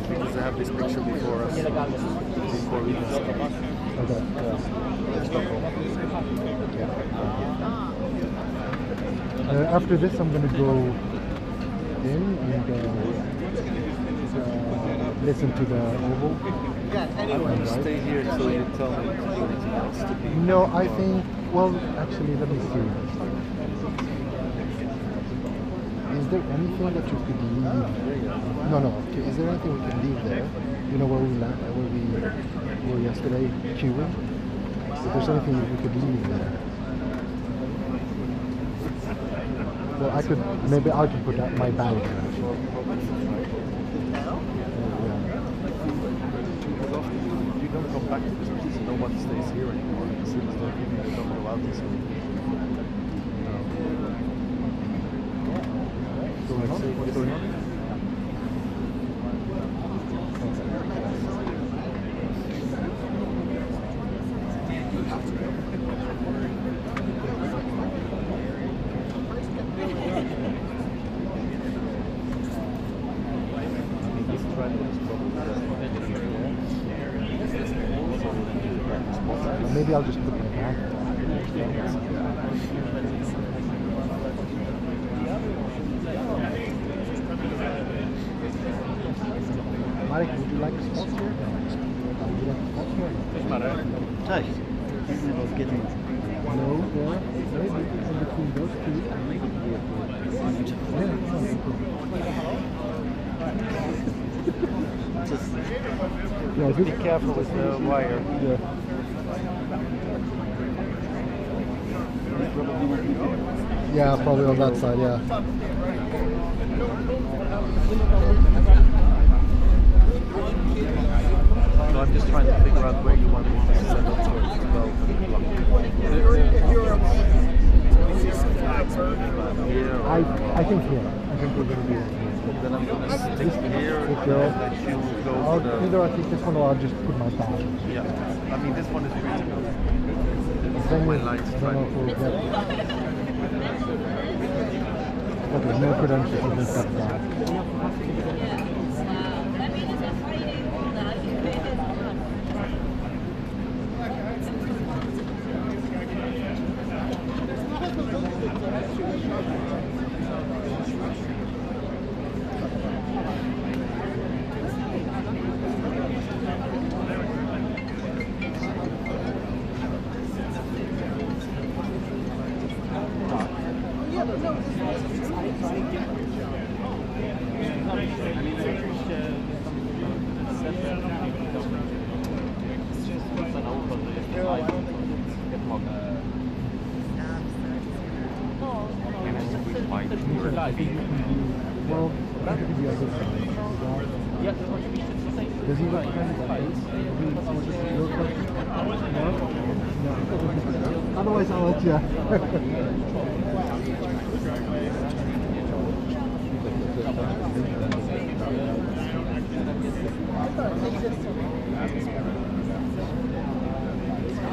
Because I have this picture before us, before we can start. Okay. After this, I'm going to go in and listen to the oval. I want to stay here till you tell me anything else to be. No, I think, well, actually, let me see. Is there anything that you could leave? No. Okay. Is there anything we can leave there? You know where we were yesterday, queuing? If there's anything we could leave there. Well, maybe I could put my bag there. You don't come back to this place, no one stays here anymore. As soon as they're giving you don't allow this. What's going on? Maybe I'll just put my bag there. Marek, would you like spots here? Would you like spots here? Cześć. No, yeah, maybe in between those two. Just be careful with the wire. Yeah. Yeah, probably on that side, yeah. No, I'm just trying to figure out where you want me to send it to. I think here. I think we're going to be here. Then I'm going to stick here and let you go for the... Either I take this one or I'll just put my bag. Yeah, I mean this one is really good. Then My lights try to... Okay, no credentials in this bag. Well, that could be a good sign. Does he look kind of face? No? No. Otherwise, I'll let you.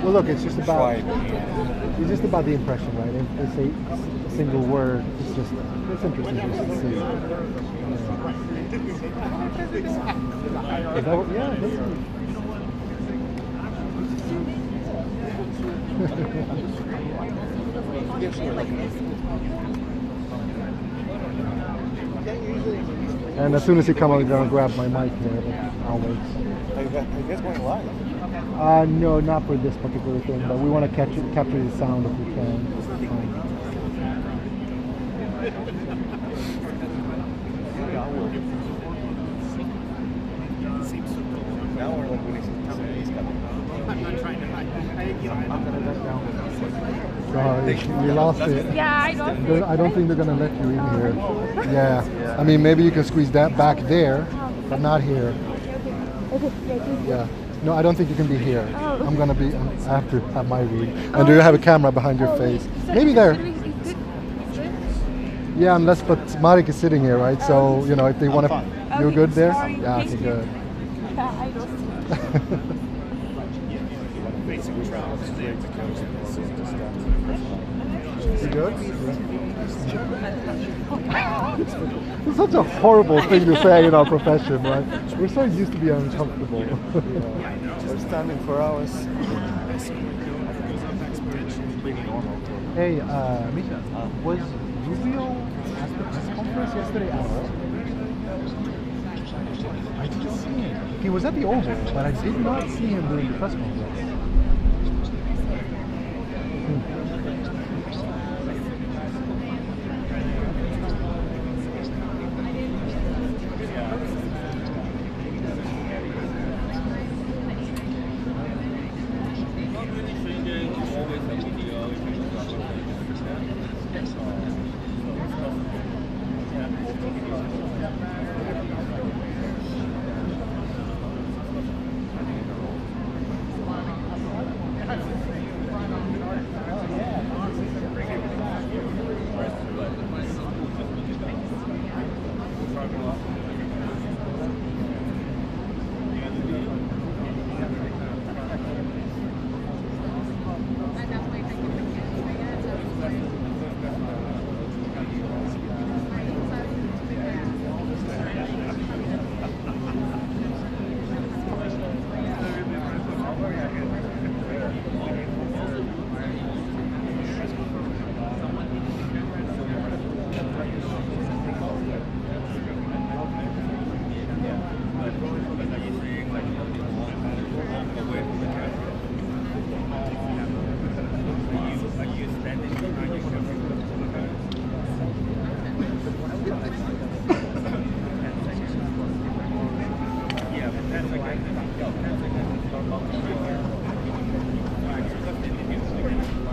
Well, look, it's just about the impression, right? If they say a single word, it's interesting just to see. Yeah, that's good. And as soon as he comes, I'm going to grab my mic there, but I'll wait. I guess going live. No, not for this particular thing, but we want to capture the sound if we can. Now we're like when he's coming. I'm not trying to hide. I'm going to let down. Sorry, you lost it. Yeah, I don't think they're going to let you in here. Yeah. I mean, maybe you can squeeze that back there, but not here. Yeah. No, I don't think you can be here. I'm going to be, I have to have my read. And do you have a camera behind your face? Maybe there. Yeah, unless, but Marek is sitting here, right? So, you know, if they want to... You're good there? Sorry. Yeah, okay, good. Yeah, I don't. You good? It's such a horrible thing to say in our profession, right? We're so used to being uncomfortable. We're standing for hours. Pretty normal. Hey, Misha, was Rubio at the press conference yesterday at all? I didn't see him. He was at the Oval, but I did not see him during the press conference.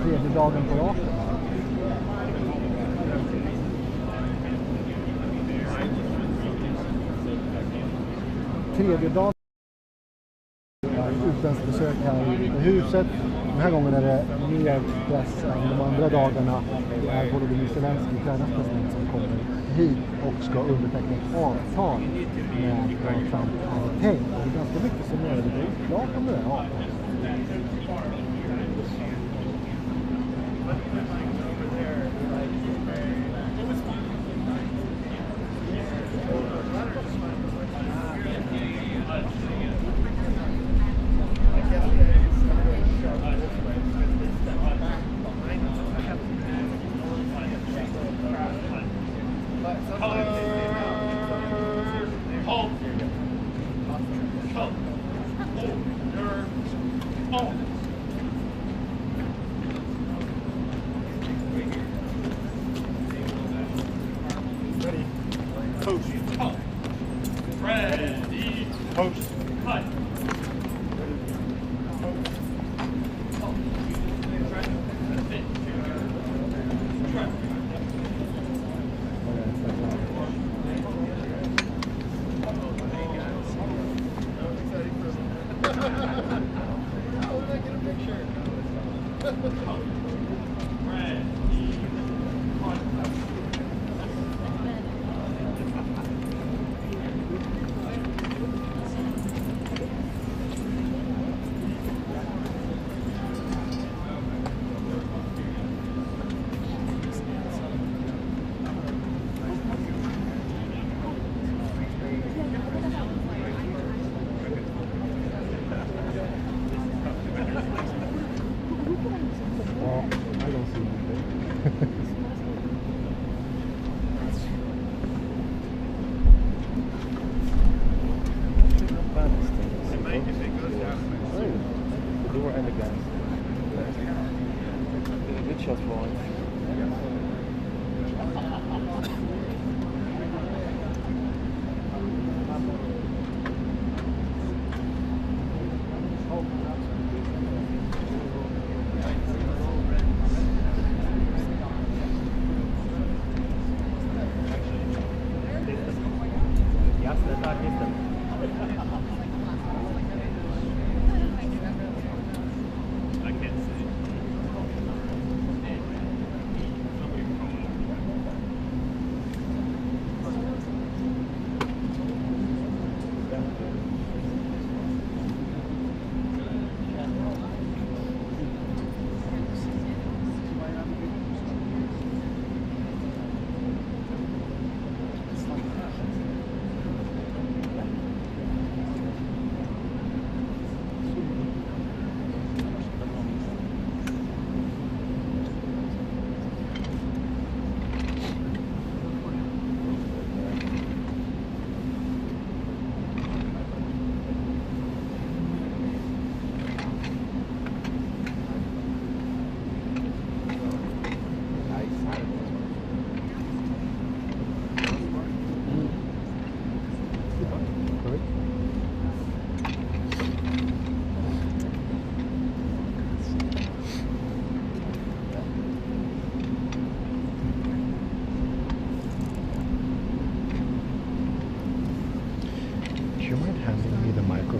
Tredje dagen på raken. Tredje dagen. Utländskt besök här i huset. Den här gången är det mer press än de andra dagarna. Det är Volodymyr Zelensky, Ukrainas president, som kommer hit och ska underteckna ett avtal med vad Trump hade tänkt. Det är ganska mycket som är lite oklart om det här avtalet.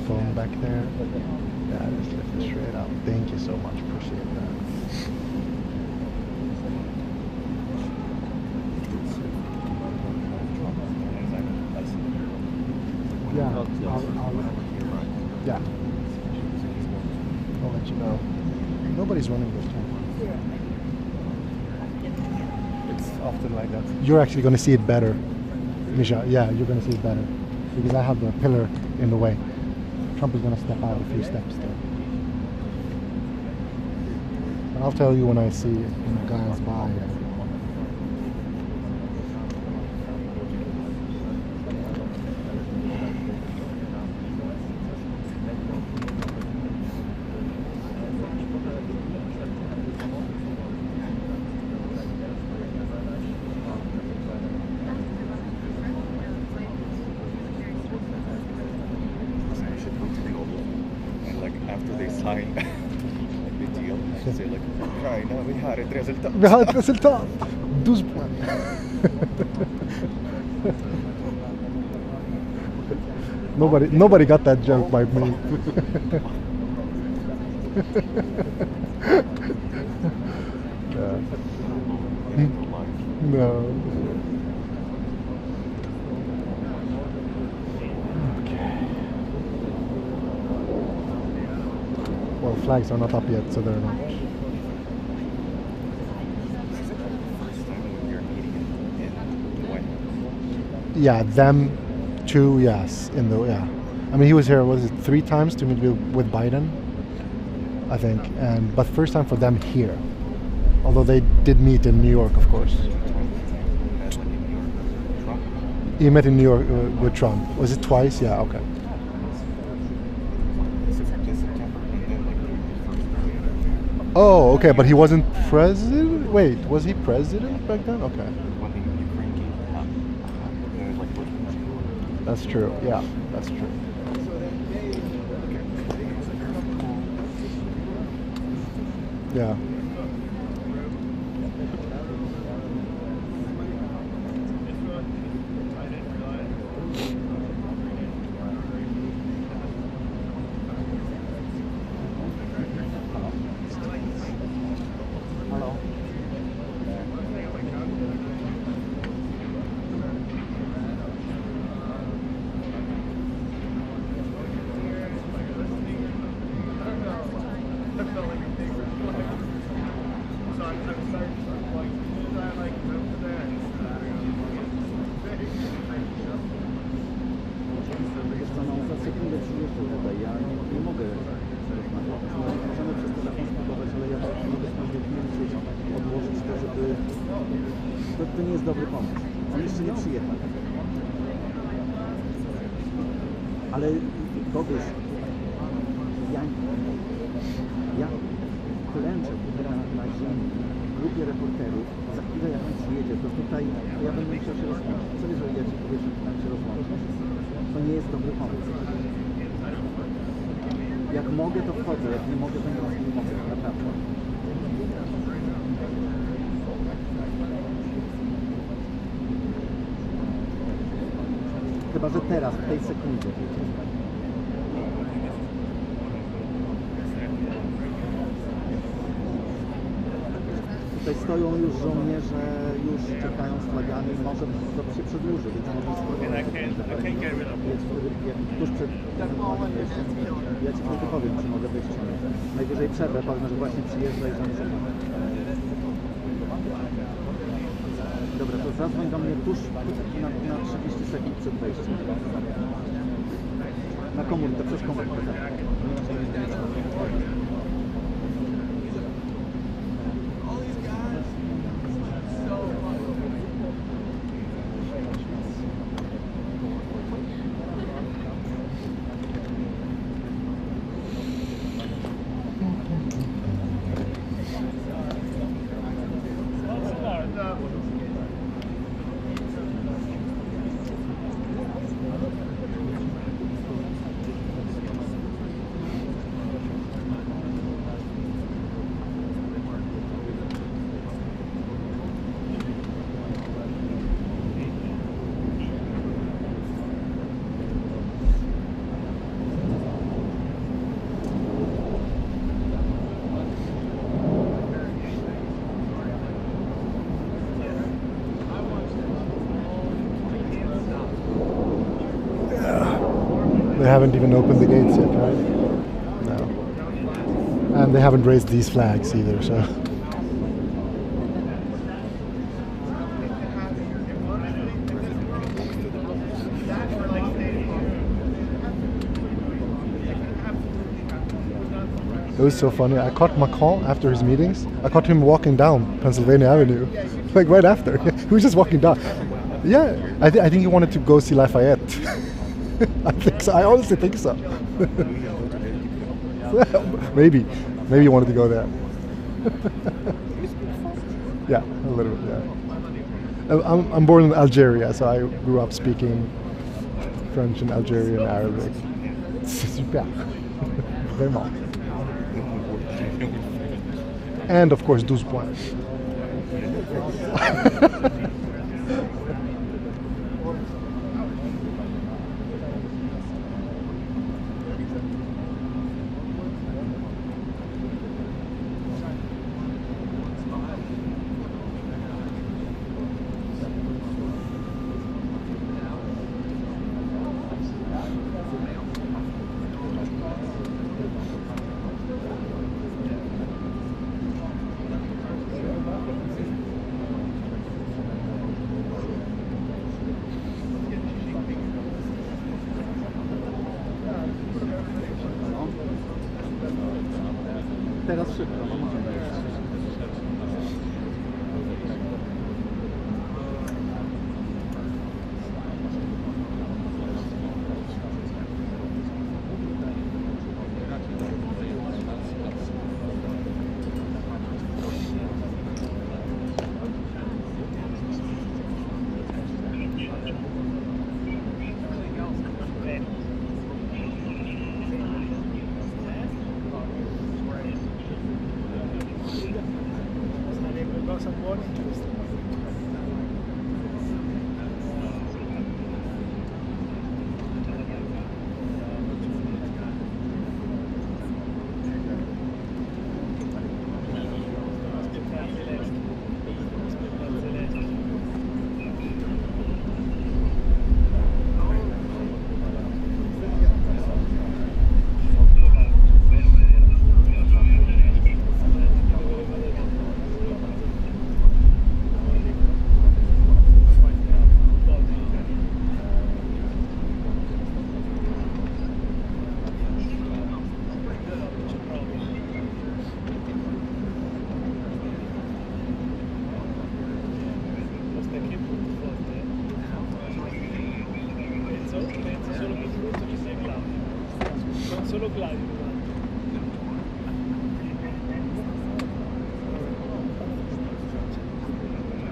phone back there. Yeah, just lift it straight up. Thank you so much. Appreciate that. Yeah, yeah. I'll let you know. Nobody's running this time. It's often like that. You're actually going to see it better, Misha. Yeah, you're going to see it better because I have the pillar in the way. Trump is going to step out a few steps there. And I'll tell you when I see it in the glance by. Vi har ett resultat! 12 poäng. Nobody got that joke by me. No. Okay. Well, flags are not up yet, so they're not. Yeah, them two, yes, I mean, he was here, was it 3 times to meet with Biden, I think, but first time for them here, although they did meet in New York, of course. He met in New York with Trump. Was it twice? Yeah, okay. Oh, okay, but he wasn't president? Wait, was he president back then? Okay. That's true. Yeah, that's true. Yeah. To nie jest dobry pomysł. On jeszcze nie przyjechał. Ale kogoś, ja klęczę na ziemi w grupie reporterów, za chwilę jak on przyjedzie, to tutaj ja będę musiał się rozłączyć. Co jeżeli ja ci powiem, że tam się rozłączyć? To nie jest dobry pomysł. Jak mogę, to wchodzę, jak nie mogę, to nie mogę, naprawdę. Chyba, że teraz, w tej sekundzie. Tutaj stoją już żołnierze, już czekają z flagami, może to się przedłuży, więc może spróbować tuż przed wejściem. Ja ci tylko powiem, czy mogę wejść, czy nie. Najwyżej przerwę, powiem, że właśnie przyjeżdża i że nie czeka. Dobra, to zadzwoń do mnie tuż na 30 sekund przed wejściem. Na komórkę, przez komórkę. They haven't even opened the gates yet, right? No. And they haven't raised these flags either, so. It was so funny. I caught Macron after his meetings. I caught him walking down Pennsylvania Avenue, like right after. He was just walking down. Yeah, I think he wanted to go see Lafayette. I think so. I honestly think so. Maybe he wanted to go there. Yeah, a little bit. Yeah. I'm born in Algeria, so I grew up speaking French and Algerian Arabic. C'est super. Vraiment. And of course 12 points. Teraz szybko, no możemy.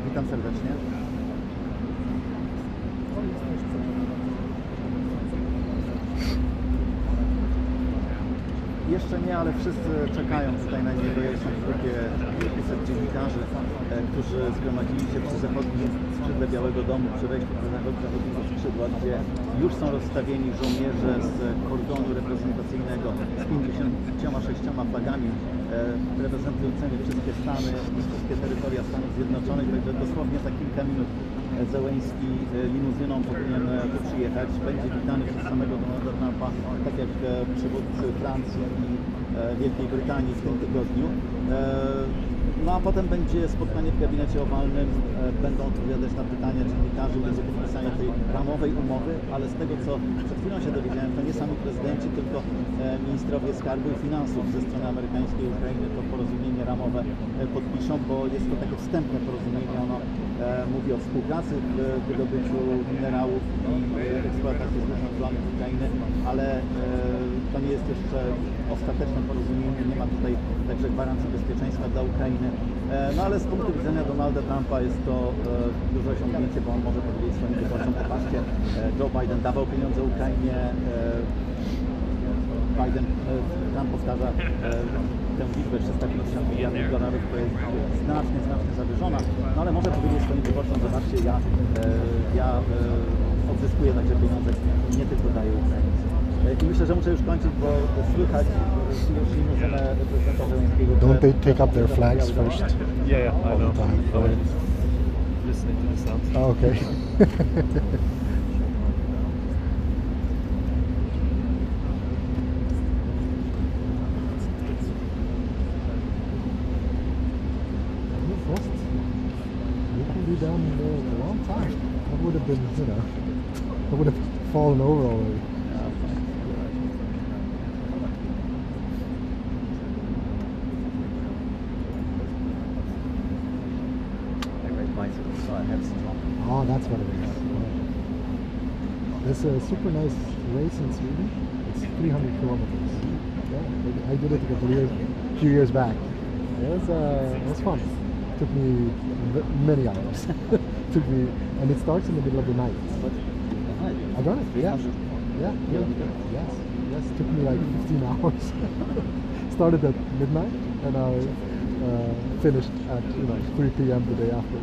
Witam serdecznie. Jeszcze nie, ale wszyscy czekają tutaj na niego. Ja jestem w grupie kilkuset dziennikarzy, którzy zgromadzili się przy zachodnim skrzydle Białego Domu, przy wejściu do zachodniego skrzydła, gdzie już są rozstawieni żołnierze z kordonu reprezentacyjnego z 56 flagami reprezentującymi wszystkie Stany i wszystkie terytoria Stanów Zjednoczonych. Także dosłownie za kilka minut Zelensky limuzyną powinien tu przyjechać. Będzie witany przez samego Donalda Trumpa, tak jak przywódcy Francji i Wielkiej Brytanii w tym tygodniu. No a potem będzie spotkanie w gabinecie owalnym, będą odpowiadać na pytania dziennikarzy, będzie podpisanie tej ramowej umowy, ale z tego co przed chwilą się dowiedziałem, to nie sami prezydenci, tylko ministrowie skarbu i finansów ze strony amerykańskiej i Ukrainy to porozumienie ramowe podpiszą, bo jest to takie wstępne porozumienie, ono mówi o współpracy w wydobyciu minerałów i eksploatacji złóż naturalnych Ukrainy, ale to nie jest jeszcze ostateczne porozumienie, nie ma tutaj także gwarancji bezpieczeństwa dla Ukrainy. No ale z punktu widzenia Donalda Trumpa jest to duże osiągnięcie, bo on może powiedzieć swoim wyborcom: popatrzcie, Joe Biden dawał pieniądze Ukrainie, Trump powtarza tę liczbę 350 miliardów dolarów, to jest znacznie zawyżona, no ale może powiedzieć swoim wyborcom: zobaczcie, ja odzyskuję także pieniądze, nie tylko daję Ukrainie. I myślę, że muszę już kończyć, bo słychać już limuzynę prezydenta Zełenskiego. Don't they take up their flags first? Yeah, I know. Time, Listening to the sounds. Oh, okay. I would have fallen over already. I ride bicycles, so I have some. Oh, that's what it is. There's a super nice race in Sweden. It's 300 kilometers. Yeah, I did it a few years back. It was fun. It took me many hours. Took me, and it starts in the middle of the night. I done it. Yeah. Yes. It took me like 15 hours. Started at midnight, and I finished at 3 p.m. the day after.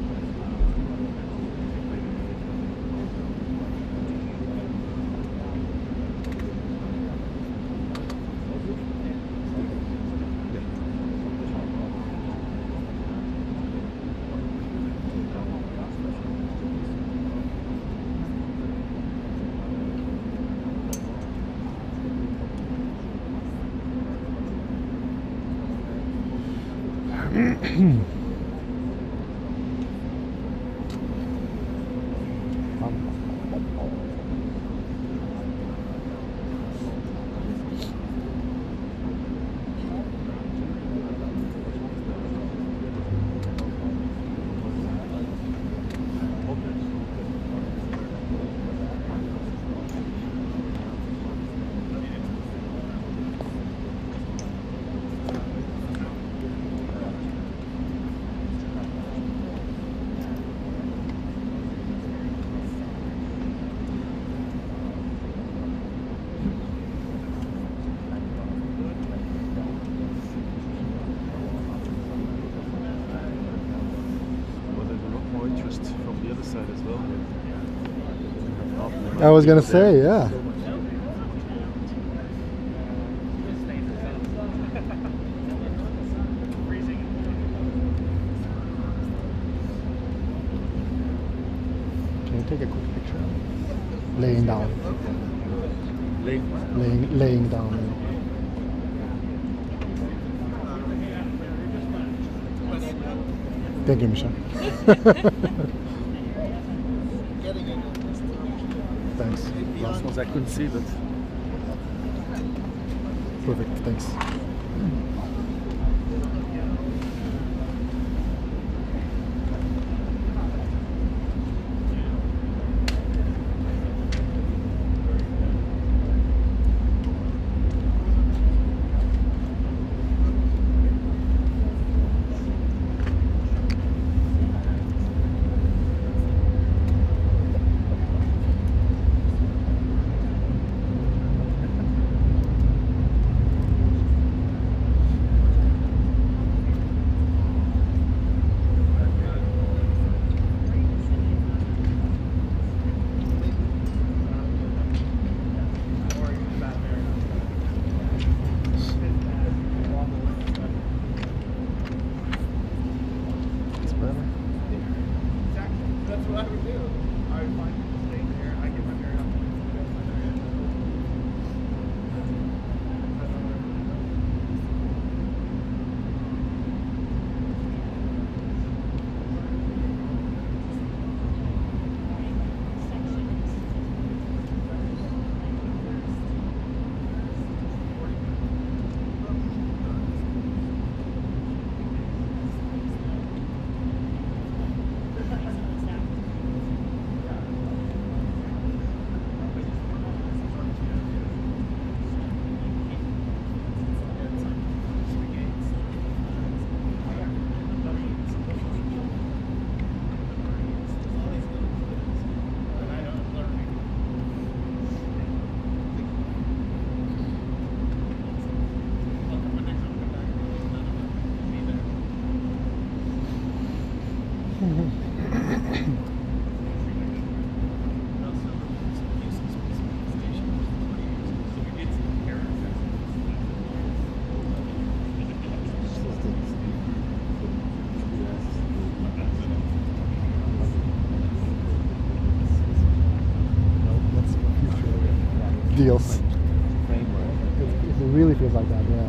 I was gonna say, yeah. Can you take a quick picture? Laying down. Laying down. Thank you, Misha. Thanks. Last ones I couldn't see, but Perfect, thanks. Deals. It really feels like that, yeah.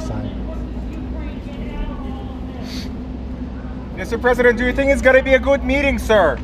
sign. Mr. President, do you think it's going to be a good meeting, sir?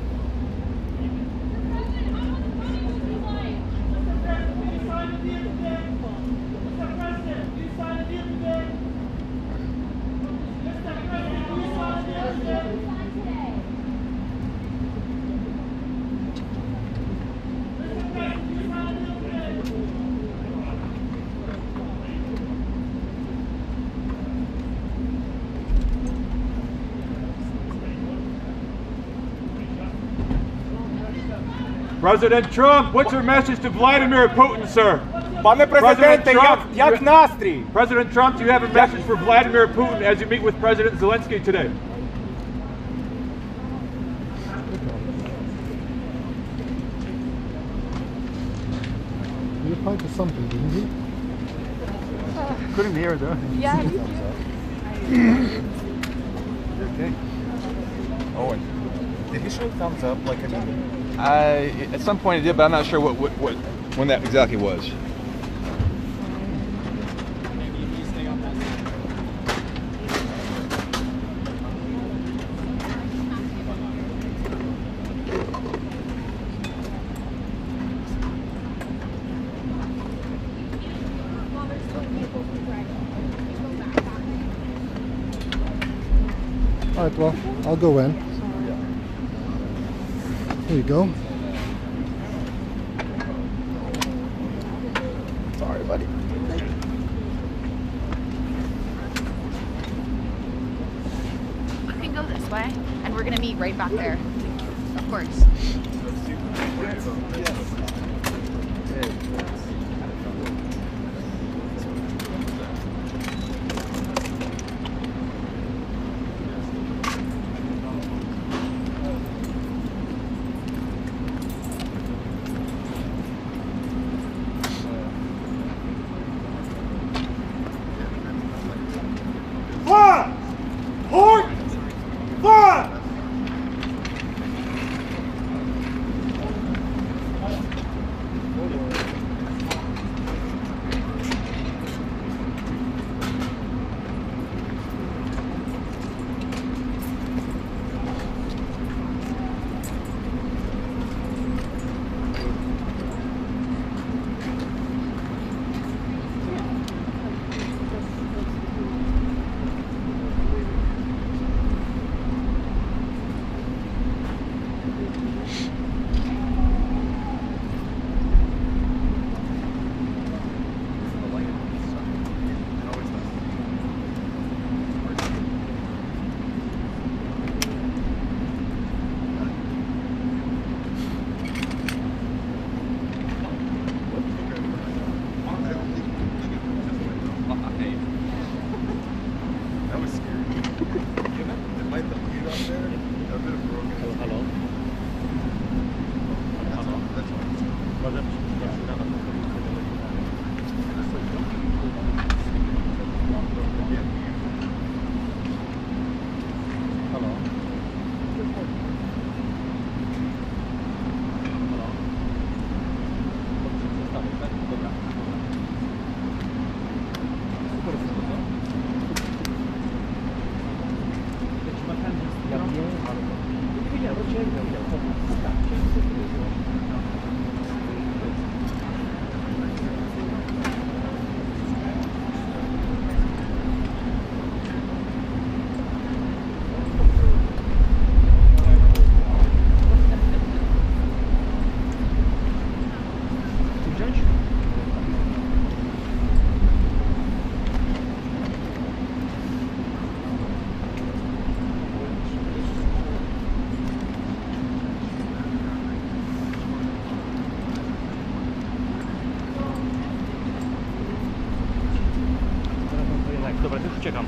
President Trump, what's your message to Vladimir Putin, sir? Пане президенте, Trump, як настрій? President Trump, do you have a message for Vladimir Putin as you meet with President Zelensky today? He replied to something, didn't he? Couldn't hear though. Yeah, me too. Okay. Owen, did he show thumbs up like a meme? At some point it did, but I'm not sure when that exactly was. All right, well, I'll go in. Here you go. Sorry, buddy. We can go this way, and we're gonna meet right back there. Of course. Dobra, też uciekam.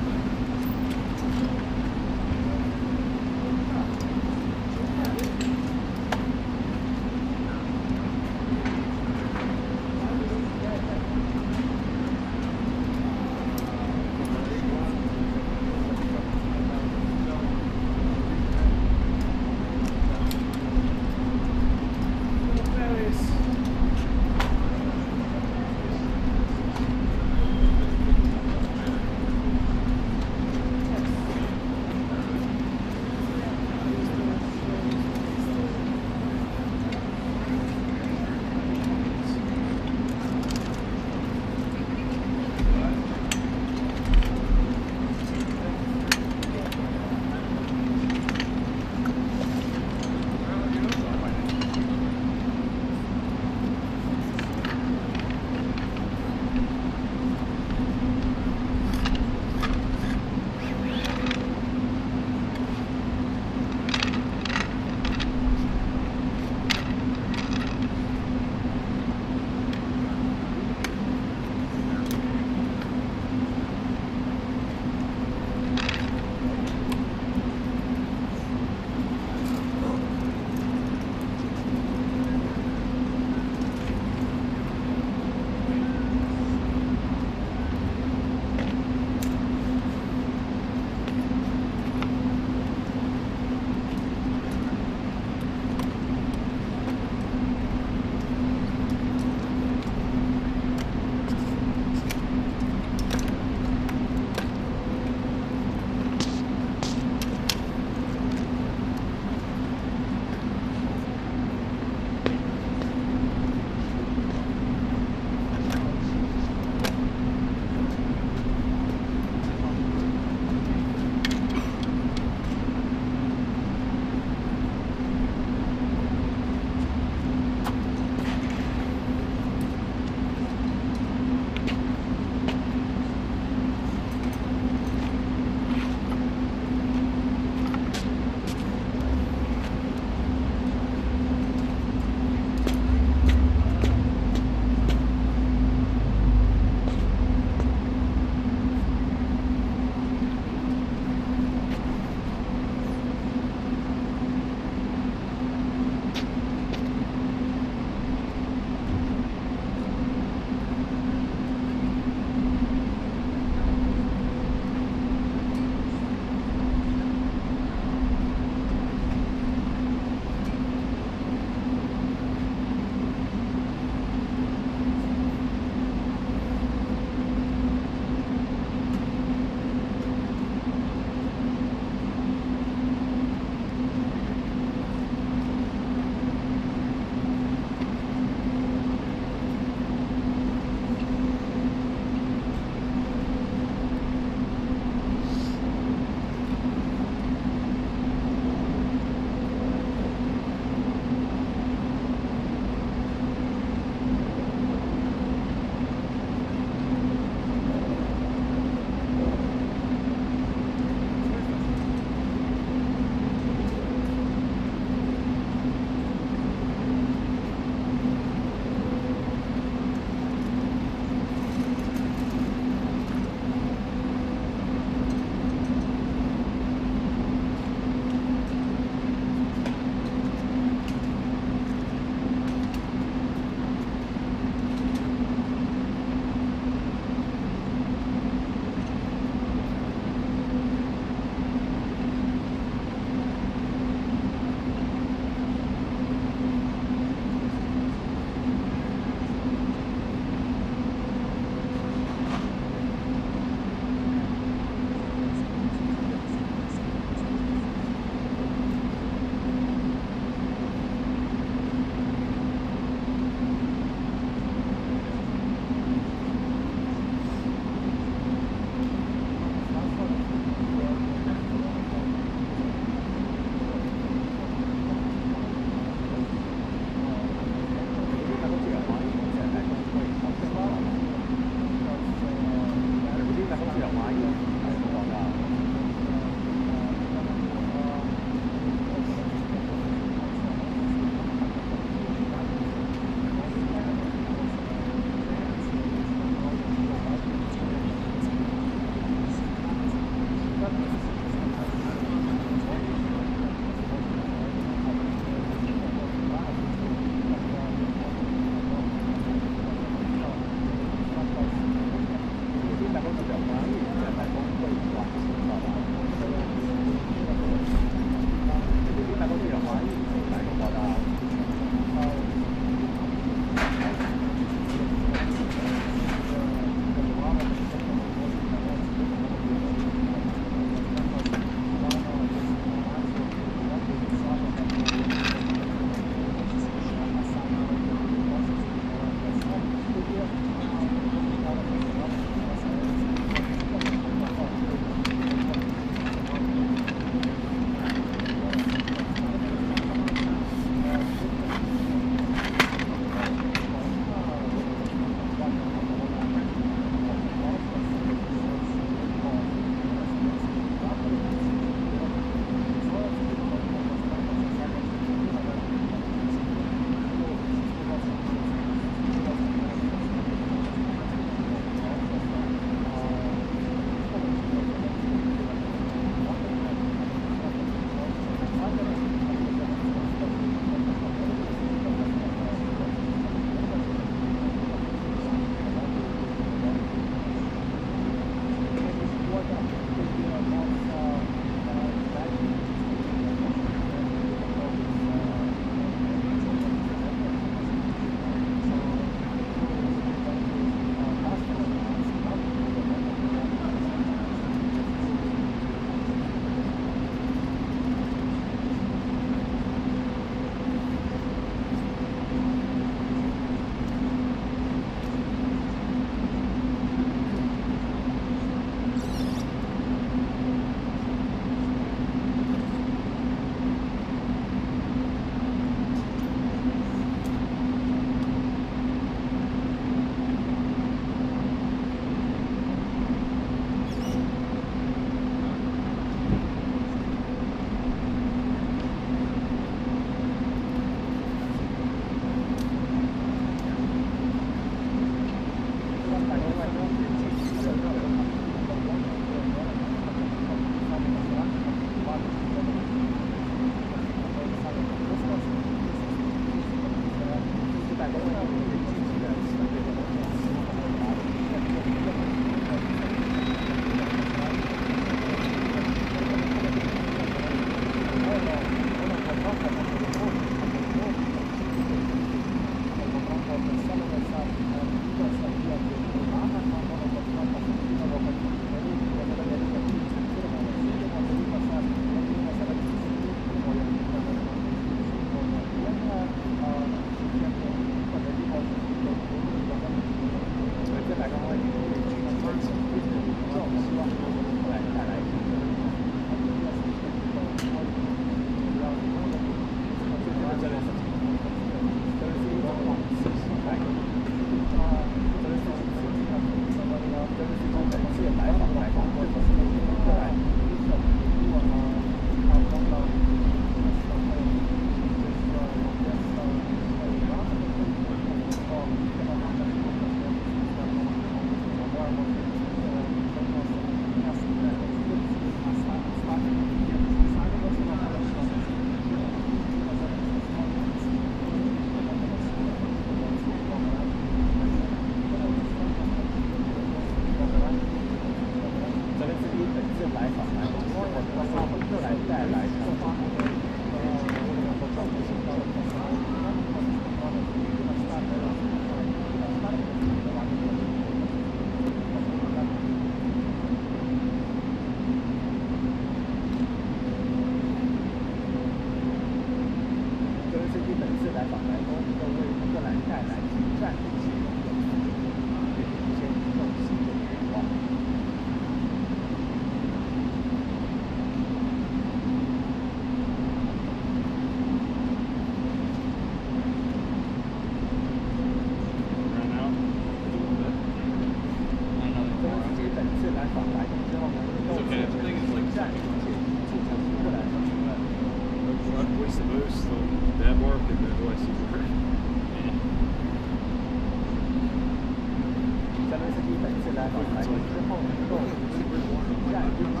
来临之后能够一战并且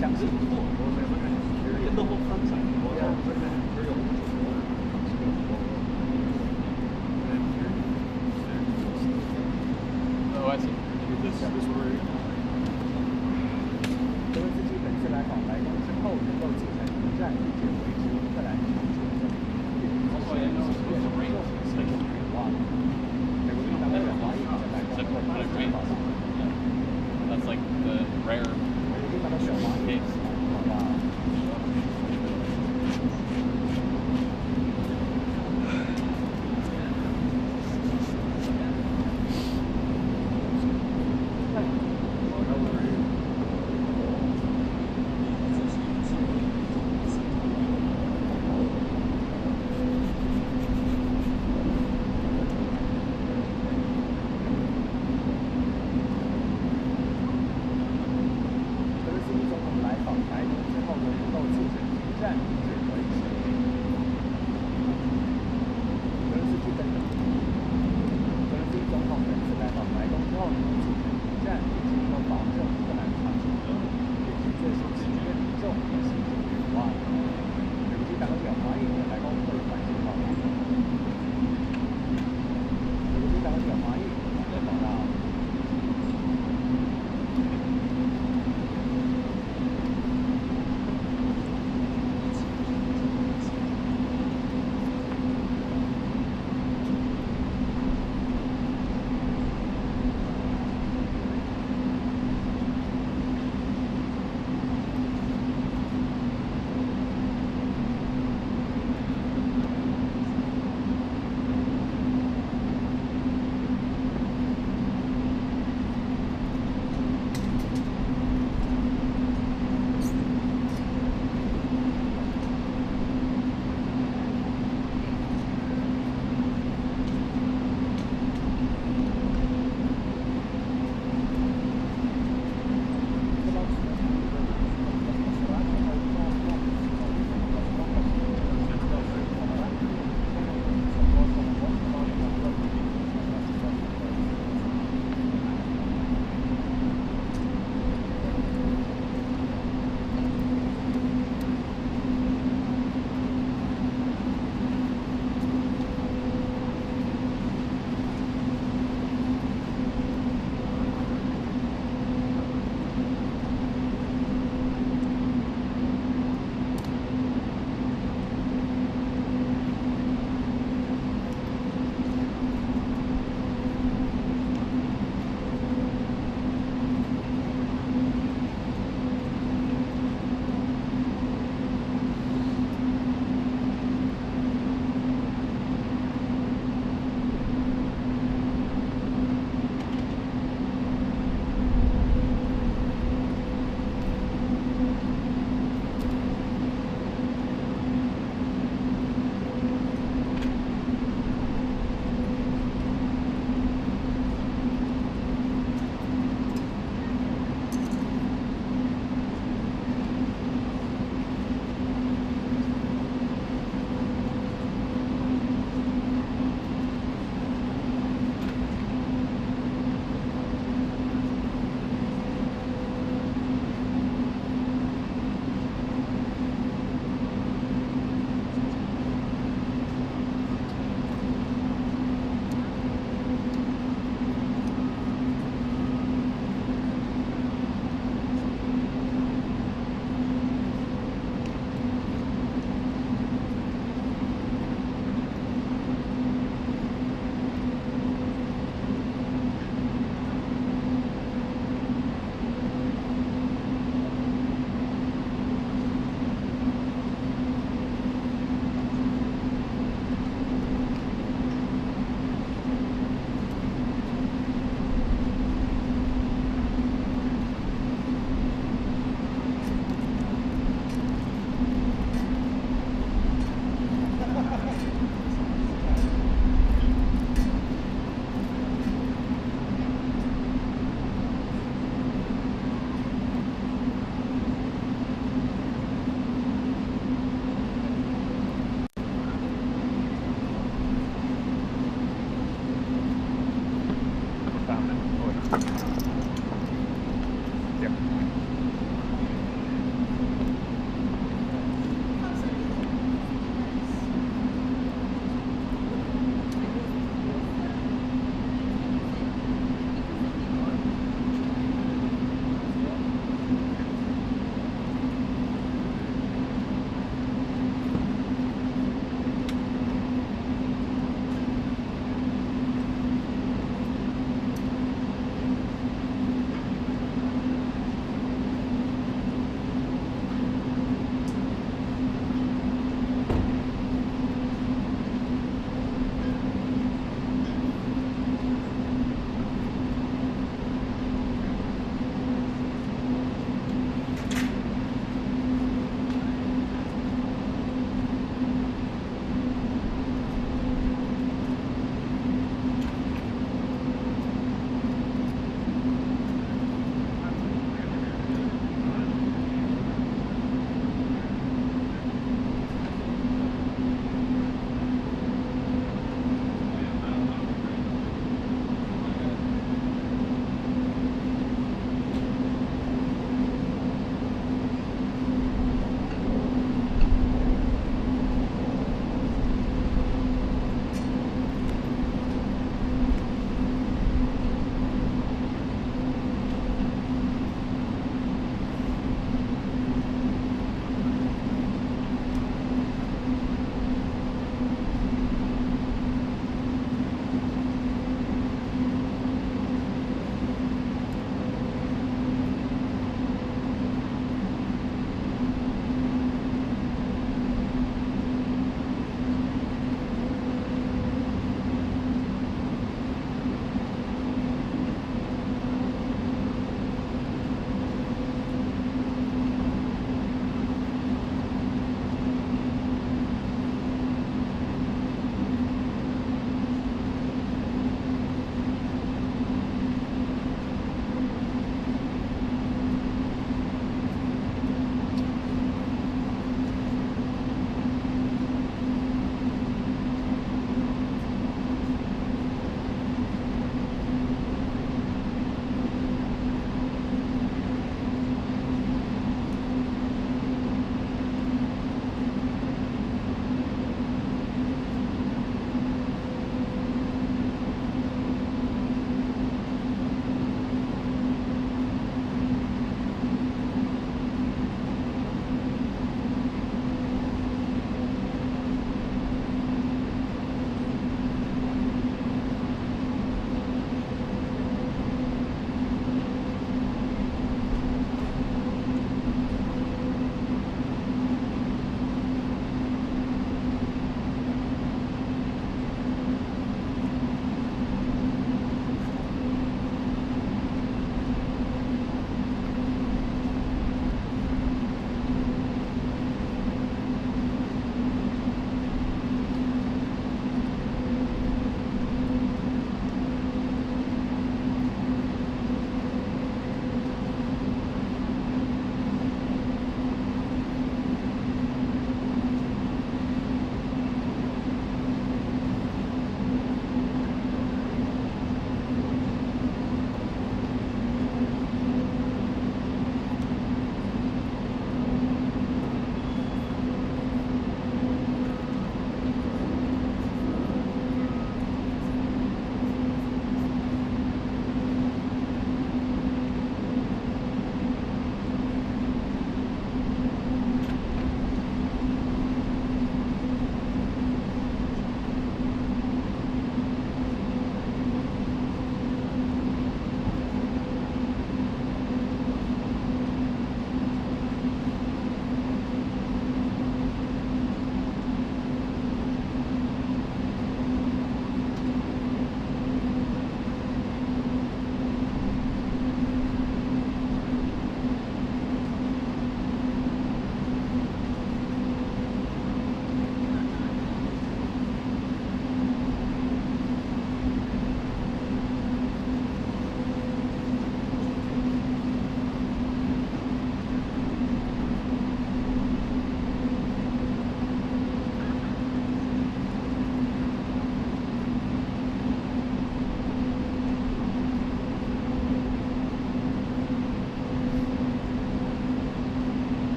相信。Oh, I see. This word. 泽连斯基本次来访来临之后能够促成一战并且维持乌克兰主权的That's like the rare case.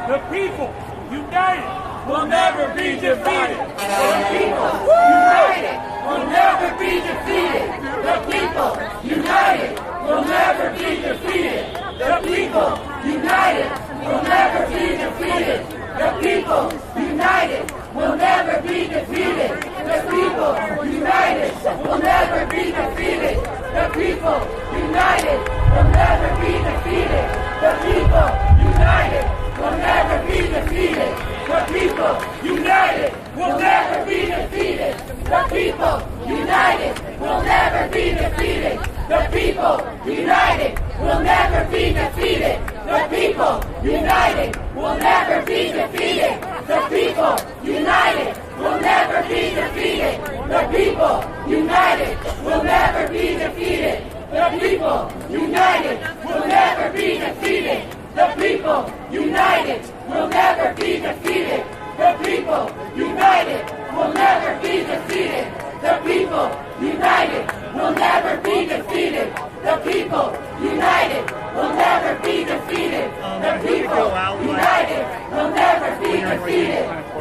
The people united will never be defeated. The people united will never be defeated. The people united will never be defeated. The people united will never be defeated. The people united will never be defeated. The people united will never be defeated. The people united will never be defeated. The people united will never be defeated. The people united will never be defeated. The people united will never be defeated. The people united will never be defeated. The people united will never be defeated. The people united will never be defeated. The people united will never be defeated. The people united will never be defeated. The people united will never be defeated. The people united will never be defeated. The people united will never be defeated. The people united will never be defeated. The people united will never be defeated.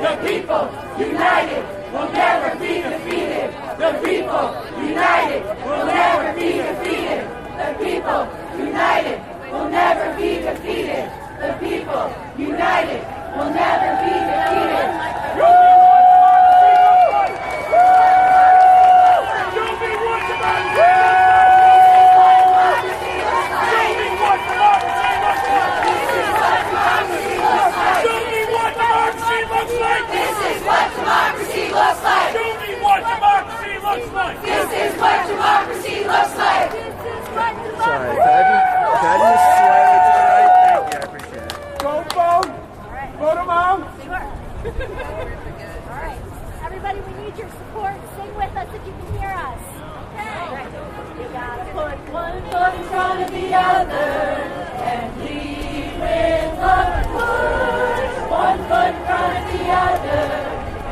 The people united will never be defeated. The people united will never be defeated. The people united will never be defeated. The people united will never be defeated. This is what democracy looks like. Sorry, can I be slightly tonight? Thank you, I appreciate it. Go vote! Vote them out! Sure. All right. Everybody, we need your support. Sing with us if you can hear us. Okay. You gotta put one foot in front of the other and lead with love. Put one foot in front of the other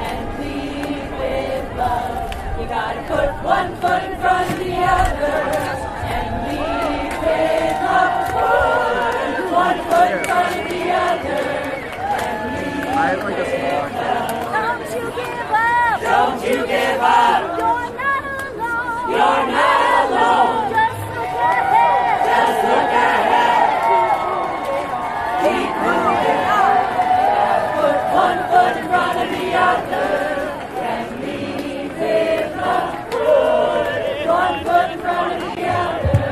and lead with love. You gotta put one foot in front of the other and lead with love. Put one foot in front of the other and lead I have like a small Don't you give up. Don't you give up. You're not alone. You're not alone. Just look ahead. Just look ahead. Keep moving on. Put one foot in front of the other and lead with love. Put one foot in front of the other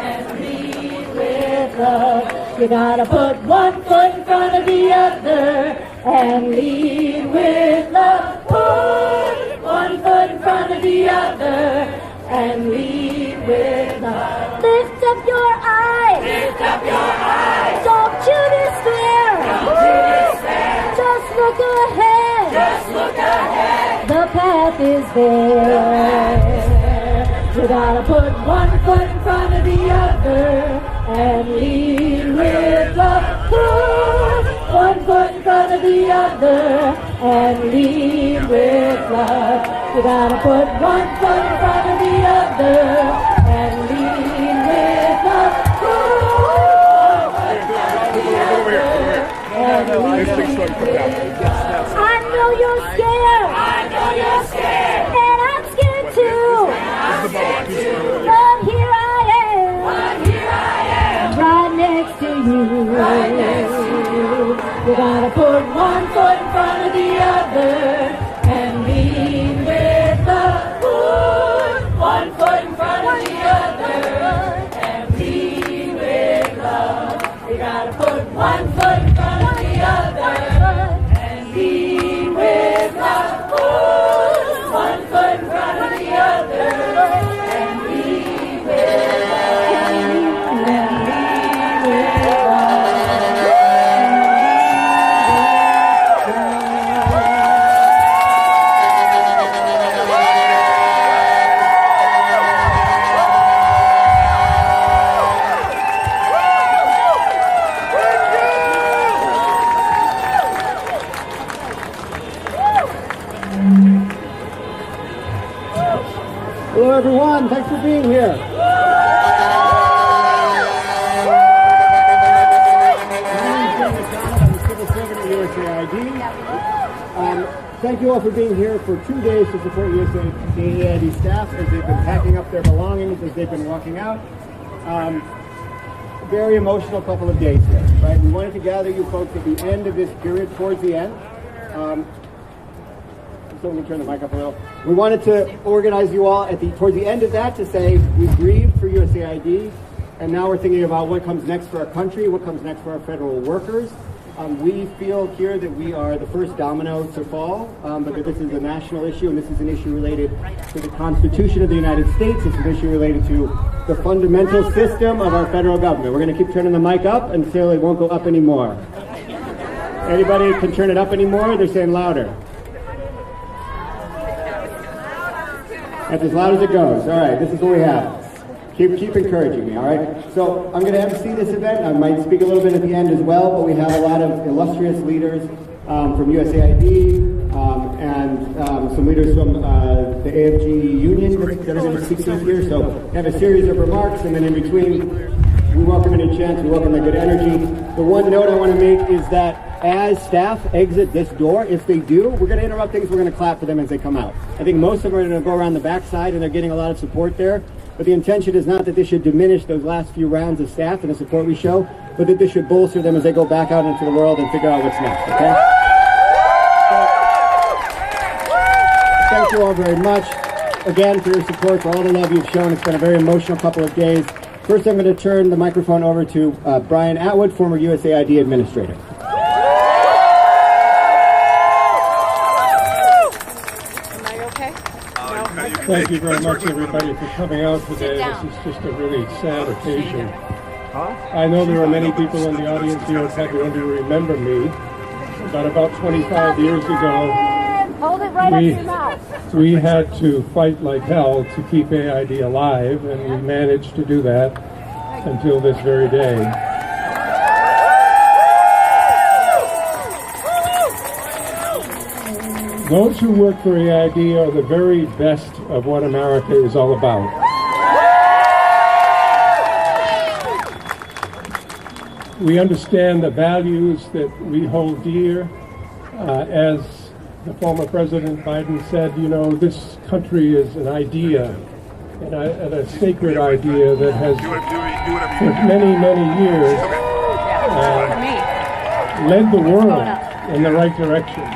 and lead with love. You gotta put one foot in front of the other and lead with love. Put one foot in front of the other and lead with love. Lift up your eyes. Lift up your eyes. Don't you despair. Don't you despair. Just look ahead. Just look ahead. The path is there. You gotta put one foot in front of the other and lead with love. Put one foot in front of the other and lead with love. You gotta put one foot in front of the other and lead with love. Put one foot in front of the other and lead with love. I know you're scared. I know you're scared. And I'm scared too. But here I am. But here I am. Right next to you. Right next to you. You gotta put one foot in front of the other and lead with love. Put one foot in front of the other and lead with love. You gotta put one foot in front of the other and lead with love. Put one foot in front of the other and lead with love. And lead with love. thank you all for being here for 2 days to support USAID staff as they've been packing up their belongings, as they've been walking out. Very emotional couple of days here, right? We wanted to gather you folks at the end of this period, towards the end. So let me turn the mic up a little. We wanted to organize you all towards the end of that to say we grieved for USAID, and now we're thinking about what comes next for our country, what comes next for our federal workers. We feel here that we are the first domino to fall, but that this is a national issue, and this is an issue related to the Constitution of the United States. It's an issue related to the fundamental system of our federal government. We're going to keep turning the mic up until it won't go up anymore. Anybody can turn it up anymore? They're saying louder. That's as loud as it goes. All right, this is what we have. Keep encouraging me, all right? So I'm going to MC this event. I might speak a little bit at the end as well, but we have a lot of illustrious leaders from USAID and some leaders from the AFG Union that are going to speak here. So we have a series of remarks, and then in between, we welcome any chance, we welcome the good energy. The one note I want to make is that as staff exit this door, if they do, we're going to interrupt things, we're going to clap for them as they come out. I think most of them are going to go around the backside, and they're getting a lot of support there. But the intention is not that this should diminish those last few rounds of staff and the support we show, but that this should bolster them as they go back out into the world and figure out what's next, okay? So, thank you all very much, again, for your support, for all the love you've shown. It's been a very emotional couple of days. First, I'm going to turn the microphone over to Brian Atwood, former USAID administrator. Thank you very much, everybody, for coming out today. This is just a really sad occasion. I know there are many people in the audience here who don't even remember me, but about 25 years ago, we had to fight like hell to keep AID alive, and we managed to do that until this very day. Those who work for AID are the very best of what America is all about. We understand the values that we hold dear. As the former President Biden said, you know, this country is an idea, and a sacred idea that has, for many, many years, led the world in the right direction.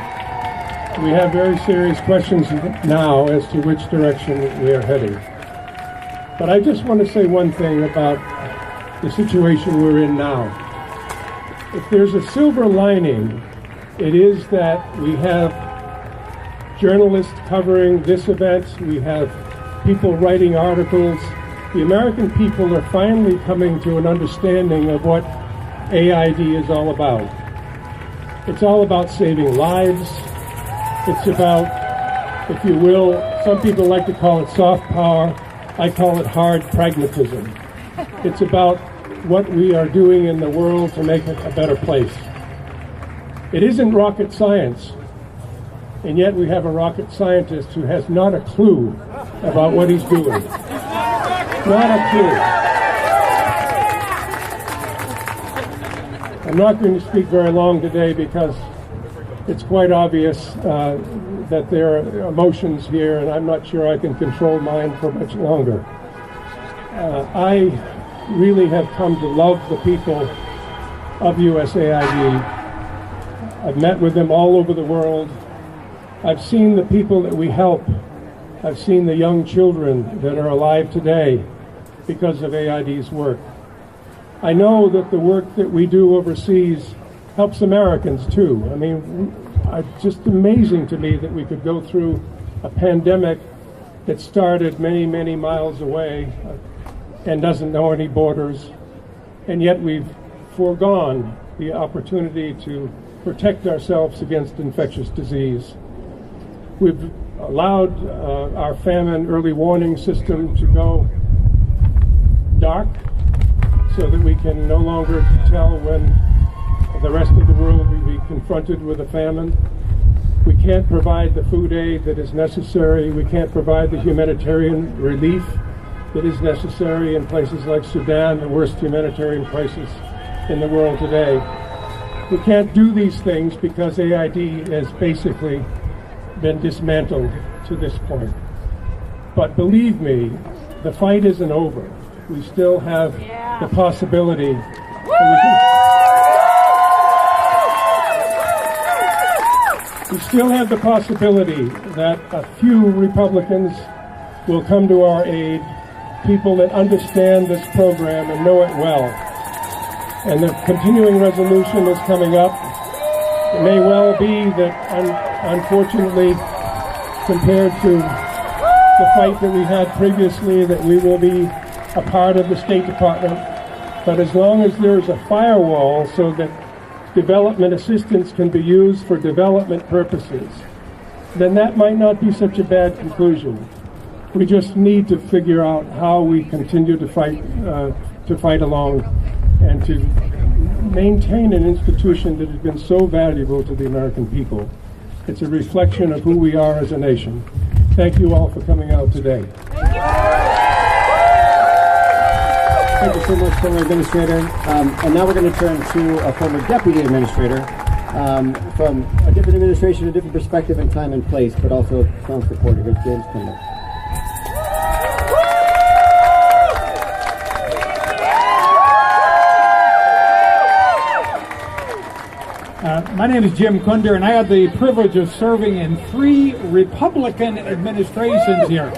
We have very serious questions now as to which direction we are heading. But I just want to say one thing about the situation we're in now. If there's a silver lining, it is that we have journalists covering this event, we have people writing articles. The American people are finally coming to an understanding of what AID is all about. It's all about saving lives. It's about, if you will, some people like to call it soft power. I call it hard pragmatism. It's about what we are doing in the world to make it a better place. It isn't rocket science, and yet we have a rocket scientist who has not a clue about what he's doing. Not a clue. I'm not going to speak very long today because it's quite obvious that there are emotions here, and I'm not sure I can control mine for much longer. I really have come to love the people of USAID. I've met with them all over the world. I've seen the people that we help. I've seen the young children that are alive today because of AID's work. I know that the work that we do overseas helps Americans too. I mean, it's just amazing to me that we could go through a pandemic that started many, many miles away and doesn't know any borders, and yet we've foregone the opportunity to protect ourselves against infectious disease. We've allowed our famine early warning system to go dark so that we can no longer tell when the rest of the world will be confronted with a famine. We can't provide the food aid that is necessary. We can't provide the humanitarian relief that is necessary in places like Sudan, the worst humanitarian crisis in the world today. We can't do these things because AID is basically been dismantled to this point. But believe me, the fight isn't over. We still have the possibility. We still have the possibility that a few Republicans will come to our aid, people that understand this program and know it well. And the continuing resolution is coming up. It may well be that, unfortunately, compared to the fight that we had previously, that we will be a part of the State Department. But as long as there's a firewall so that development assistance can be used for development purposes, then that might not be such a bad conclusion. We just need to figure out how we continue to fight along and to maintain an institution that has been so valuable to the American people. It's a reflection of who we are as a nation. Thank you all for coming out today. Thank you so much, former administrator. And now we're going to turn to a former deputy administrator from a different administration, a different perspective and time and place, but also strong supporter. Here's James Kimball. My name is Jim Kunder, and I had the privilege of serving in 3 Republican administrations here.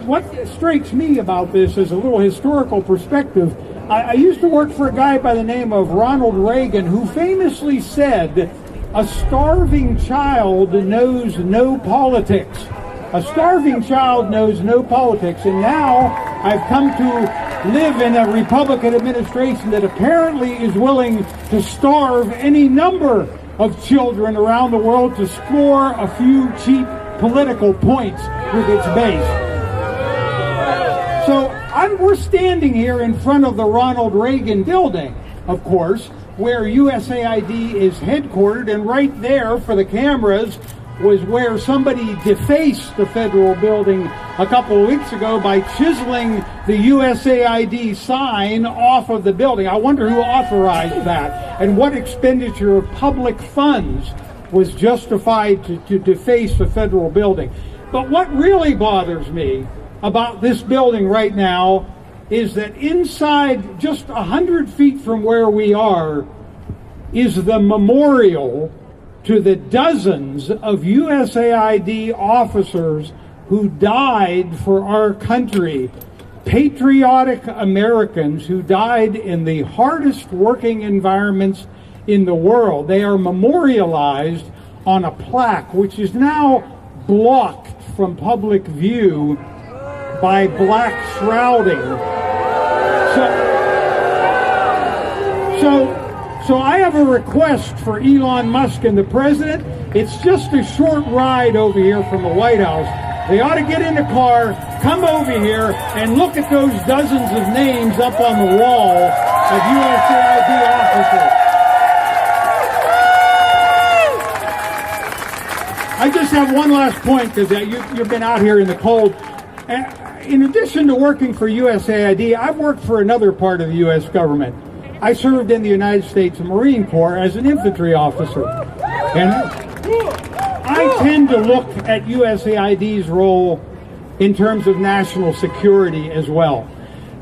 What strikes me about this is a little historical perspective. I used to work for a guy by the name of Ronald Reagan, who famously said, "A starving child knows no politics." A starving child knows no politics, and now I've come to live in a Republican administration that apparently is willing to starve any number of children around the world to score a few cheap political points with its base. So we're standing here in front of the Ronald Reagan building, of course, where USAID is headquartered, and right there for the cameras was where somebody defaced the federal building a couple of weeks ago by chiseling the USAID sign off of the building. I wonder who authorized that and what expenditure of public funds was justified to deface the federal building. But what really bothers me about this building right now is that inside, just 100 feet from where we are, is the memorial to the dozens of USAID officers who died for our country, patriotic Americans who died in the hardest working environments in the world. They are memorialized on a plaque which is now blocked from public view by black shrouding. So I have a request for Elon Musk and the president. It's just a short ride over here from the White House. They ought to get in the car, come over here, and look at those dozens of names up on the wall of USAID officers. I just have one last point, because you've been out here in the cold. In addition to working for USAID, I've worked for another part of the U.S. government. I served in the United States Marine Corps as an infantry officer. And I tend to look at USAID's role in terms of national security as well.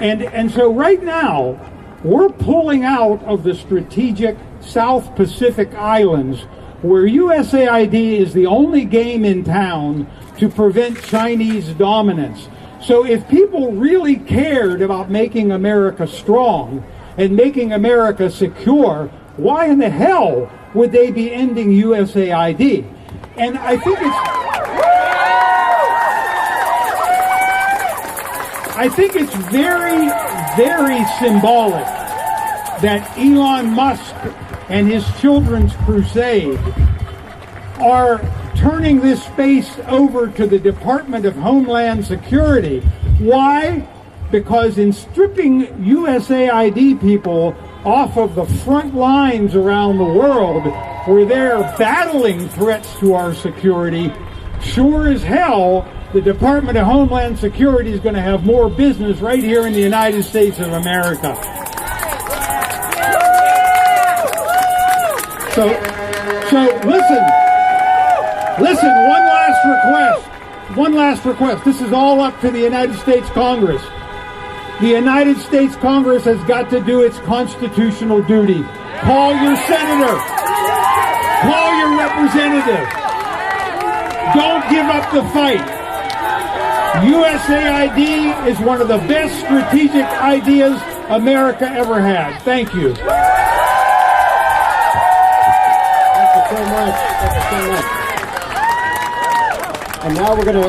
And so right now, we're pulling out of the strategic South Pacific Islands, where USAID is the only game in town to prevent Chinese dominance. So if people really cared about making America strong and making America secure, why in the hell would they be ending USAID? And I think it's very, very symbolic that Elon Musk and his children's crusade are turning this space over to the Department of Homeland Security. Why? Because in stripping USAID people off of the front lines around the world, where they're battling threats to our security, sure as hell, the Department of Homeland Security is going to have more business right here in the United States of America. So listen, one last request. This is all up to the United States Congress. The United States Congress has got to do its constitutional duty. Call your senator. Call your representative. Don't give up the fight. USAID is one of the best strategic ideas America ever had. Thank you. Thank you so much. Thank you so much. And now we're going to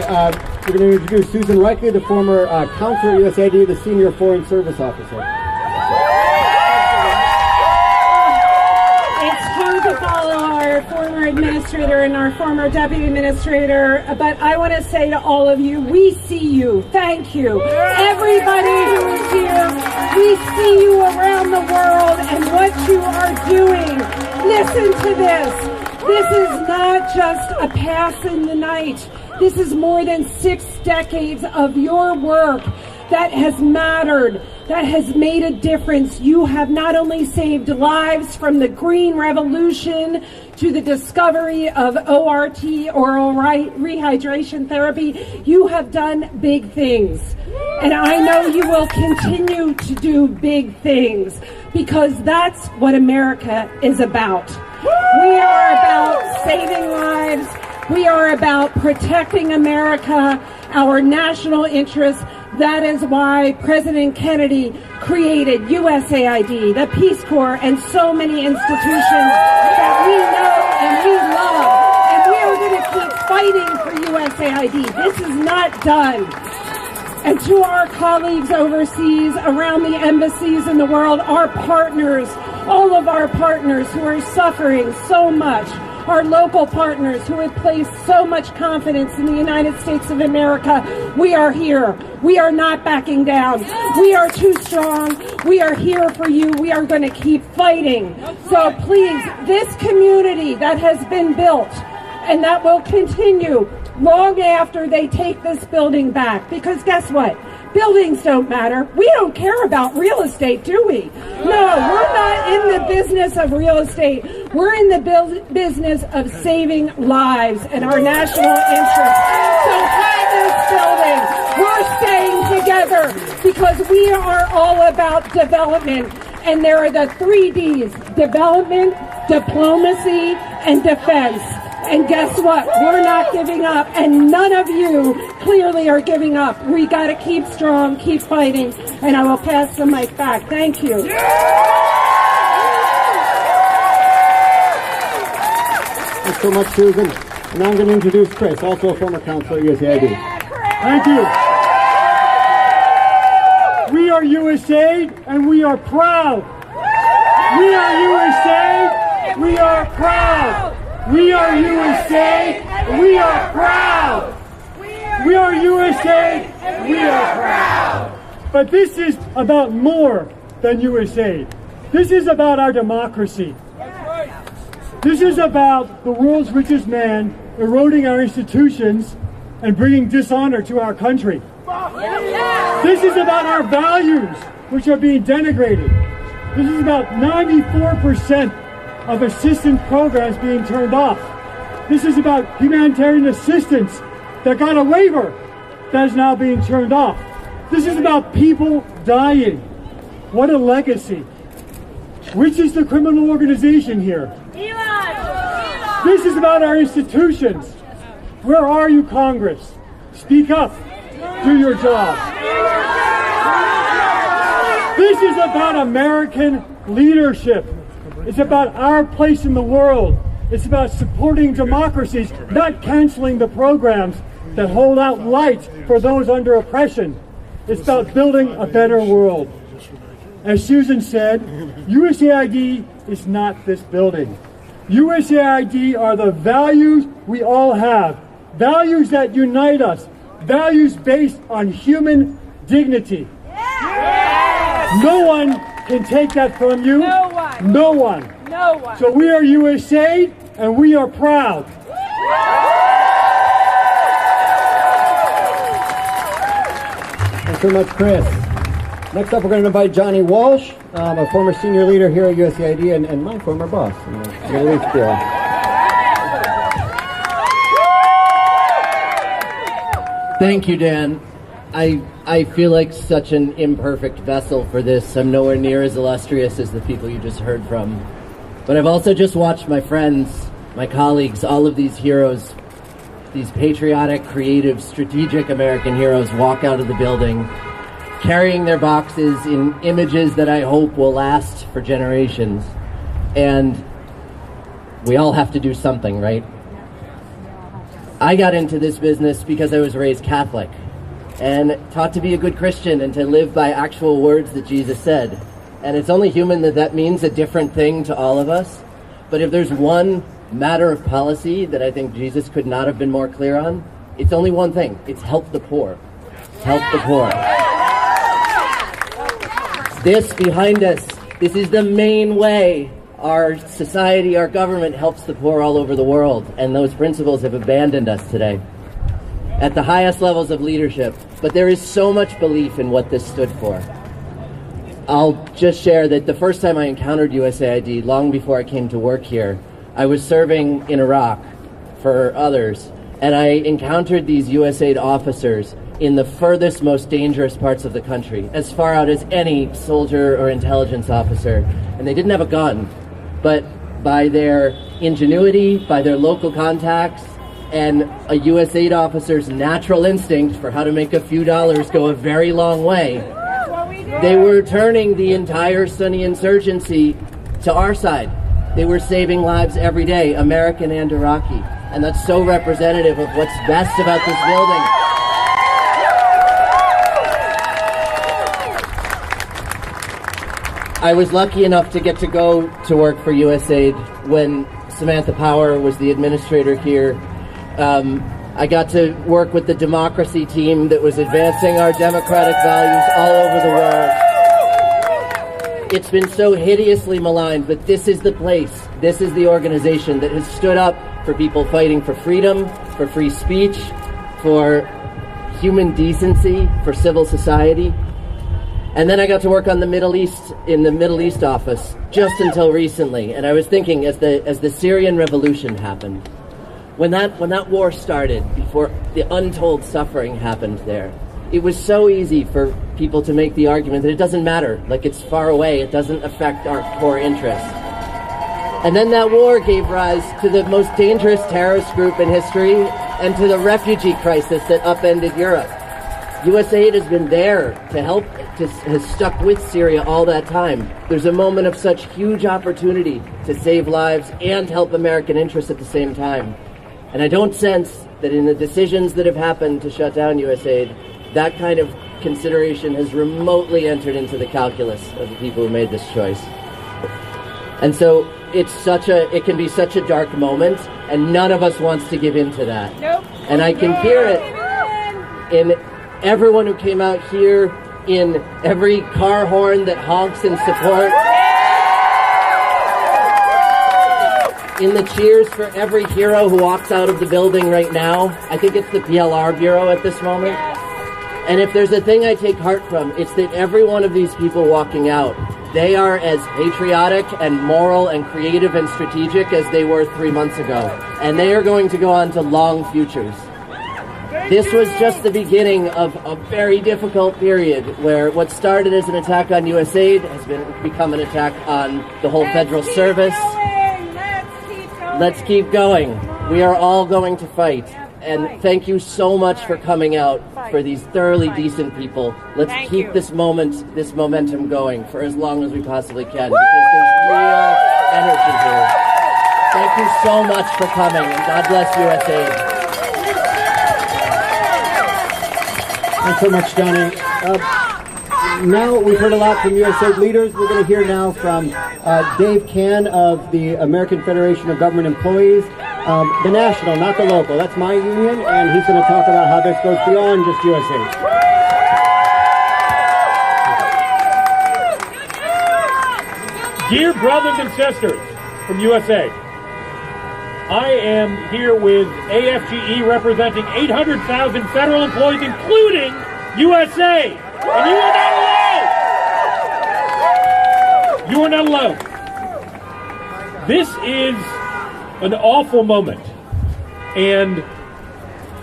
introduce Susan Reichley, the former counselor at USAID, the senior foreign service officer. It's hard to follow our former administrator and our former deputy administrator, but I want to say to all of you, we see you. Thank you. Everybody who is here, we see you around the world and what you are doing. Listen to this. This is not just a pass in the night. This is more than 6 decades of your work that has mattered, that has made a difference. You have not only saved lives from the Green Revolution to the discovery of ORT, oral rehydration therapy, you have done big things. And I know you will continue to do big things because that's what America is about. We are about saving lives. We are about protecting America, our national interests. That is why President Kennedy created USAID, the Peace Corps, and so many institutions that we know and we love. And we are going to keep fighting for USAID. This is not done. And to our colleagues overseas, around the embassies in the world, our partners, all of our partners who are suffering so much, our local partners who have placed so much confidence in the United States of America, we are here. We are not backing down. We are too strong. We are here for you. We are going to keep fighting. So please, this community that has been built and that will continue long after they take this building back, because guess what? Buildings don't matter. We don't care about real estate, do we? No, we're not in the business of real estate. We're in the business of saving lives and our national interests. So hide this building. We're staying together because we are all about development. And there are the 3 Ds: development, diplomacy, and defense. And guess what? We're not giving up, and none of you clearly are giving up. We got to keep strong, keep fighting, and I will pass the mic back. Thank you. Thanks so much, Susan. And now I'm going to introduce Chris, also a former counselor at USAID. Thank you. We are USAID, and we are proud. We are USAID. We are proud. We are USAID. We are proud. We are USAID. We are proud. But this is about more than USAID. This is about our democracy. This is about the world's richest man eroding our institutions and bringing dishonor to our country. This is about our values, which are being denigrated. This is about 94% of assistance programs being turned off. This is about humanitarian assistance that got a waiver that is now being turned off. This is about people dying. What a legacy. Which is the criminal organization here? This is about our institutions. Where are you, Congress? Speak up. Do your job. This is about American leadership. It's about our place in the world. It's about supporting democracies, not canceling the programs that hold out light for those under oppression. It's about building a better world. As Susan said, USAID is not this building. USAID are the values we all have, values that unite us, values based on human dignity. Yes! No one can take that from you. No one. No one. No one. So we are USAID, and we are proud. Thanks so much, Chris. Next up, we're going to invite Johnny Walsh, a former senior leader here at USAID and my former boss. Thank you, Dan. I feel like such an imperfect vessel for this. I'm nowhere near as illustrious as the people you just heard from. But I've also just watched my friends, my colleagues, all of these heroes, these patriotic, creative, strategic American heroes walk out of the building, carrying their boxes in images that I hope will last for generations. And we all have to do something, right? I got into this business because I was raised Catholic and taught to be a good Christian and to live by actual words that Jesus said. And it's only human that that means a different thing to all of us. But if there's one matter of policy that I think Jesus could not have been more clear on, it's only one thing. It's help the poor. Help the poor. This behind us, this is the main way our society, our government helps the poor all over the world. And those principles have abandoned us today at the highest levels of leadership. But there is so much belief in what this stood for. I'll just share that the first time I encountered USAID, long before I came to work here, I was serving in Iraq for others, and I encountered these USAID officers in the furthest, most dangerous parts of the country, as far out as any soldier or intelligence officer. And they didn't have a gun, but by their ingenuity, by their local contacts, and a USAID officer's natural instinct for how to make a few dollars go a very long way, they were turning the entire Sunni insurgency to our side. They were saving lives every day, American and Iraqi. And that's so representative of what's best about this building. I was lucky enough to get to go to work for USAID when Samantha Power was the administrator here. I got to work with the democracy team that was advancing our democratic values all over the world. It's been so hideously maligned, but this is the place, this is the organization that has stood up for people fighting for freedom, for free speech, for human decency, for civil society. And then I got to work on the Middle East, in the Middle East office, just until recently. And I was thinking, as the Syrian revolution happened, when that war started, before the untold suffering happened there, it was so easy for people to make the argument that it doesn't matter, like it's far away, it doesn't affect our core interests. And then that war gave rise to the most dangerous terrorist group in history and to the refugee crisis that upended Europe. USAID has been there to help, has stuck with Syria all that time. There's a moment of such huge opportunity to save lives and help American interests at the same time. And I don't sense that in the decisions that have happened to shut down USAID, that kind of consideration has remotely entered into the calculus of the people who made this choice. And so it can be such a dark moment, and none of us wants to give in to that. Nope. And I can hear it in everyone who came out here, in every car horn that honks in support, in the cheers for every hero who walks out of the building right now. I think it's the PLR Bureau at this moment. And if there's a thing I take heart from, it's that every one of these people walking out, they are as patriotic and moral and creative and strategic as they were 3 months ago. And they are going to go on to long futures. This was just the beginning of a very difficult period where what started as an attack on USAID has become an attack on the whole federal service. Let's keep going. We are all going to fight. And thank you so much for coming out for these thoroughly decent people. Let's keep this momentum going for as long as we possibly can, because there's real energy here. Thank you so much for coming, and God bless USAID. Thanks so much, Johnny. Now we've heard a lot from USAID leaders. We're going to hear now from Dave Can of the American Federation of Government Employees, the national, not the local. That's my union, and he's going to talk about how this goes beyond just USAID. Dear brothers and sisters from USA, I am here with AFGE representing 800,000 federal employees, including USA. And you are not alone. You are not alone. This is an awful moment. And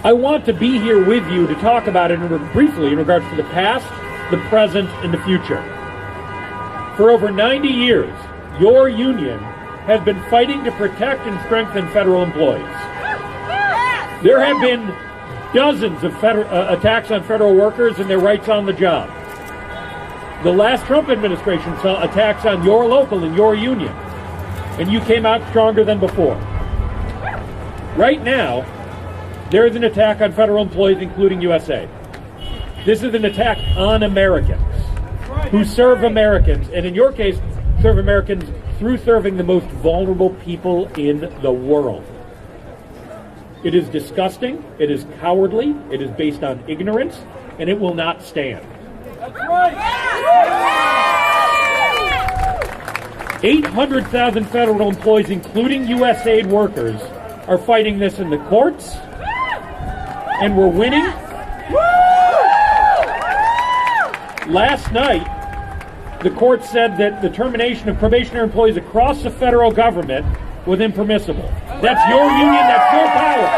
I want to be here with you to talk about it briefly in regards to the past, the present, and the future. For over 90 years, your union has been fighting to protect and strengthen federal employees. There have been dozens of attacks on federal workers and their rights on the job. The last Trump administration saw attacks on your local and your union, and you came out stronger than before. Right now, there is an attack on federal employees, including USAID. This is an attack on Americans who serve Americans, and in your case, serve Americans through serving the most vulnerable people in the world. It is disgusting, it is cowardly, it is based on ignorance, and it will not stand. That's right. 800,000 federal employees, including USAID workers, are fighting this in the courts, and we're winning. Last night, the court said that the termination of probationary employees across the federal government was impermissible. That's your union, that's your power.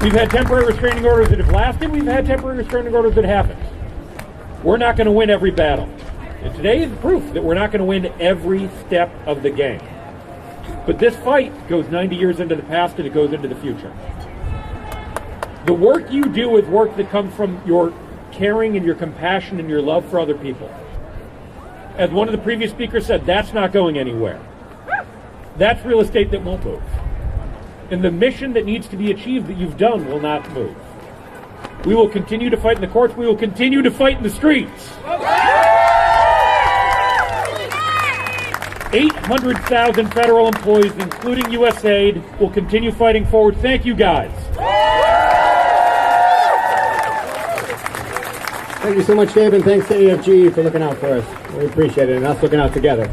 We've had temporary restraining orders that have lasted, we've had temporary restraining orders that haven't. We're not going to win every battle. And today is proof that we're not going to win every step of the game. But this fight goes 90 years into the past and it goes into the future. The work you do is work that comes from your caring and your compassion and your love for other people. As one of the previous speakers said, that's not going anywhere. That's real estate that won't move. And the mission that needs to be achieved that you've done will not move. We will continue to fight in the courts. We will continue to fight in the streets. 800,000 federal employees, including USAID, will continue fighting forward. Thank you, guys. Thank you so much, Dave, and thanks to AFG for looking out for us. We appreciate it, and us looking out together.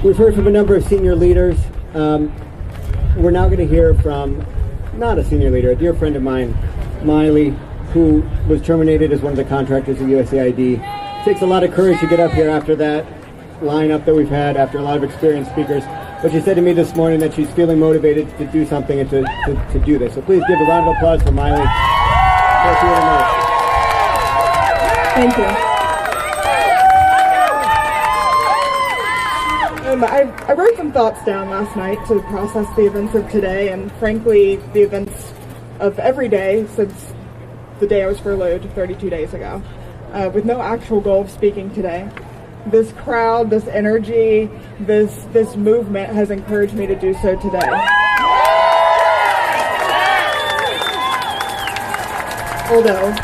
We've heard from a number of senior leaders. We're now going to hear from, not a senior leader, a dear friend of mine, Miley, who was terminated as one of the contractors of USAID. It takes a lot of courage to get up here after that lineup that we've had, after a lot of experienced speakers. But she said to me this morning that she's feeling motivated to do something and to do this. So please give a round of applause for Miley. Thank you. I wrote some thoughts down last night to process the events of today, and frankly, the events of every day since the day I was furloughed 32 days ago, with no actual goal of speaking today. This crowd, this energy, this movement has encouraged me to do so today. Although,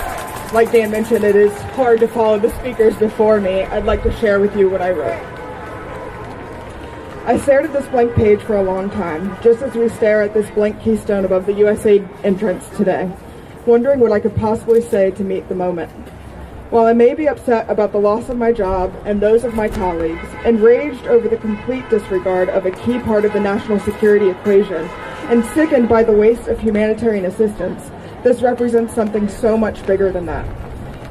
like Dan mentioned, it is hard to follow the speakers before me, I'd like to share with you what I wrote. I stared at this blank page for a long time, just as we stare at this blank keystone above the USAID entrance today, wondering what I could possibly say to meet the moment. While I may be upset about the loss of my job and those of my colleagues, enraged over the complete disregard of a key part of the national security equation, and sickened by the waste of humanitarian assistance, this represents something so much bigger than that.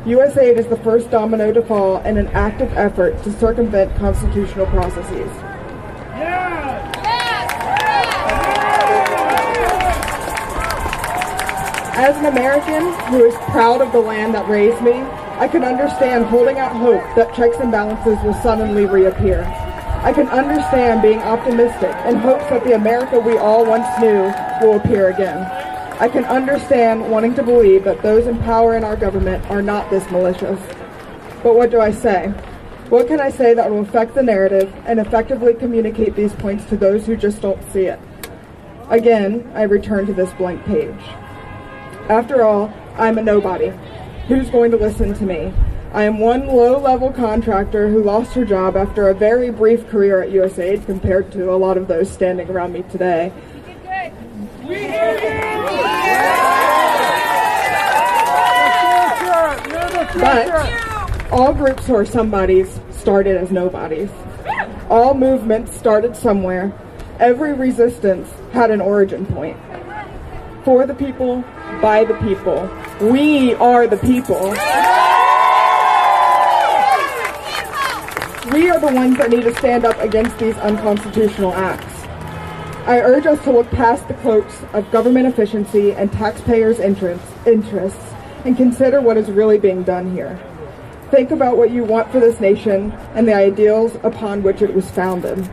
USAID is the first domino to fall in an active effort to circumvent constitutional processes. As an American who is proud of the land that raised me, I can understand holding out hope that checks and balances will suddenly reappear. I can understand being optimistic in hopes that the America we all once knew will appear again. I can understand wanting to believe that those in power in our government are not this malicious. But what do I say? What can I say that will affect the narrative and effectively communicate these points to those who just don't see it? Again, I return to this blank page. After all, I'm a nobody. Who's going to listen to me? I am one low-level contractor who lost her job after a very brief career at USAID compared to a lot of those standing around me today. But all groups who are somebodies started as nobodies. All movements started somewhere. Every resistance had an origin point. For the people, by the people. We are the people. We are the ones that need to stand up against these unconstitutional acts. I urge us to look past the cloaks of government efficiency and taxpayers' interests and consider what is really being done here. Think about what you want for this nation and the ideals upon which it was founded.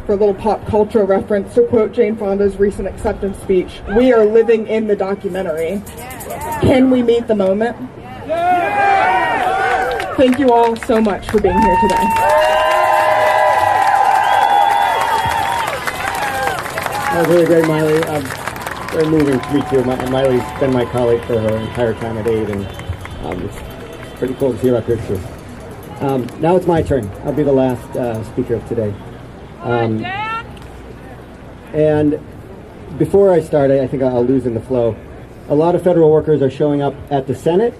For a little pop culture reference, to quote Jane Fonda's recent acceptance speech, we are living in the documentary. Can we meet the moment? Thank you all so much for being here today. That was really great, Miley. Very moving to meet you. Miley's been my colleague for her entire time at AID, and it's pretty cool to see her up here too. Now it's my turn. I'll be the last speaker of today. And before I start, I think I'll lose in the flow. A lot of federal workers are showing up at the Senate.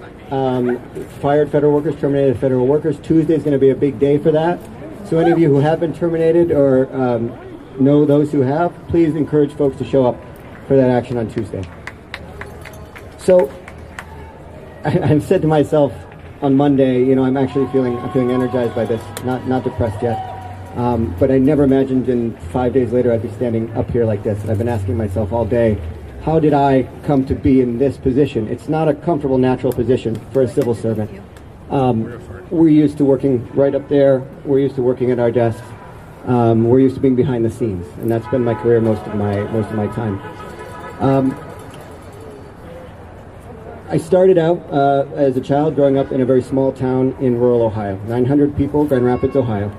Fired federal workers, terminated federal workers. Tuesday is going to be a big day for that. So any of you who have been terminated or know those who have, please encourage folks to show up for that action on Tuesday. So I've said to myself on Monday, you know, I'm feeling energized by this, not depressed yet. But I never imagined in 5 days later I'd be standing up here like this. And I've been asking myself all day, how did I come to be in this position? It's not a comfortable, natural position for a civil servant. We're used to working right up there. We're used to working at our desks. We're used to being behind the scenes, and that's been my career most of my time. I started out as a child growing up in a very small town in rural Ohio, 900 people, Grand Rapids, Ohio.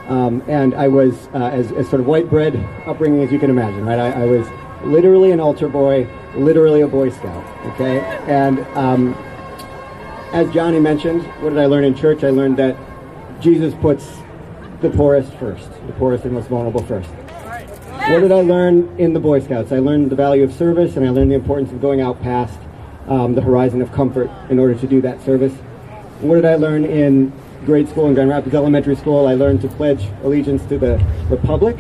And I was as sort of white bread upbringing as you can imagine, right? I was literally an altar boy, literally a Boy Scout, okay? And as Johnny mentioned, what did I learn in church? I learned that Jesus puts the poorest first, the poorest and most vulnerable first. What did I learn in the Boy Scouts? I learned the value of service, and I learned the importance of going out past the horizon of comfort in order to do that service. What did I learn in grade school in Grand Rapids Elementary School? I learned to pledge allegiance to the Republic,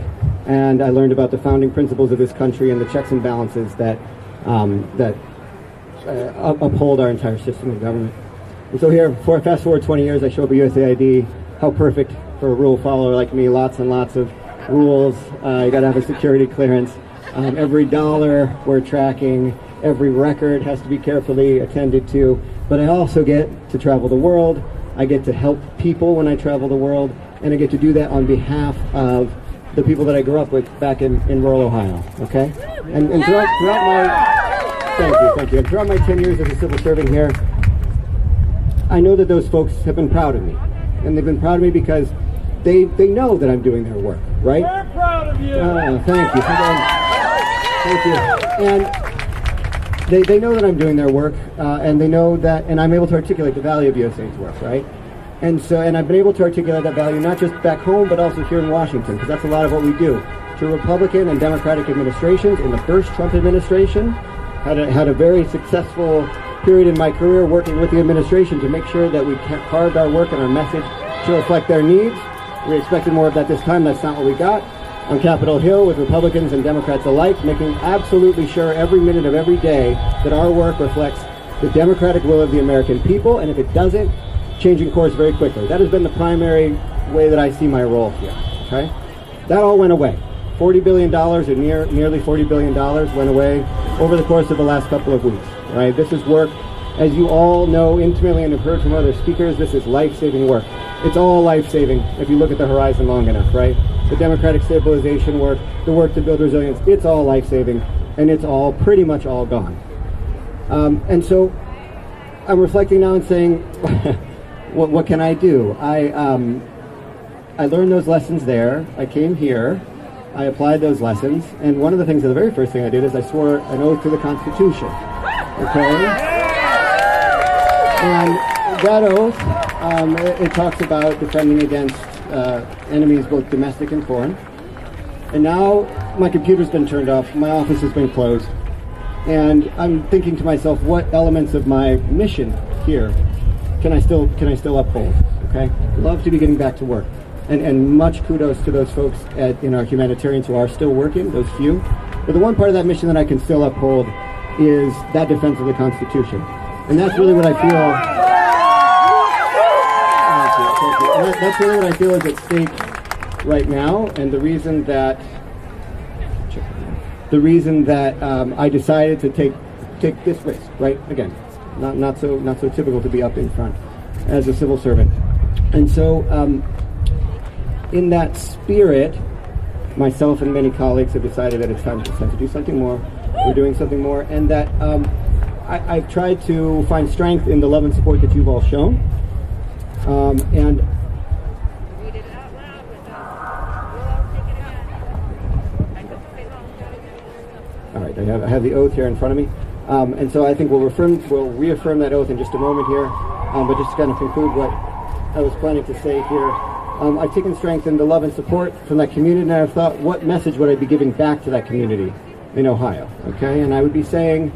and I learned about the founding principles of this country and the checks and balances that uphold our entire system of government. And so here, before I fast forward 20 years, I show up at USAID. How perfect for a rule follower like me. Lots and lots of rules. You got to have a security clearance. Every dollar we're tracking, every record has to be carefully attended to. But I also get to travel the world. I get to help people when I travel the world, and I get to do that on behalf of the people that I grew up with back in rural Ohio. Okay, and throughout my thank you, and throughout my 10 years as a civil servant here, I know that those folks have been proud of me, and they've been proud of me because they know that I'm doing their work, right? We're proud of you. Thank you, and they know that I'm doing their work, and they know that, and I'm able to articulate the value of USAID's work, right? And I've been able to articulate that value not just back home, but also here in Washington, because that's a lot of what we do. To Republican and Democratic administrations, in the first Trump administration, had a very successful period in my career working with the administration to make sure that we carved our work and our message to reflect their needs. We expected more of that this time. That's not what we got. On Capitol Hill with Republicans and Democrats alike, making absolutely sure every minute of every day that our work reflects the democratic will of the American people, and if it doesn't, changing course very quickly. That has been the primary way that I see my role here, okay? That all went away. $40 billion, or nearly $40 billion went away over the course of the last couple of weeks, right? This is work, as you all know intimately and have heard from other speakers, this is life-saving work. It's all life-saving if you look at the horizon long enough, right? The democratic stabilization work, the work to build resilience, it's all life-saving, and it's all pretty much all gone. And so I'm reflecting now and saying, what can I do? I learned those lessons there. I came here. I applied those lessons. And one of the things, the very first thing I did is I swore an oath to the Constitution. Okay? And that oath, it talks about defending against enemies, both domestic and foreign. And now my computer's been turned off. My office has been closed. And I'm thinking to myself, what elements of my mission here can I still uphold? Okay, love to be getting back to work, and much kudos to those folks in our humanitarians who are still working, those few. But the one part of that mission that I can still uphold is that defense of the Constitution, and that's really what I feel. Thank you. And that's really what I feel is at stake right now, and the reason that the reason that I decided to take this risk, right? Again, not so typical to be up in front as a civil servant. And so in that spirit, myself and many colleagues have decided that it's time to do something more. We're doing something more, and that I've tried to find strength in the love and support that you've all shown. And all right, I have the oath here in front of me, and so I think we'll reaffirm that oath in just a moment here. But just to kind of conclude what I was planning to say here, I've taken strength in the love and support from that community, and I've thought, what message would I be giving back to that community in Ohio? Okay, and I would be saying,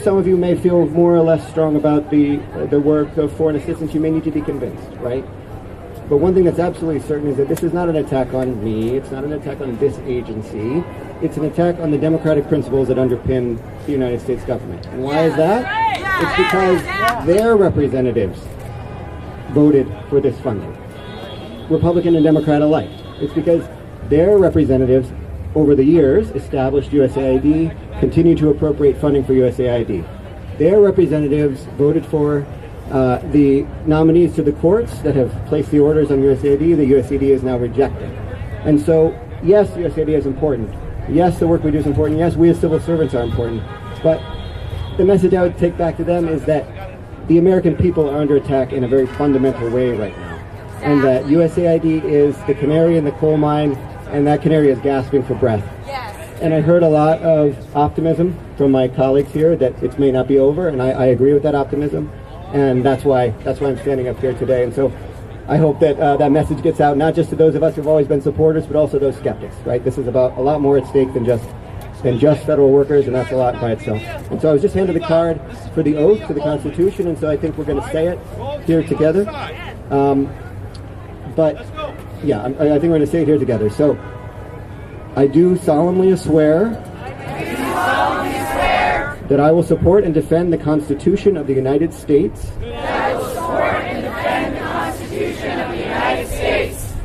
some of you may feel more or less strong about the work of foreign assistance. You may need to be convinced, right? But one thing that's absolutely certain is that this is not an attack on me. It's not an attack on this agency. It's an attack on the democratic principles that underpin the United States government. And why is that? It's because their representatives voted for this funding, Republican and Democrat alike. It's because their representatives over the years established USAID, continue to appropriate funding for USAID. Their representatives voted for the nominees to the courts that have placed the orders on USAID. The USAID is now rejected. And so, yes, USAID is important. Yes, the work we do is important. Yes, we as civil servants are important. But the message I would take back to them is that the American people are under attack in a very fundamental way right now. And that USAID is the canary in the coal mine, and that canary is gasping for breath. And I heard a lot of optimism from my colleagues here that it may not be over, and I agree with that optimism. And that's why I'm standing up here today. And so I hope that that message gets out, not just to those of us who've always been supporters, but also those skeptics, right? This is about a lot more at stake than just federal workers, and that's a lot by itself. And so I was just handed the card for the oath to the Constitution, and so I think we're going to say it here together. But yeah, I think we're going to say it here together. So I do solemnly swear that I will support and defend the Constitution of the United States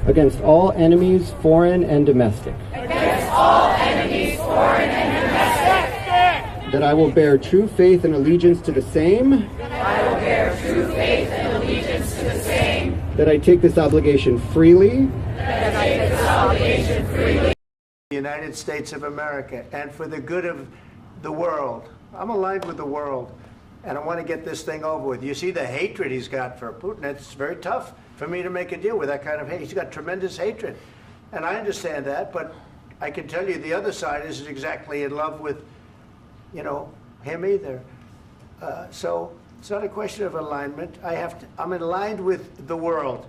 against all enemies, foreign and domestic. That I will bear true faith and allegiance to the same. That I take this obligation freely. The United States of America, and for the good of the world. I'm aligned with the world, and I want to get this thing over with. You see the hatred he's got for Putin. It's very tough for me to make a deal with that kind of hate. He's got tremendous hatred, and I understand that, but I can tell you the other side isn't exactly in love with, him either. So it's not a question of alignment. I'm aligned with the world.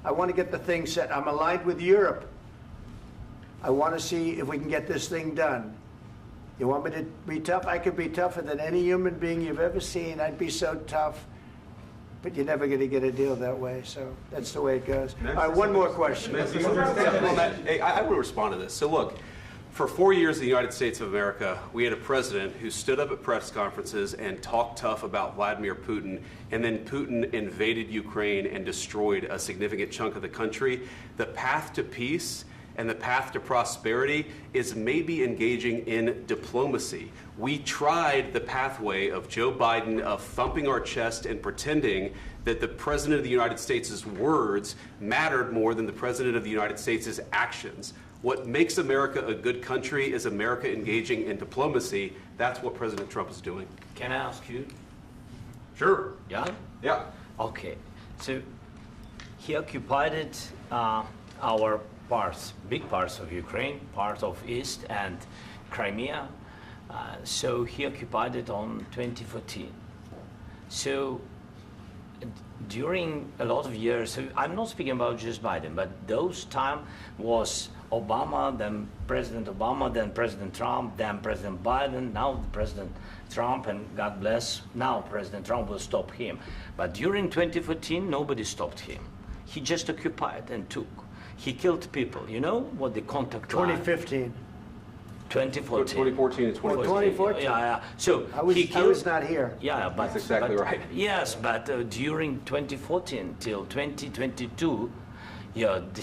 I want to get the thing set. I'm aligned with Europe. I want to see if we can get this thing done. You want me to be tough? I could be tougher than any human being you've ever seen. I'd be so tough. But you're never going to get a deal that way, so that's the way it goes. All right, one more question. Hey, I want to respond to this. So look, for 4 years in the United States of America, we had a president who stood up at press conferences and talked tough about Vladimir Putin, and then Putin invaded Ukraine and destroyed a significant chunk of the country. The path to peace and the path to prosperity is maybe engaging in diplomacy. We tried the pathway of Joe Biden of thumping our chest and pretending that the President of the United States' words mattered more than the President of the United States' actions. What makes America a good country is America engaging in diplomacy. That's what President Trump is doing. Can I ask you? Sure. Yeah? Yeah. Okay. So he occupied our parts, big parts of Ukraine, part of East and Crimea. So he occupied it on 2014. So during a lot of years, so I'm not speaking about just Biden, but those time was Obama, then President Obama, then President Trump, then President Biden, now President Trump, and God bless, now President Trump will stop him. But during 2014, nobody stopped him. He just occupied and took. He killed people. You know what the contact line? 2015. 2014. 2014 and 2014. 2014. Yeah. So I was not here. Yeah, but that's exactly right. Yes, but during 2014 till 2022, Yeah, the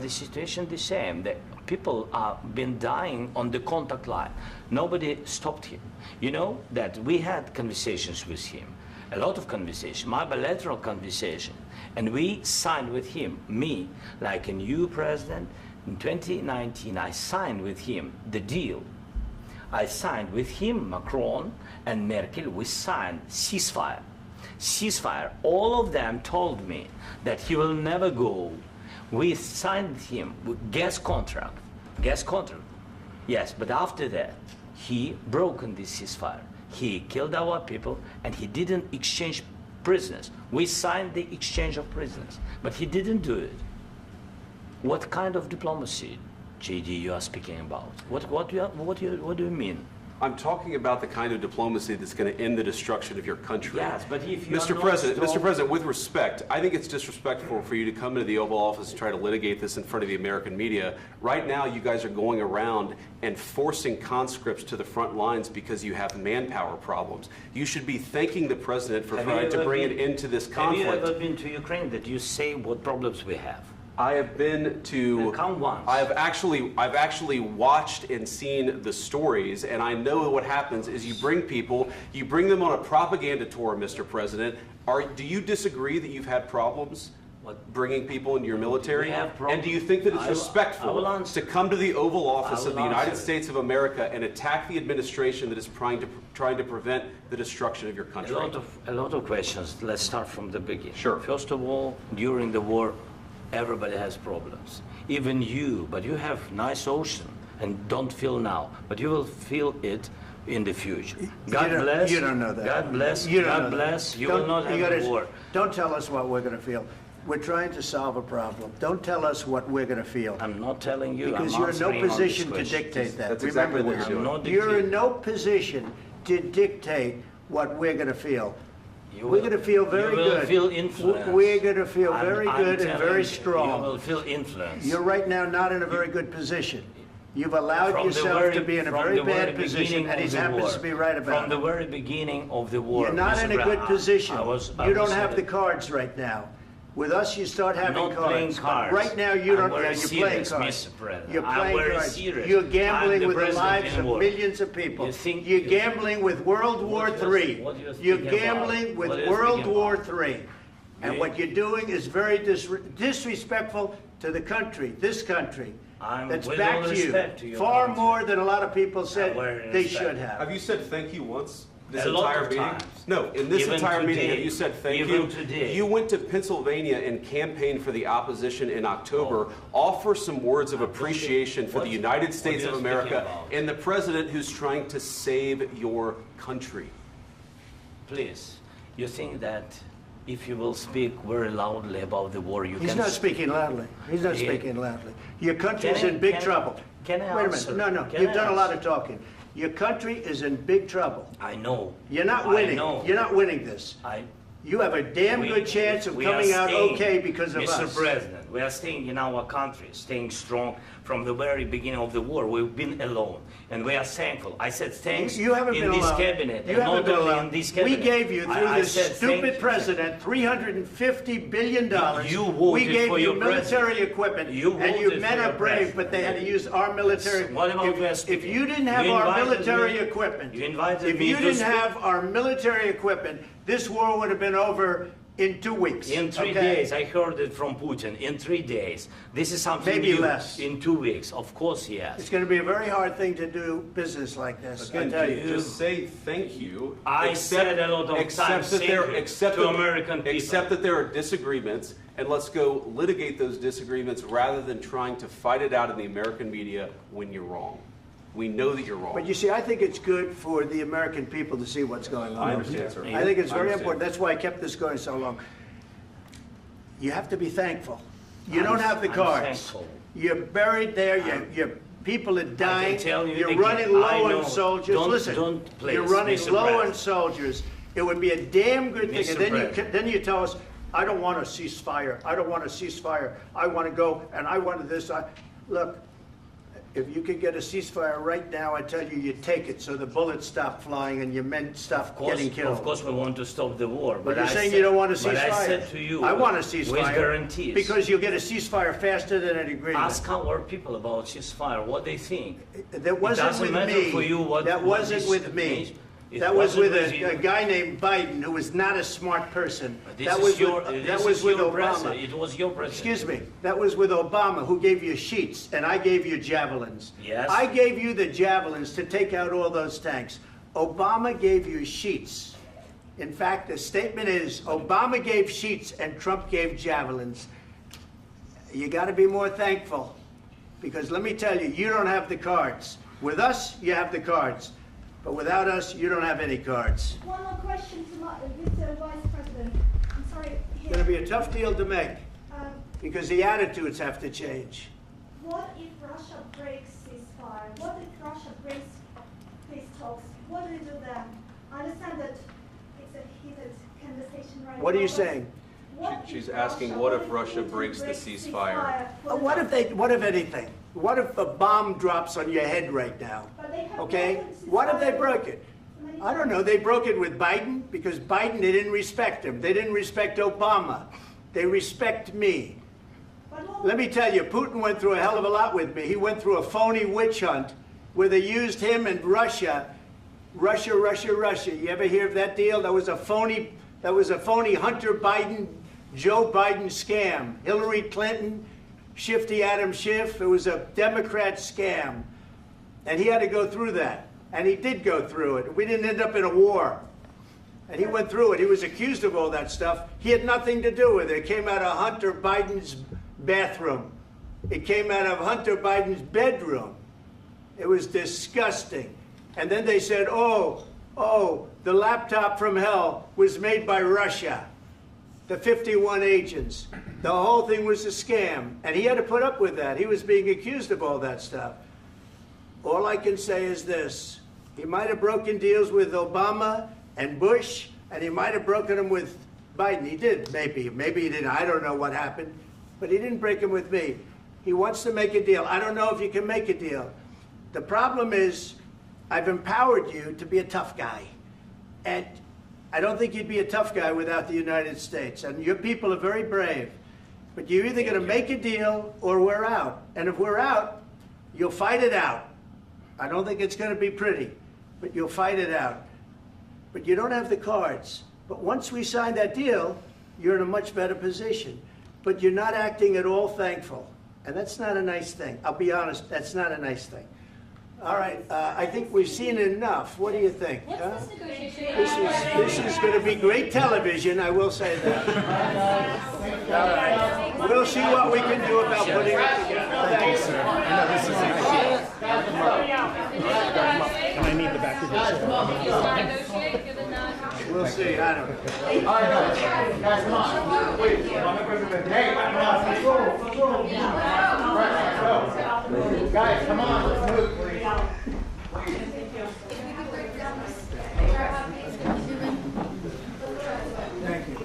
situation the same. The people have been dying on the contact line. Nobody stopped him. You know that we had conversations with him, a lot of conversations, my bilateral conversation, and we signed with him, me, like a new president. In 2019, I signed with him the deal. I signed with him, Macron and Merkel, we signed ceasefire. Ceasefire. All of them told me that he will never go. We signed him with gas contract. Gas contract. Yes, but after that, he broken this ceasefire. He killed our people and he didn't exchange prisoners. We signed the exchange of prisoners, but he didn't do it. What kind of diplomacy, JD, you are speaking about? What do you mean? I'm talking about the kind of diplomacy that's going to end the destruction of your country. Yes, but if you Mr. President, with respect, I think it's disrespectful for you to come into the Oval Office and try to litigate this in front of the American media. Right now, you guys are going around and forcing conscripts to the front lines because you have manpower problems. You should be thanking the President for trying to bring an end to this conflict. Have you ever been to Ukraine that you say what problems we have? I have been to. Come once. I've actually watched and seen the stories, and I know what happens is you bring people, you bring them on a propaganda tour, Mr. President. Do you disagree that you've had problems bringing people into your military? And do you think that it's respectful to come to the Oval Office of the United States of America and attack the administration that is trying to prevent the destruction of your country? A lot of questions. Let's start from the beginning. Sure. First of all, during the war, everybody has problems, even you, but you have nice ocean and don't feel now, but you will feel it in the future. God bless. You don't know that. God bless. You don't God know bless. that. You will not have a war. Don't tell us what we're going to feel. We're trying to solve a problem. Don't tell us what we're going to feel. I'm not telling you. Because I'm you're in no answering on position this to question. dictate that. That's Remember exactly what this. you're doing. You're in no position to dictate what we're going to feel. We're going to feel very good. You will feel influence. We're going to feel very good and very strong. You will feel influence. You're right now not in a very good position. You've allowed yourself to be in a very bad position, and he happens to be right about it. From the very beginning of the war. You're not in a good position. You don't have the the cards right now. With us, you start having not cards. playing cards. Right now, you don't. I'm You're playing serious, cards. Mr. President. You're I'm playing very cards. serious. You're gambling I'm with the president lives in of war. millions of people. You You're gambling with World War III. You're gambling with World War III. And what you're doing is very disrespectful to the country, this country. That's with back all to respect you. to your Far country. more than a lot of people said they respect. should have. Have you said thank you once? This A lot entire of meeting? times. No, in this Even entire meeting, today. have you said thank Even you? today. You went to Pennsylvania and campaigned for the opposition in October. Offer some words of appreciation for the United States of America and the president who's trying to save your country. Please, you think that if you will speak very loudly about the war, He's not speaking loudly. He's not speaking loudly. Your country is in big trouble. Can I Wait a answer? minute. No, Can you've I done a lot answer? of talking. Your country is in big trouble. I know. You're not I winning. know. You're not winning this. You have a damn good chance of we are coming out staying, okay because of Mr. us. President, we are staying in our country, staying strong from the very beginning of the war. We've been alone, and we are thankful. I said thanks You haven't in been this alone. cabinet, You and haven't not been only alone. in this We cabinet. gave you, through I this said stupid president, $350 billion. You voted we gave for you your military president. equipment, You and you voted men for are your brave, president. but they had to use our military. What about If you didn't have You our invited military me- equipment, You invited if me you to didn't speak. have our military equipment, this war would have been over in 2 weeks. In 3 okay? days, I heard it from Putin. In 3 days, this is something Maybe new. less. In 2 weeks, of course, yes. It's going to be a very hard thing to do business like this. I Again, tell you. just say thank you. I said a lot of times thank you to American people. Accept that there are disagreements, and let's go litigate those disagreements rather than trying to fight it out in the American media when you're wrong. We know that you're wrong. But you see, I think it's good for the American people to see what's going on. I understand, sir. I think it's I very understand. important. That's why I kept this going so long. You have to be thankful. You don't have the I'm cards. thankful. You're buried there. Your people are dying. tell you You're again, running I low know. on soldiers. Don't- Listen, don't please, you're running Mr. low on President. soldiers. It would be a damn good thing. Mr. And then President. then you tell us, I don't want a ceasefire. I don't want a ceasefire. I want to go and I want this. Look, If you could get a ceasefire right now, I tell you, you take it so the bullets stop flying and your men stop getting killed. Of course, we want to stop the war. But you're saying you don't want a ceasefire. But I said to you, I want a ceasefire. with guarantees. Because you'll get a ceasefire faster than an agreement. Ask our people about ceasefire, what they think. That wasn't with me. For you what, that what wasn't this with me. means. That was with a guy named Biden who was not a smart person. That was with Obama. It was your president. Excuse me. That was with Obama, who gave you sheets, and I gave you javelins. Yes. I gave you the javelins to take out all those tanks. Obama gave you sheets. In fact, the statement is Obama gave sheets and Trump gave javelins. You got to be more thankful, because let me tell you, you don't have the cards. With us, you have the cards. But without us, you don't have any cards. One more question to Mr. Vice President. I'm sorry. It's going to be a tough deal to make because the attitudes have to change. What if Russia breaks ceasefire? What if Russia breaks peace talks? What do you do then? I understand that it's a heated conversation right now. What are you saying? She's asking, what if Russia breaks the ceasefire? What if anything? What if a bomb drops on your head right now? Okay? What if they broke it? I don't know. They broke it with Biden because Biden, they didn't respect him. They didn't respect Obama. They respect me. Let me tell you, Putin went through a hell of a lot with me. He went through a phony witch hunt where they used him and Russia. Russia. You ever hear of that deal? That was a phony Hunter Biden, Joe Biden scam. Hillary Clinton, Shifty Adam Schiff. It was a Democrat scam. And he had to go through that. And he did go through it. We didn't end up in a war. And he went through it. He was accused of all that stuff. He had nothing to do with it. It came out of Hunter Biden's bathroom. It came out of Hunter Biden's bedroom. It was disgusting. And then they said, oh, the laptop from hell was made by Russia. The 51 agents. The whole thing was a scam. And he had to put up with that. He was being accused of all that stuff. All I can say is this. He might have broken deals with Obama and Bush, and he might have broken them with Biden. He did, maybe. Maybe he didn't. I don't know what happened. But he didn't break them with me. He wants to make a deal. I don't know if you can make a deal. The problem is I've empowered you to be a tough guy. And I don't think you'd be a tough guy without the United States. And your people are very brave. But you're either going to make a deal or we're out. And if we're out, you'll fight it out. I don't think it's going to be pretty, but you'll fight it out. But you don't have the cards. But once we sign that deal, you're in a much better position. But you're not acting at all thankful. And that's not a nice thing. I'll be honest, that's not a nice thing. All right, I think we've seen enough. What do you think? Huh? This is going to be great television, I will say that. All right. We'll see what we can do about putting it together. Thank you, sir. I know this is easy. And I need the back of this. We'll see. I don't know. All right, guys, come on. Wait, hey, let's go. Guys, come on, let's move, please. Thank you.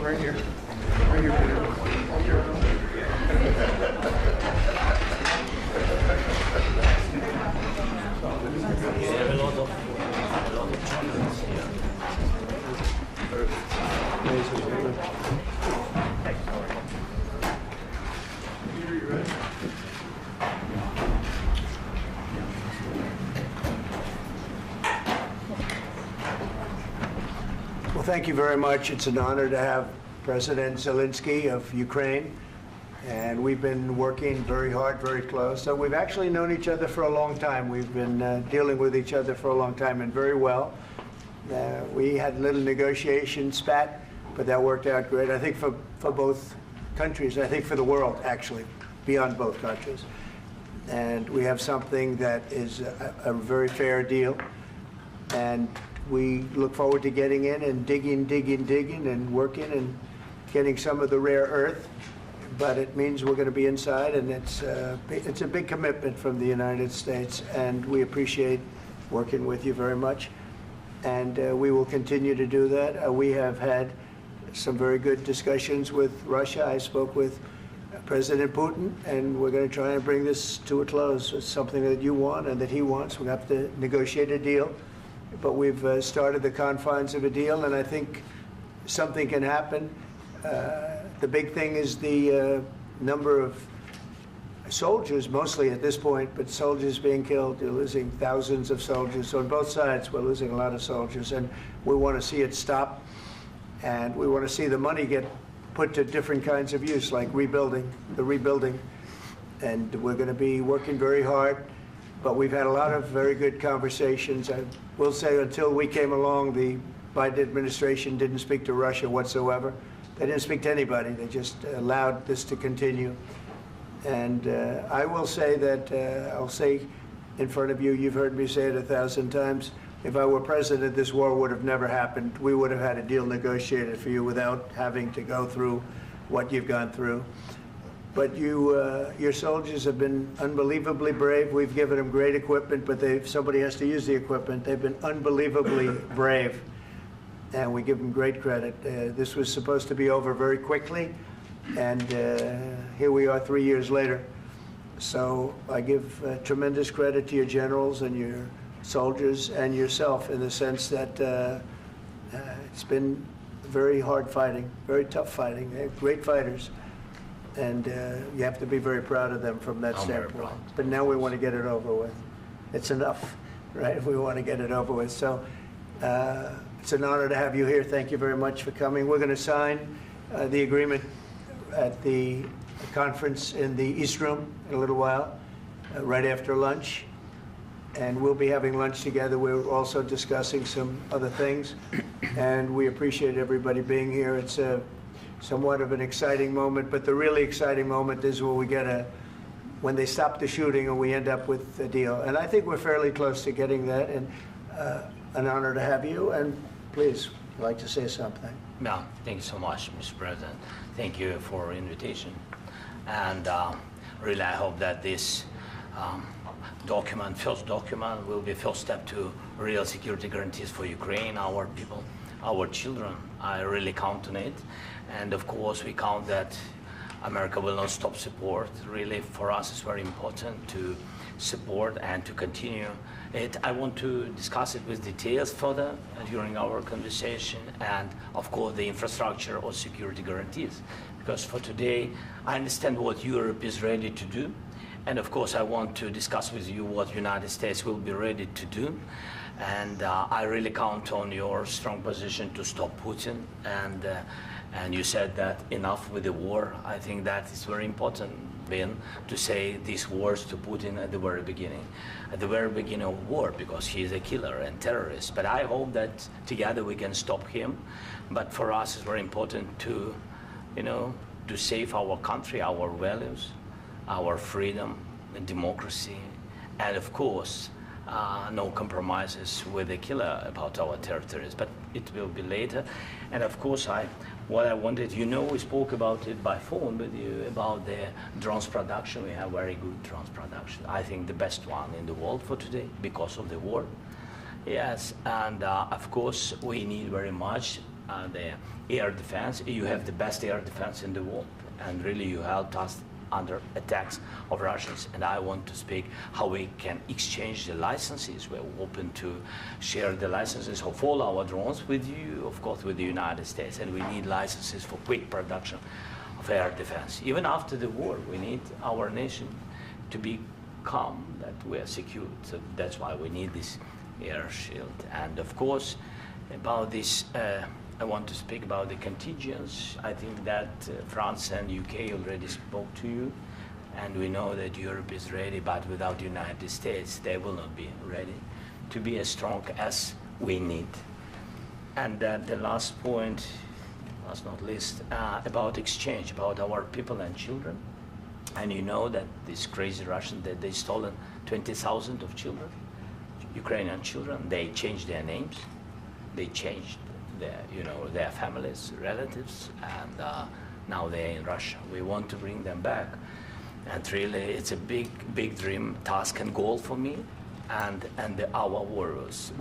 Right here. Right here. thank you very much. It's an honor to have President Zelensky of Ukraine, and we've been working very hard, very close. So we've actually known each other for a long time. We've been dealing with each other for a long time, and very well. We had a little negotiation spat, but that worked out great. I think for both countries, I think for the world, actually, beyond both countries. And we have something that is a very fair deal. And we look forward to getting in and digging and working and getting some of the rare earth. But it means we're going to be inside, and it's a big commitment from the United States, and we appreciate working with you very much. And we will continue to do that. We have had some very good discussions with Russia. I spoke with President Putin, and we're going to try and bring this to a close. It's something that you want and that he wants. We have to negotiate a deal, but we've started the confines of a deal, and I think something can happen. The big thing is the number of soldiers, mostly at this point, but soldiers being killed. You're losing thousands of soldiers. So on both sides, we're losing a lot of soldiers, and we want to see it stop, and we want to see the money get put to different kinds of use, like rebuilding, and we're going to be working very hard. But we've had a lot of very good conversations. I will say, until we came along, the Biden administration didn't speak to Russia whatsoever. They didn't speak to anybody. They just allowed this to continue. And I will say that, I'll say in front of you, you've heard me say it 1,000 times, if I were president, this war would have never happened. We would have had a deal negotiated for you without having to go through what you've gone through. But your soldiers have been unbelievably brave. We've given them great equipment, but somebody has to use the equipment. They've been unbelievably brave, and we give them great credit. This was supposed to be over very quickly, and here we are 3 years later. So I give tremendous credit to your generals and your soldiers and yourself, in the sense that it's been very hard fighting, very tough fighting. They're great fighters, and you have to be very proud of them from that standpoint. But now we want to get it over with. It's enough, right? We want to get it over with. So it's an honor to have you here. Thank you very much for coming. We're going to sign the agreement at the conference in the East Room in a little while, right after lunch. And we'll be having lunch together. We're also discussing some other things, and we appreciate everybody being here. It's somewhat of an exciting moment, but the really exciting moment is when they stop the shooting and we end up with a deal. And I think we're fairly close to getting that, and an honor to have you. And please, I'd like to say something. Yeah, thank you so much, Mr. President. Thank you for invitation. And really, I hope that this first document will be first step to real security guarantees for Ukraine, our people, our children. I really count on it. And of course, we count that America will not stop support. Really, for us, it's very important to support and to continue it. I want to discuss it with details further during our conversation, and of course, the infrastructure or security guarantees. Because for today, I understand what Europe is ready to do. And of course, I want to discuss with you what the United States will be ready to do. And I really count on your strong position to stop Putin. And you said that enough with the war. I think that is very important, Ben, to say these words to Putin at the very beginning of war, because he is a killer and terrorist. But I hope that together we can stop him. But for us, it's very important to, to save our country, our values, our freedom and democracy, and of course, no compromises with the killer about our territories, but it will be later. And of course, what I wanted, we spoke about it by phone with you, about the drones production. We have very good drones production. I think the best one in the world for today, because of the war. Yes, and of course, we need very much the air defense. You have the best air defense in the world, and really you helped us under attacks of Russians. And I want to speak how we can exchange the licenses. We're open to share the licenses of all our drones with you, of course, with the United States. And we need licenses for quick production of air defense. Even after the war, we need our nation to be calm, that we are secure. So that's why we need this air shield. And of course, about this I want to speak about the contingents. I think that France and UK already spoke to you, and we know that Europe is ready, but without the United States, they will not be ready to be as strong as we need. And the last point, last not least, about exchange, about our people and children. And you know that these crazy Russians, that they stolen 20,000 of children, Ukrainian children. They changed their names, they changed their, their families, relatives, and now they're in Russia. We want to bring them back, and really, it's a big, big dream, task, and goal for me, and our warriors.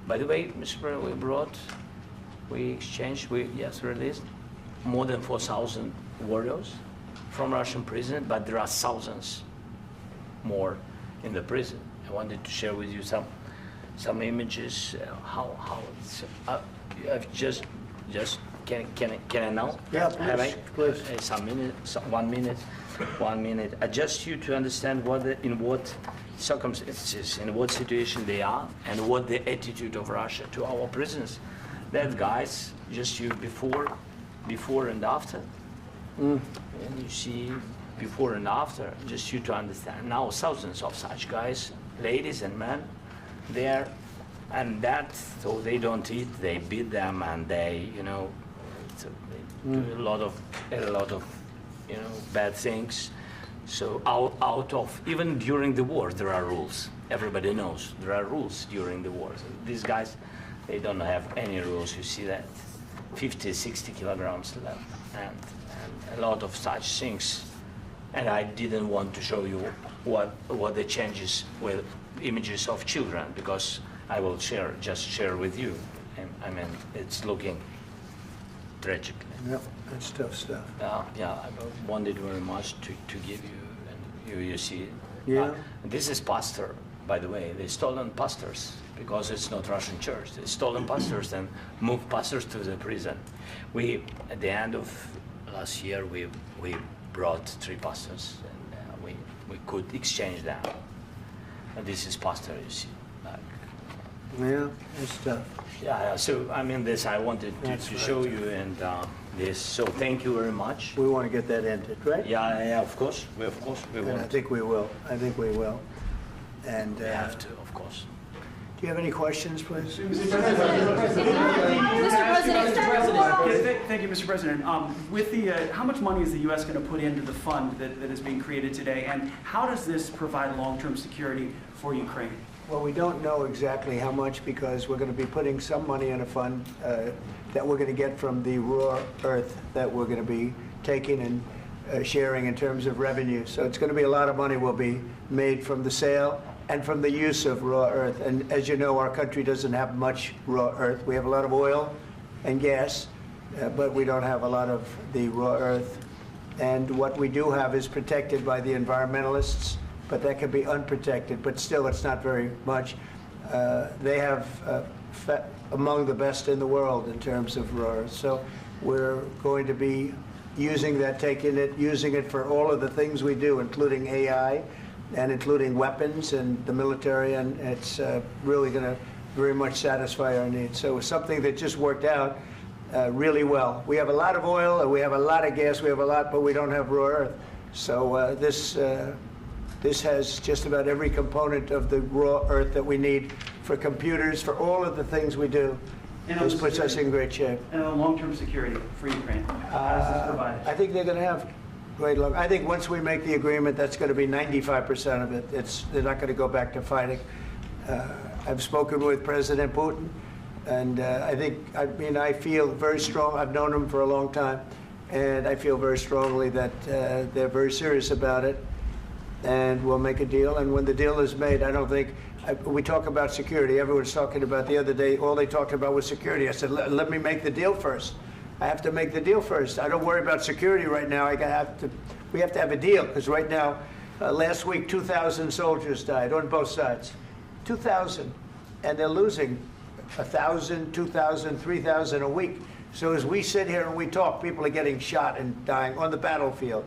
By the way, Mr. President, we exchanged, released more than 4,000 warriors from Russian prison, but there are thousands more in the prison. I wanted to share with you some images. How it's just can I now? Yeah, please. Please. 1 minute. Just you to understand in what circumstances, in what situation they are, and what the attitude of Russia to our prisoners. That guys, just you before and after. And you see before and after, just you to understand. Now thousands of such guys, ladies and men, there, and so they don't eat, they beat them, and they, they do a lot of, bad things. So out of, even during the war, there are rules. Everybody knows there are rules during the war. So these guys, they don't have any rules. You see that 50, 60 kilograms left, and a lot of such things. And I didn't want to show you what the changes with images of children, because I will just share with you. And, I mean, it's looking tragic. Yeah, that's tough stuff. Yeah, I wanted very much to give you, and you see. Yeah. This is pastor, by the way. They stolen pastors because it's not Russian church. They stolen pastors and moved pastors to the prison. At the end of last year, we brought 3 pastors, and we could exchange them. And this is pastor, you see. Yeah, that's tough. Yeah, so I mean, this I wanted to show you, and this. So thank you very much. We want to get that ended, right? Yeah, of course. We and want. I think we will. And we have to, of course. Do you have any questions, please? Mr. President. Thank you, Mr. President. With how much money is the U.S. going to put into the fund that is being created today, and how does this provide long-term security for Ukraine? Well, we don't know exactly how much, because we're going to be putting some money in a fund that we're going to get from the raw earth that we're going to be taking and sharing in terms of revenue. So it's going to be a lot of money will be made from the sale and from the use of raw earth. And as you know, our country doesn't have much raw earth. We have a lot of oil and gas, but we don't have a lot of the raw earth. And what we do have is protected by the environmentalists, but that can be unprotected. But still, it's not very much. They have among the best in the world in terms of raw earth. So we're going to be using that, using it for all of the things we do, including AI, and including weapons and the military, and it's really going to very much satisfy our needs. So it's something that just worked out really well. We have a lot of oil, and we have a lot of gas, we have a lot, but we don't have raw earth. So this has just about every component of the raw earth that we need for computers, for all of the things we do. This puts us in great shape. And long-term security for Ukraine, how does this provide? I think they're going to have great luck. I think once we make the agreement, that's going to be 95% of it. They're not going to go back to fighting. I've spoken with President Putin, and I feel very strong. I've known him for a long time, and I feel very strongly that they're very serious about it, and we'll make a deal. And when the deal is made, I don't think, we talk about security. Everyone's talking about the other day, all they talked about was security. I said, let me make the deal first. I have to make the deal first. I don't worry about security right now. We have to have a deal, because right now, last week, 2,000 soldiers died on both sides. 2,000, and they're losing 1,000, 2,000, 3,000 a week. So as we sit here and we talk, people are getting shot and dying on the battlefield.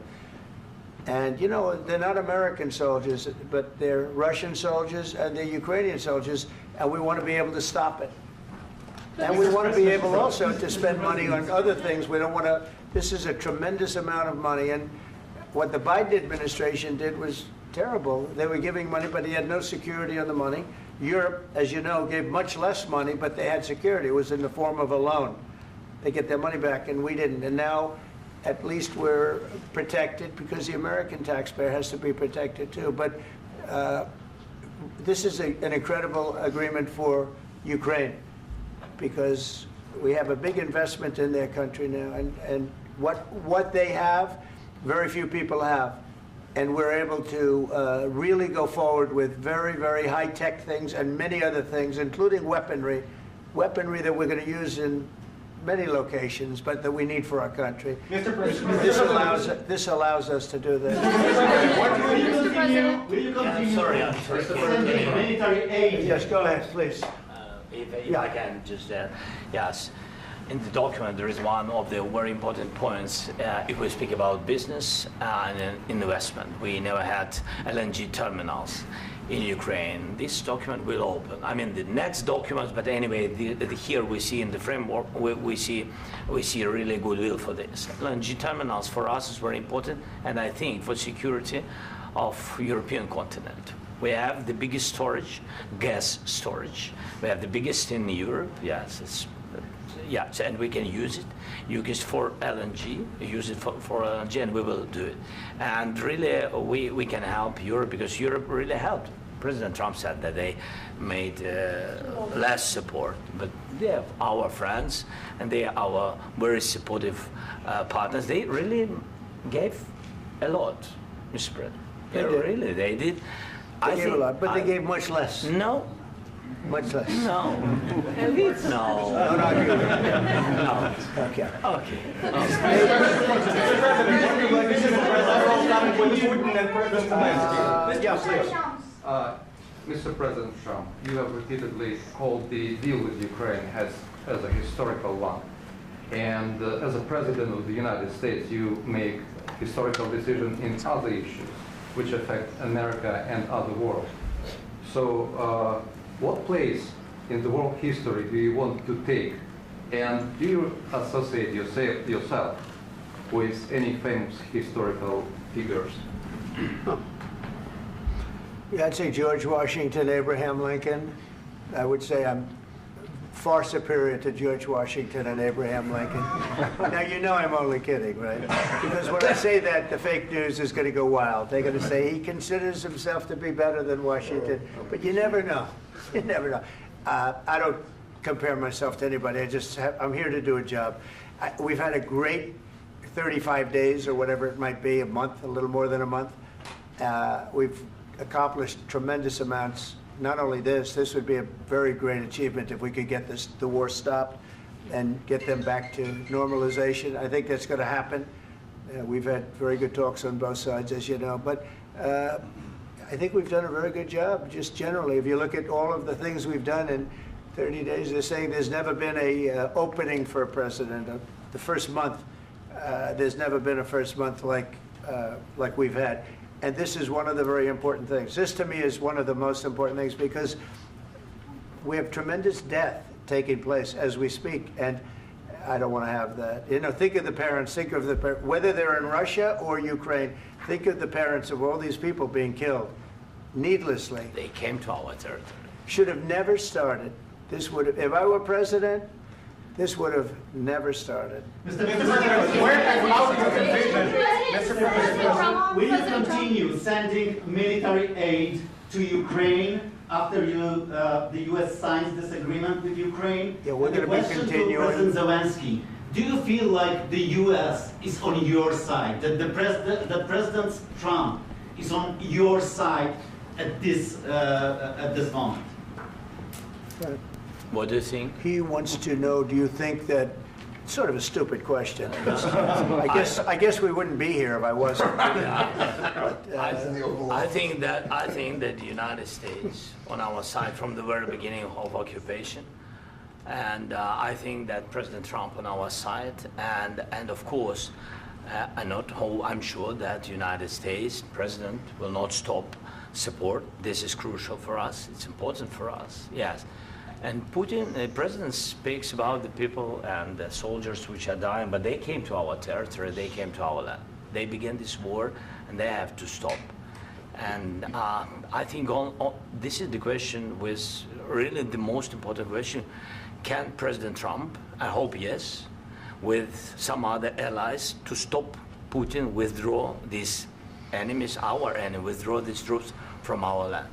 And you know, they're not American soldiers, but they're Russian soldiers and they're Ukrainian soldiers, and we want to be able to stop it. And we want to be able also to spend money on other things. We don't want to, this is a tremendous amount of money. And what the Biden administration did was terrible. They were giving money, but he had no security on the money. Europe, as you know, gave much less money, but they had security. It was in the form of a loan. They get their money back, and we didn't. And now, at least we're protected because the American taxpayer has to be protected too. But this is an incredible agreement for Ukraine because we have a big investment in their country now, and what they have, very few people have. And we're able to really go forward with very, very high-tech things and many other things, including weaponry that we're going to use in many locations, but that we need for our country. Mr. President, This allows us to do that. Will you continue sending military aid? Yes, go ahead, please. If I can just, yes. In the document, there is one of the very important points if we speak about business and investment. We never had LNG terminals in Ukraine. This document will open. I mean, the next documents, but anyway, here we see in the framework, we see really goodwill for this. LNG terminals for us is very important, and I think for security of European continent. We have the biggest storage, gas storage. We have the biggest in Europe, yes. Yes, and we can use it. Use it for LNG, use it for LNG, and we will do it. And really, we can help Europe because Europe really helped. President Trump said that they made less support, but they are our friends, and they are our very supportive partners. They really gave a lot, Mr. President. They did. They gave a lot, but they gave much less. No. Much less. No. No. No. Okay. Okay. Mr. President Trump, you have repeatedly called the deal with Ukraine as a historical one. And as a President of the United States, you make historical decisions in other issues which affect America and other world. So what place in the world history do you want to take? And do you associate yourself with any famous historical figures? Yeah, I'd say George Washington, Abraham Lincoln. I would say I'm far superior to George Washington and Abraham Lincoln. Now, you know I'm only kidding, right? Because when I say that, the fake news is going to go wild. They're going to say he considers himself to be better than Washington. But you never know. You never know. I don't compare myself to anybody. I'm here to do a job. We've had a great 35 days or whatever it might be, a month, a little more than a month. We've accomplished tremendous amounts. Not only this would be a very great achievement if we could get the war stopped and get them back to normalization. I think that's going to happen. We've had very good talks on both sides, as you know. But I think we've done a very good job, just generally. If you look at all of the things we've done in 30 days, they're saying there's never been a opening for a president. The first month, there's never been a first month like we've had. And this is one of the very important things. This, to me, is one of the most important things because we have tremendous death taking place as we speak, and I don't want to have that. You know, think of the parents, whether they're in Russia or Ukraine, think of the parents of all these people being killed needlessly. They came to our territory. Should have never started. This would have, if I were president, this would have never started. Mr. President, where has out your conviction? Mr. President, will you continue sending military aid to Ukraine after the U.S. signs this agreement with Ukraine? Yeah, we're going to be continuing. To President Zelensky, do you feel like the U.S. is on your side? That President Trump is on your side at this moment? What do you think? He wants to know, do you think that, sort of a stupid question. I guess we wouldn't be here if I wasn't. I think that the United States on our side from the very beginning of occupation, and I think that President Trump on our side, and of course, I'm sure that the United States President will not stop support. This is crucial for us. It's important for us. Yes. And Putin, the president speaks about the people and the soldiers which are dying, but they came to our territory, they came to our land. They began this war, and they have to stop. And I think this is the question, with really the most important question. Can President Trump, I hope yes, with some other allies, to stop Putin, withdraw these enemies, our enemy, withdraw these troops from our land?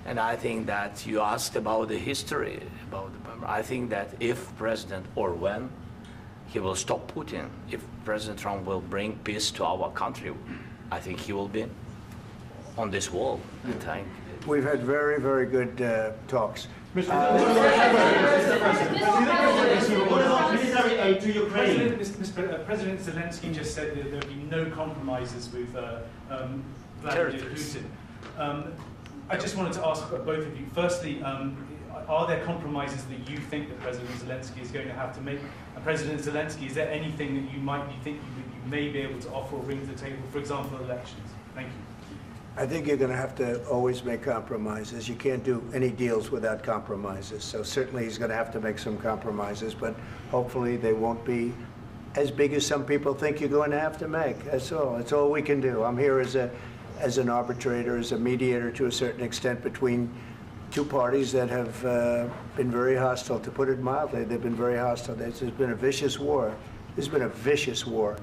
And I think that you asked about the history, I think that if President, or when, he will stop Putin, if President Trump will bring peace to our country, I think he will be on this wall. We've had very, very good talks. Mr. President, to Ukraine. President Zelensky just said that there will be no compromises with Vladimir Putin. I just wanted to ask both of you. Firstly, are there compromises that you think that President Zelensky is going to have to make? And President Zelensky, is there anything that you might be thinking that you may be able to offer or bring to the table, for example, elections? Thank you. I think you're going to have to always make compromises. You can't do any deals without compromises. So certainly he's going to have to make some compromises, but hopefully they won't be as big as some people think you're going to have to make. That's all. That's all we can do. I'm here as an arbitrator, as a mediator to a certain extent between two parties that have been very hostile. To put it mildly, they've been very hostile. There's been a vicious war. There's been a vicious war.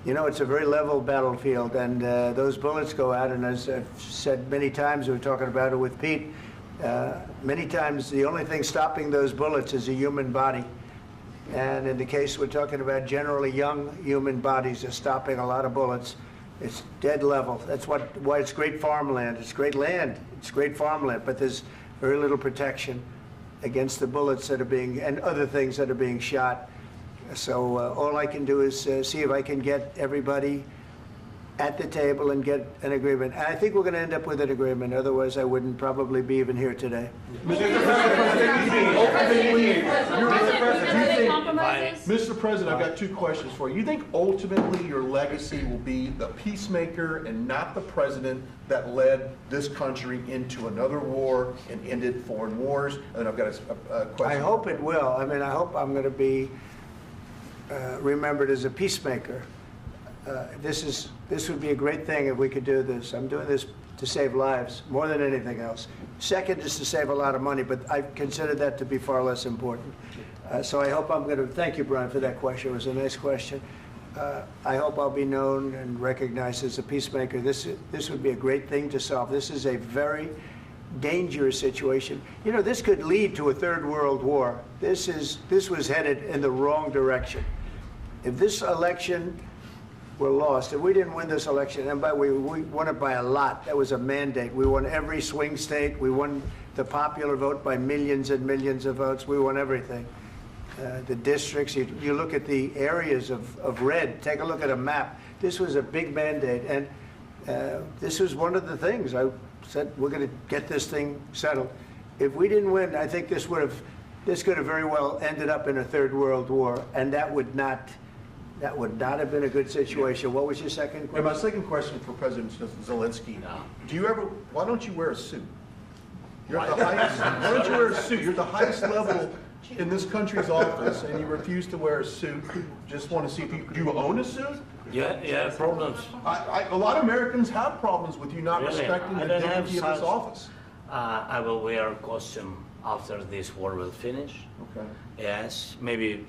You know, it's a very level battlefield, and those bullets go out, and as I've said many times, we were talking about it with Pete, many times the only thing stopping those bullets is a human body. And in the case we're talking about, generally young human bodies are stopping a lot of bullets. It's dead level. That's why it's great farmland. It's great land. It's great farmland, but there's very little protection against the bullets that are being, and other things that are being shot. So all I can do is see if I can get everybody at the table and get an agreement. And I think we're going to end up with an agreement. Otherwise, I wouldn't probably be even here today. Mr. President, I've got two questions for you. You think ultimately your legacy will be the peacemaker and not the president that led this country into another war and ended foreign wars? And I've got a question. I hope it will. I mean, I hope I'm going to be remembered as a peacemaker. This would be a great thing if we could do this. I'm doing this to save lives more than anything else. Second is to save a lot of money, but I consider that to be far less important. So I hope I'm going to, thank you, Brian, for that question. It was a nice question. I hope I'll be known and recognized as a peacemaker. This would be a great thing to solve. This is a very dangerous situation. You know, this could lead to a third world war. This was headed in the wrong direction. If this election were lost, if we didn't win this election, and by we won it by a lot, that was a mandate. We won every swing state. We won the popular vote by millions and millions of votes. We won everything. The districts, you look at the areas of red, take a look at a map. This was a big mandate, and this was one of the things. I said, we're going to get this thing settled. If we didn't win, I think this could have very well ended up in a third world war, and that would not have been a good situation. What was your second question? And my second question for President Zelensky, why don't you wear a suit? You're at the highest, why don't you wear a suit? You're at the highest level in this country's office, and you refuse to wear a suit. Just want to see if do you own a suit? Yeah, problems. A lot of Americans have problems with you not respecting the dignity of this office. I will wear a costume after this war will finish. Okay. Yes, maybe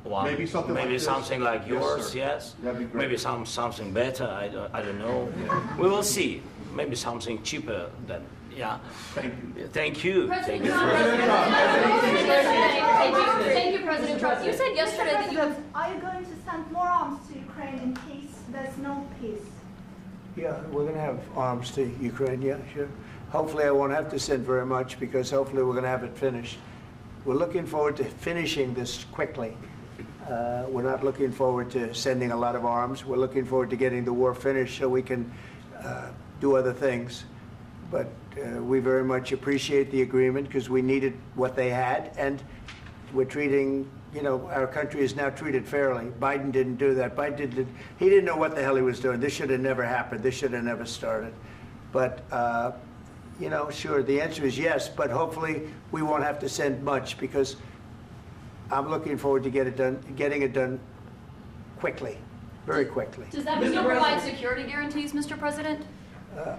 one. Maybe something like this. Something like yours. Yes. That'd be great. Maybe something better. I don't know. Yeah. We will see. Maybe something cheaper than. Yeah. Thank you. Thank you. President Trump. Thank you, President Trump. You said yesterday that you have. Are you going to send more arms to Ukraine in case there's no peace? Yeah, we're going to have arms to Ukraine. Yeah, sure. Hopefully, I won't have to send very much because hopefully we're going to have it finished. We're looking forward to finishing this quickly. We're not looking forward to sending a lot of arms. We're looking forward to getting the war finished so we can do other things. But we very much appreciate the agreement because we needed what they had, and we're treating, you know, our country is now treated fairly. Biden didn't do that. He didn't know what the hell he was doing. This should have never happened. This should have never started. But you know, sure, the answer is yes, but hopefully we won't have to send much, because I'm looking forward to getting it done quickly, very quickly. Does that mean you'll provide security guarantees, Mr. President?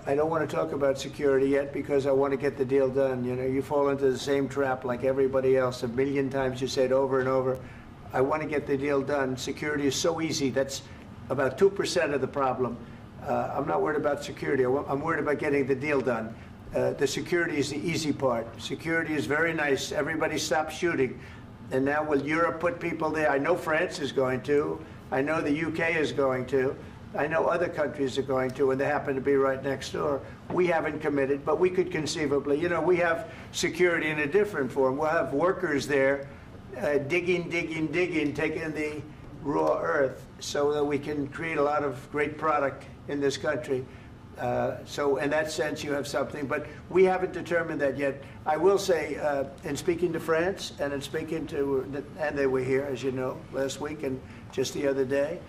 I don't want to talk about security yet, because I want to get the deal done. You know, you fall into the same trap like everybody else. A million times you say it over and over. I want to get the deal done. Security is so easy. That's about 2% of the problem. I'm not worried about security. I'm worried about getting the deal done. The security is the easy part. Security is very nice. Everybody stopped shooting. And now will Europe put people there? I know France is going to. I know the UK is going to. I know other countries are going to, and they happen to be right next door. We haven't committed, but we could conceivably. You know, we have security in a different form. We'll have workers there digging, taking the raw earth so that we can create a lot of great product in this country. So in that sense, you have something, but we haven't determined that yet. I will say, in speaking to France and in speaking to, and they were here, as you know, last week and just the other day,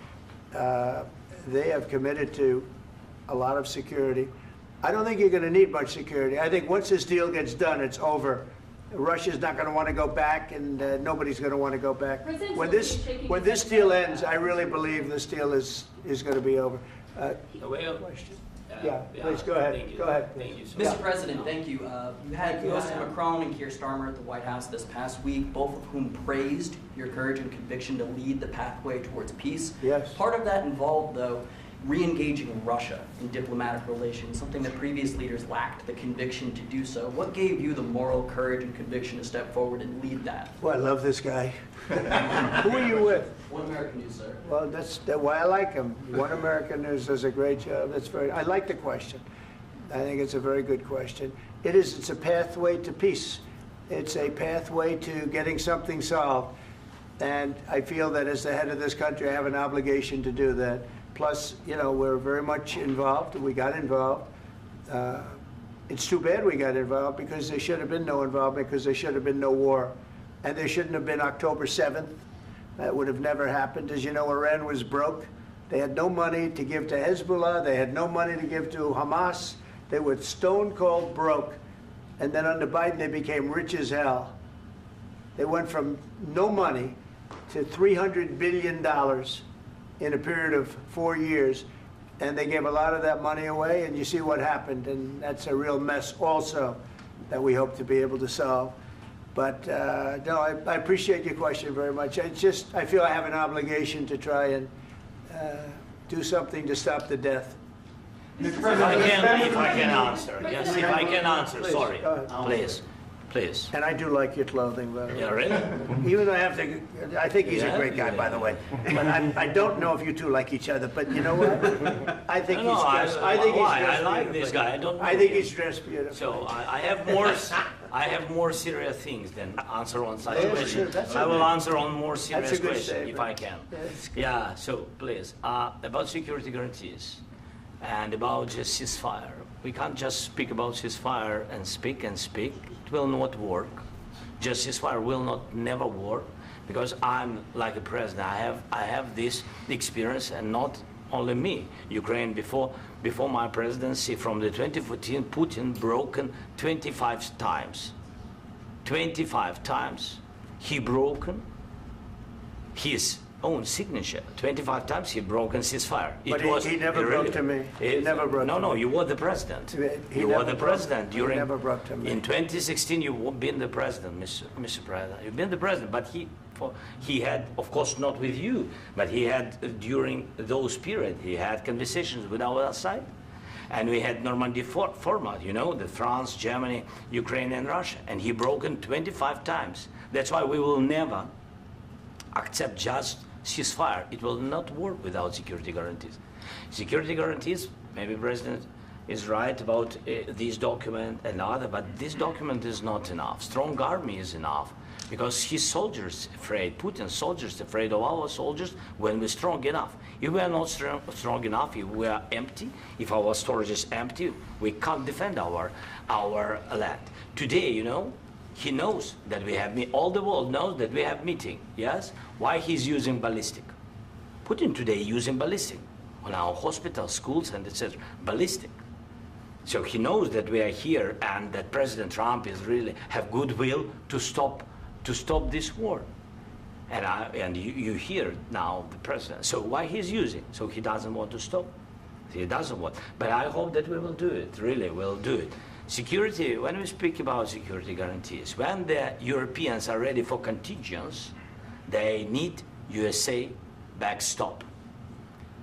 they have committed to a lot of security. I don't think you're going to need much security. I think once this deal gets done, it's over. Russia's not going to want to go back, and nobody's going to want to go back. When this deal ends, I really believe this deal is going to be over. Question? Yeah, please go ahead. Go ahead. Thank you, Mr. President, thank you. You had Mr. Macron and Keir Starmer at the White House this past week, both of whom praised your courage and conviction to lead the pathway towards peace. Yes. Part of that involved, though, re-engaging Russia in diplomatic relations, something that previous leaders lacked the conviction to do so. What gave you the moral courage and conviction to step forward and lead that? Well, I love this guy. Who are you with? One American News, sir. Well, that's why I like him. One American News does a great job. I like the question. I think it's a very good question. It's a pathway to peace. It's a pathway to getting something solved. And I feel that as the head of this country, I have an obligation to do that. Plus, you know, we're very much involved. We got involved. It's too bad we got involved, because there should have been no involvement, because there should have been no war. And there shouldn't have been October 7th. That would have never happened. As you know, Iran was broke. They had no money to give to Hezbollah. They had no money to give to Hamas. They were stone cold broke. And then under Biden, they became rich as hell. They went from no money to $300 billion in a period of 4 years. And they gave a lot of that money away, and you see what happened. And that's a real mess also that we hope to be able to solve. But no, I appreciate your question very much. It's just, I feel I have an obligation to try and do something to stop the death. If I can answer, yes, if I can answer, Please, sorry, please. Please. And I do like your clothing, by the way. Yeah, really? Even though I think he's a great guy, by the way. But I don't know if you two like each other, but you know what? I think he's dressed. I like this guy. I think he's dressed beautiful. So I have more serious things than answer on such question. Sure, I will answer on more serious That's a good question statement. if I can. Yeah, so please, about security guarantees and about just ceasefire. We can't just speak about ceasefire and speak and speak. It will not work. Just ceasefire will never work, because I'm like a president. I have this experience, and not only me. Ukraine before my presidency, from the 2014, Putin broken 25 times. 25 times he broken his own signature. 25 times he broken ceasefire. But he never broke to me. He never broke to me. No, you were the president. You were the president during. He never broke to me. In 2016, you've been the president, Mr. President. You've been the president, but he had, of course, not with you, but he had during those periods. He had conversations with our side, and we had Normandy format. You know, the France, Germany, Ukraine, and Russia, and he broken 25 times. That's why we will never accept just ceasefire. It will not work without security guarantees. Security guarantees, maybe President is right about this document and other, but this document is not enough. Strong army is enough, because his soldiers afraid, Putin's soldiers afraid of our soldiers when we're strong enough. If we are not strong enough, if we are empty, if our storage is empty, we can't defend our land. Today, you know, he knows that we have all the world knows that we have meeting, yes? Why he's using ballistic? Putin today using ballistic on our hospitals, schools, and etc. Ballistic. So he knows that we are here and that President Trump is really have goodwill to stop this war. And you hear now the president. So why he's using? So he doesn't want to stop. He doesn't want. But I hope that we will do it. Really, we'll do it. Security. When we speak about security guarantees, when the Europeans are ready for contingents, they need USA backstop.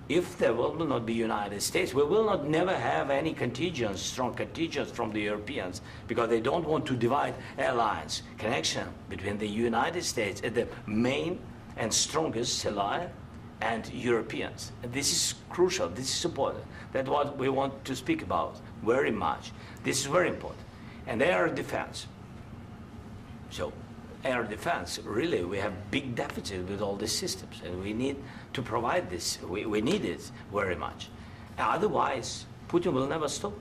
If there will not be United States, we will not never have any contingents, strong contingents from the Europeans, because they don't want to divide alliance connection between the United States as the main and strongest ally and Europeans. And this is crucial, this is important. That's what we want to speak about very much. This is very important. And air defense. So air defense, really, we have big deficit with all these systems, and we need to provide this. We need it very much. Otherwise, Putin will never stop,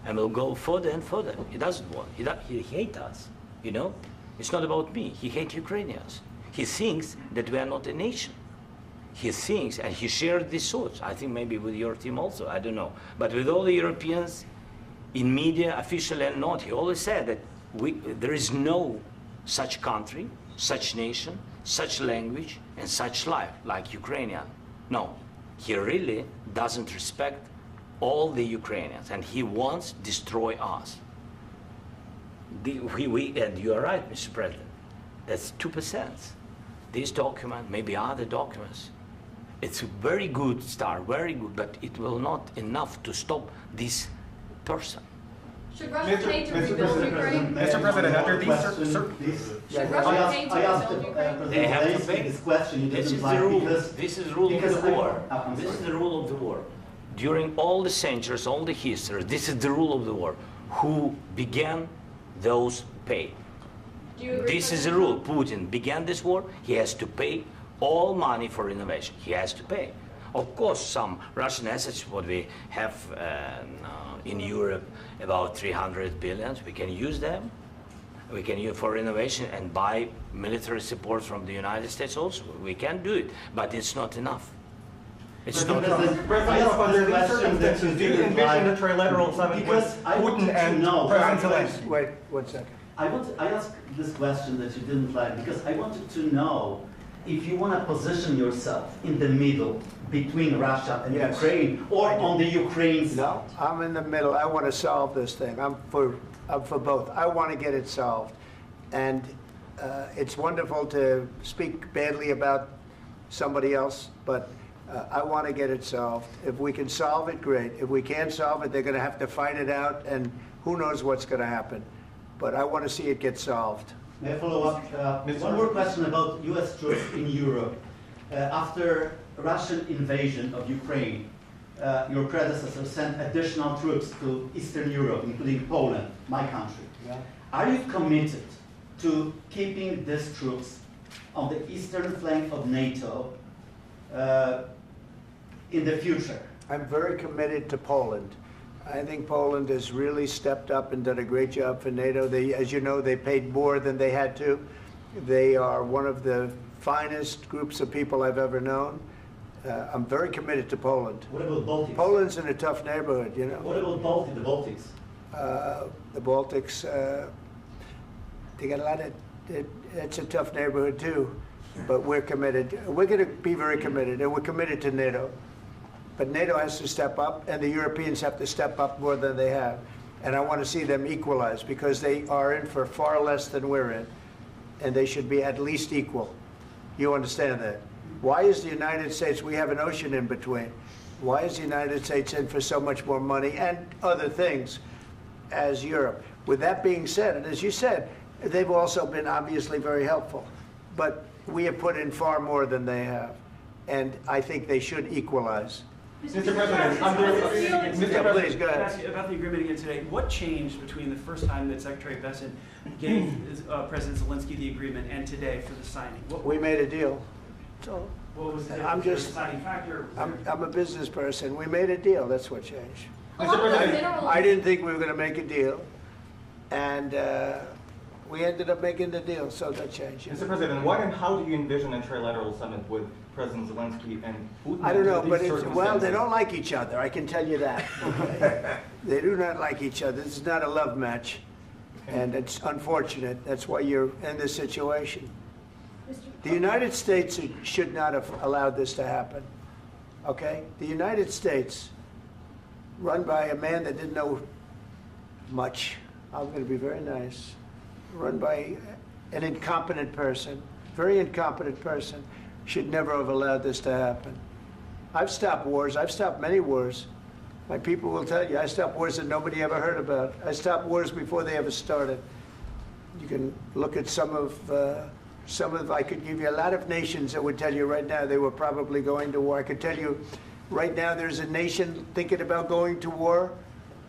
and will go further and further. He doesn't want. He hates us. You know, it's not about me. He hates Ukrainians. He thinks that we are not a nation. He thinks, and he shared these thoughts. I think maybe with your team also. I don't know, but with all the Europeans, in media, officially and not, he always said that there is no such country, such nation, such language, and such life like Ukrainian. No, he really doesn't respect all the Ukrainians, and he wants to destroy us. And you are right, Mr. President. That's 2%. This document, maybe other documents, it's a very good start, very good, but it will not enough to stop this person. Should Russia pay to rebuild Ukraine? Mr. President, under these should Russia pay to rebuild Ukraine? They have to pay. This is the rule. This is the rule of the war. This is the rule of the war. During all the centuries, all the history, this is the rule of the war. Who began, those pay. Do you agree? This is the rule. Putin began this war. He has to pay all money for innovation. He has to pay. Of course, some Russian assets, what we have in Europe, about 300 billion, we can use them. We can use for innovation and buy military support from the United States also. We can do it, but it's not enough. It's not enough. President, under these circumstances, do you envision a trilateral summit with Putin and President Zelensky? Wait 1 second. I asked this question that you didn't like because I wanted to know if you want to position yourself in the middle between Russia and Ukraine, or on the Ukraine side. No, I'm in the middle. I want to solve this thing. I'm for both. I want to get it solved. And it's wonderful to speak badly about somebody else, but I want to get it solved. If we can solve it, great. If we can't solve it, they're going to have to fight it out, and who knows what's going to happen. But I want to see it get solved. May I follow up? One more question about U.S. troops in Europe. After Russian invasion of Ukraine, your predecessor sent additional troops to Eastern Europe, including Poland, my country. Yeah. Are you committed to keeping these troops on the eastern flank of NATO in the future? I'm very committed to Poland. I think Poland has really stepped up and done a great job for NATO. They, as you know, they paid more than they had to. They are one of the finest groups of people I've ever known. I'm very committed to Poland. What about Baltics? Poland's in a tough neighborhood, you know. What about the Baltics? The Baltics, they got a lot of, it's a tough neighborhood too, but we're committed. We're going to be very committed, and we're committed to NATO. But NATO has to step up, and the Europeans have to step up more than they have. And I want to see them equalize, because they are in for far less than we're in, and they should be at least equal. You understand that? Why is the United States, we have an ocean in between, why is the United States in for so much more money and other things as Europe? With that being said, and as you said, they've also been obviously very helpful, but we have put in far more than they have, and I think they should equalize. Mr. President, please go ahead. Ask you about the agreement again today. What changed between the first time that Secretary Bessent gave President Zelensky the agreement and today for the signing? We made a deal. So what was the deciding factor? I'm a business person. We made a deal. That's what changed. Mr. President, I didn't think we were going to make a deal, and We ended up making the deal, so that changed. Mr. President, what and how do you envision a trilateral summit with President Zelensky and Putin? I don't know, under but these well, they circumstances? don't like each other, I can tell you that. Okay? They do not like each other. This is not a love match, and it's unfortunate. That's why you're in this situation. The United States should not have allowed this to happen, okay? The United States, run by a man that didn't know much, I'm going to be very nice, run by an incompetent person, very incompetent person, should never have allowed this to happen. I've stopped wars. I've stopped many wars. My people will tell you, I stopped wars that nobody ever heard about. I stopped wars before they ever started. You can look at some of, I could give you a lot of nations that would tell you right now they were probably going to war. I could tell you right now there's a nation thinking about going to war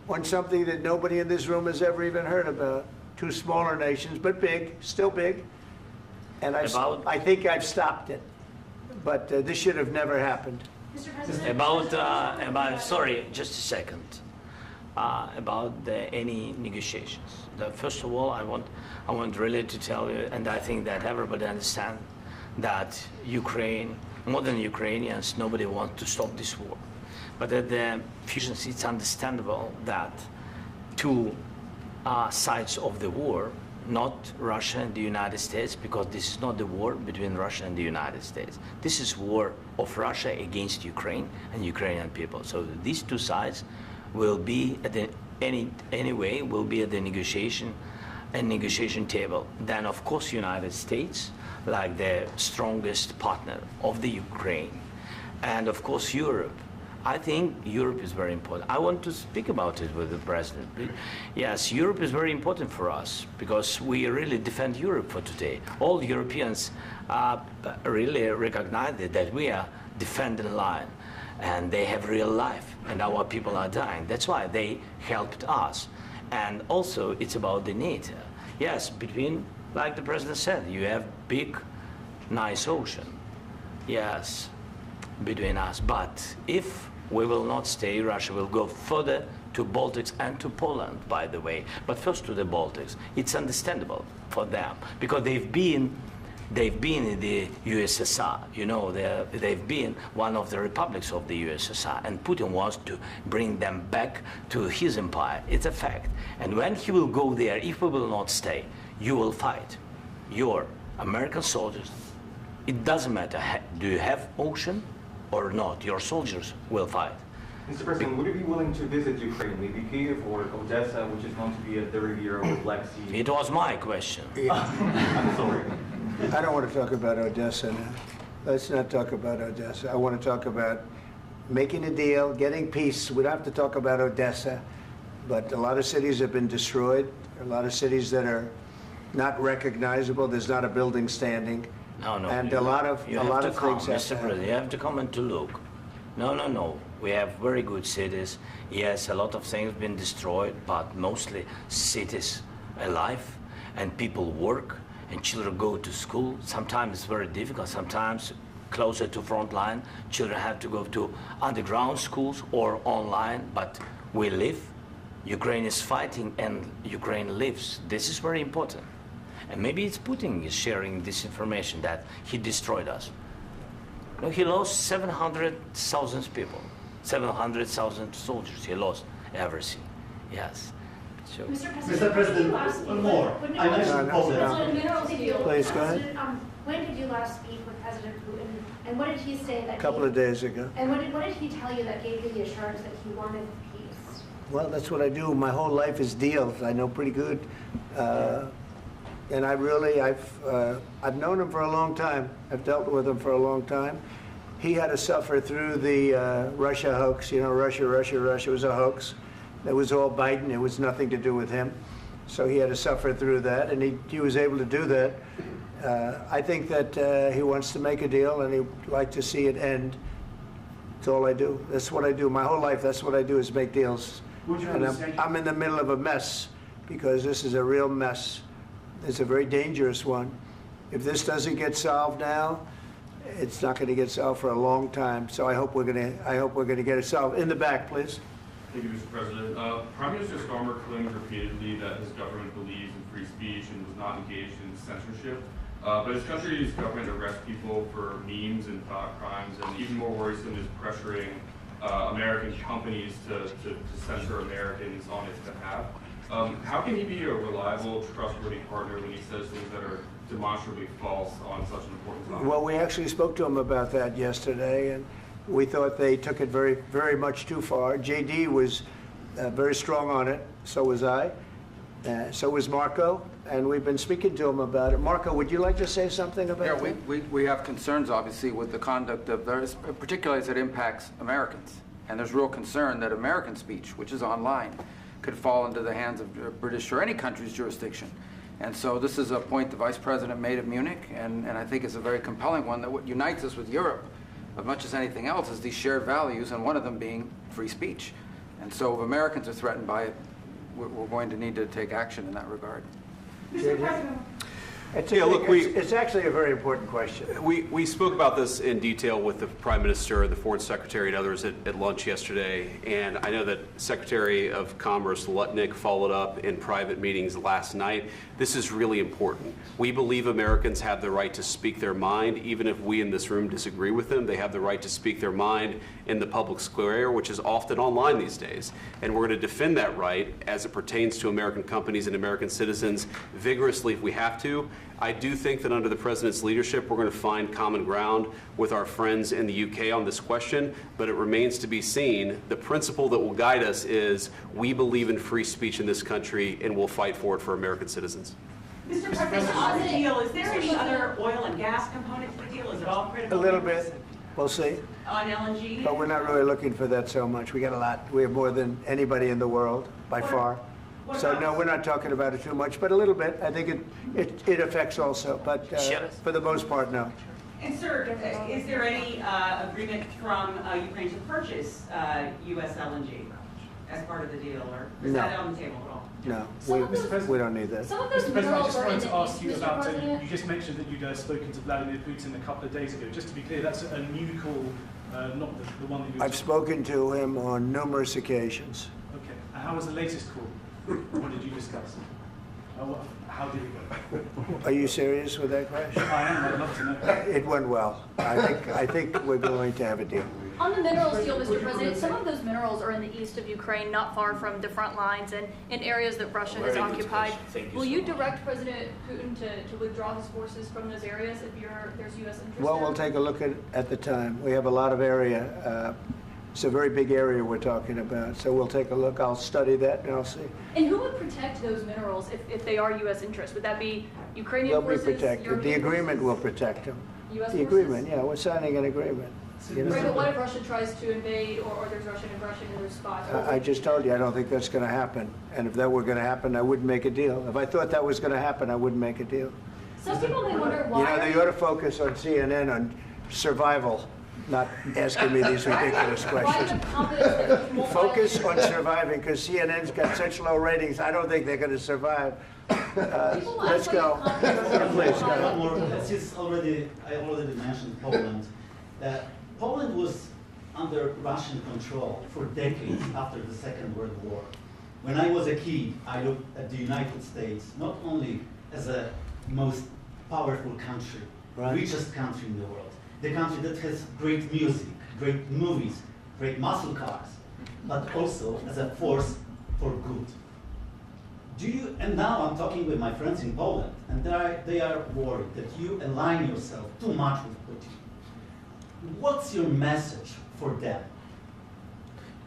on something that nobody in this room has ever even heard about. Two smaller nations, but big, still big. And I think I've stopped it. But this should have never happened. Sorry, just a second. About any negotiations. First of all, I want really to tell you, and I think that everybody understands that Ukraine, modern Ukrainians, nobody wants to stop this war. But at the fusions, it's understandable that two sides of the war, not Russia and the United States, because this is not the war between Russia and the United States. This is war of Russia against Ukraine and Ukrainian people. So these two sides will be at the will be at the negotiation table. Then of course United States, like the strongest partner of the Ukraine, and of course Europe. I think Europe is very important. I want to speak about it with the President. Yes, Europe is very important for us because we really defend Europe for today. All Europeans really recognize that we are defending line and they have real life and our people are dying. That's why they helped us. And also it's about the NATO. Yes, between, like the President said, you have big, nice ocean. Yes, between us. But if we will not stay, Russia will go further to Baltics and to Poland, by the way. But first to the Baltics. It's understandable for them because they've been in the USSR. You know, they've been one of the republics of the USSR, and Putin wants to bring them back to his empire. It's a fact. And when he will go there, if we will not stay, you will fight. Your American soldiers, it doesn't matter, do you have ocean or not, your soldiers will fight. Mr. President, would you be willing to visit Ukraine, maybe Kyiv or Odessa, which is known to be at the river with Black Sea? It was my question. I'm sorry. I don't want to talk about Odessa now. Let's not talk about Odessa. I want to talk about making a deal, getting peace. We don't have to talk about Odessa, but a lot of cities have been destroyed. A lot of cities that are not recognizable. There's not a building standing. No, and a lot of things. Mr. President, you have to come and to look. No. We have very good cities. Yes, a lot of things have been destroyed, but mostly cities alive, and people work, and children go to school. Sometimes it's very difficult. Sometimes closer to front line, children have to go to underground schools or online. But we live. Ukraine is fighting, and Ukraine lives. This is very important. And maybe it's Putin is sharing this information that he destroyed us. No, he lost 700,000 people, 700,000 soldiers. He lost everything. Yes. So. Mr. President, one more. I mentioned Poland. Please go ahead. When did you last speak with President Putin, and what did he say that? A couple of days ago. And what did he tell you that gave you the assurance that he wanted peace? Well, that's what I do. My whole life is deals. I know pretty good. And I've known him for a long time. I've dealt with him for a long time. He had to suffer through the Russia hoax. You know, Russia was a hoax. It was all Biden. It was nothing to do with him. So he had to suffer through that, and he was able to do that. I think that he wants to make a deal, and he'd like to see it end. That's all I do. That's what I do. My whole life, that's what I do, is make deals. And I'm in the middle of a mess, because this is a real mess. It's a very dangerous one. If this doesn't get solved now, it's not going to get solved for a long time. So I hope we're going to get it solved. In the back, please. Thank you, Mr. President. Prime Minister Starmer claimed repeatedly that his government believes in free speech and was not engaged in censorship. But his country's government arrests people for memes and thought crimes, and even more worrisome is pressuring American companies to censor Americans on its behalf. How can he be a reliable, trustworthy partner when he says things that are demonstrably false on such an important topic? Well, we actually spoke to him about that yesterday, and we thought they took it very, very much too far. JD was very strong on it, so was I, so was Marco, and we've been speaking to him about it. Marco, would you like to say something about that? Yeah, we have concerns, obviously, with the conduct of those, particularly as it impacts Americans. And there's real concern that American speech, which is online, could fall into the hands of British or any country's jurisdiction. And so this is a point the Vice President made at Munich, and I think it's a very compelling one, that what unites us with Europe, as much as anything else, is these shared values, and one of them being free speech. And so if Americans are threatened by it, we're going to need to take action in that regard. Mr. President. It's actually a very important question. We spoke about this in detail with the Prime Minister, the Foreign Secretary, and others at lunch yesterday. And I know that Secretary of Commerce Lutnick followed up in private meetings last night. This is really important. We believe Americans have the right to speak their mind, even if we in this room disagree with them. They have the right to speak their mind in the public square, which is often online these days. And we're going to defend that right as it pertains to American companies and American citizens vigorously if we have to. I do think that under the President's leadership, we're going to find common ground with our friends in the UK on this question, but it remains to be seen. The principle that will guide us is we believe in free speech in this country, and we'll fight for it for American citizens. Mr. President, on the deal, is there any other oil and gas component to the deal? Is it all critical? A little bit. We'll see. On LNG? But we're not really looking for that so much. We got a lot. We have more than anybody in the world, by far. So no, we're not talking about it too much, but a little bit. I think it affects also, but for the most part, no. And sir, is there any agreement from Ukraine to purchase U.S. LNG as part of the deal, or is that on the table at all? No, we don't need that. Mr. President, I just wanted to ask you about, you just mentioned that you'd spoken to Vladimir Putin a couple of days ago. Just to be clear, that's a new call, not the one that you... I've spoken to him on numerous occasions. Okay, and how was the latest call? What did you discuss? How did it go? Are you serious with that question? I am, I'd love to know. It went well. I think we're going to have a deal. On the minerals deal, Mr. President, some of those minerals are in the east of Ukraine, not far from the front lines and in areas that Russia has occupied. Will you direct President Putin to withdraw his forces from those areas if there's U.S. interest? Well, we'll take a look at the time. We have a lot of area. It's a very big area we're talking about, so we'll take a look. I'll study that and I'll see. And who would protect those minerals if they are U.S. interests? Would that be Ukrainian forces? They'll be protected. The agreement will protect them. U.S. The forces? agreement, yeah, we're signing an agreement. Right, but what if Russia tries to invade or there's Russian aggression in those spots? I just told you I don't think that's going to happen. And if that were going to happen, I wouldn't make a deal. If I thought that was going to happen, I wouldn't make a deal. Some people may wonder why. You know, they ought to focus on CNN on survival, not asking me these ridiculous questions. Focus on surviving, because CNN's got such low ratings. I don't think they're going to survive. Let's go. Please go. Since I already mentioned Poland. Poland was under Russian control for decades after the Second World War. When I was a kid, I looked at the United States not only as a most powerful country, richest country in the world, the country that has great music, great movies, great muscle cars, but also as a force for good. And now I'm talking with my friends in Poland, and they are worried that you align yourself too much with Putin. What's your message for them?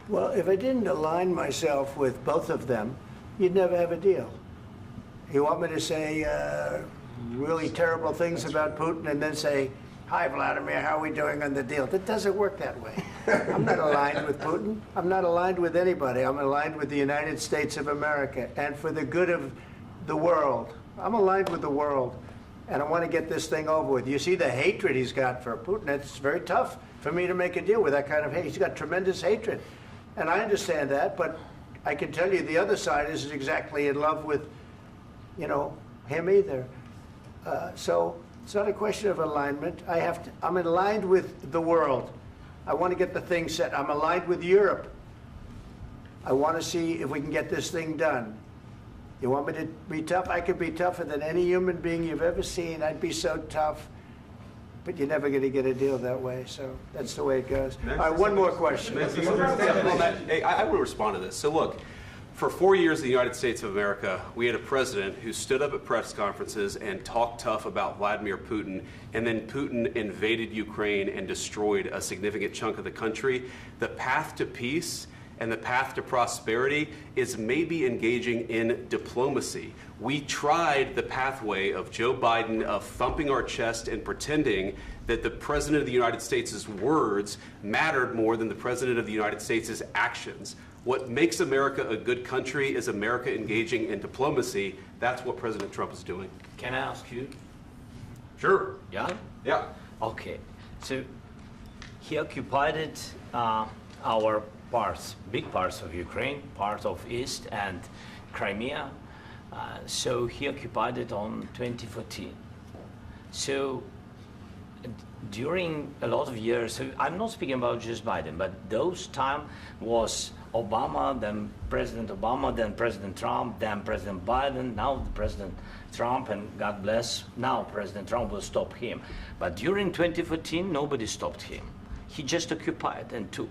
Well, if I didn't align myself with both of them, you'd never have a deal. You want me to say really terrible things about Putin and then say, "Hi, Vladimir, how are we doing on the deal?" That doesn't work that way. I'm not aligned with Putin. I'm not aligned with anybody. I'm aligned with the United States of America and for the good of the world. I'm aligned with the world. And I want to get this thing over with. You see the hatred he's got for Putin. It's very tough for me to make a deal with that kind of hate. He's got tremendous hatred. And I understand that, but I can tell you the other side isn't exactly in love with, him either. So it's not a question of alignment. I'm aligned with the world. I want to get the thing set. I'm aligned with Europe. I want to see if we can get this thing done. You want me to be tough? I could be tougher than any human being you've ever seen. I'd be so tough. But you're never going to get a deal that way, so that's the way it goes. All right, one more question. Hey, I will respond to this. So look, for 4 years in the United States of America, we had a president who stood up at press conferences and talked tough about Vladimir Putin, and then Putin invaded Ukraine and destroyed a significant chunk of the country. The path to peace and the path to prosperity is maybe engaging in diplomacy. We tried the pathway of Joe Biden of thumping our chest and pretending that the President of the United States' words mattered more than the President of the United States' actions. What makes America a good country is America engaging in diplomacy. That's what President Trump is doing. Can I ask you? Sure. Yeah? Yeah. Okay. So he occupied our parts, big parts of Ukraine, part of East and Crimea. So he occupied it on 2014. So during a lot of years, so I'm not speaking about just Biden, but those time was Obama, then President Obama, then President Trump, then President Biden, now President Trump, and God bless, now President Trump will stop him. But during 2014, nobody stopped him. He just occupied and took.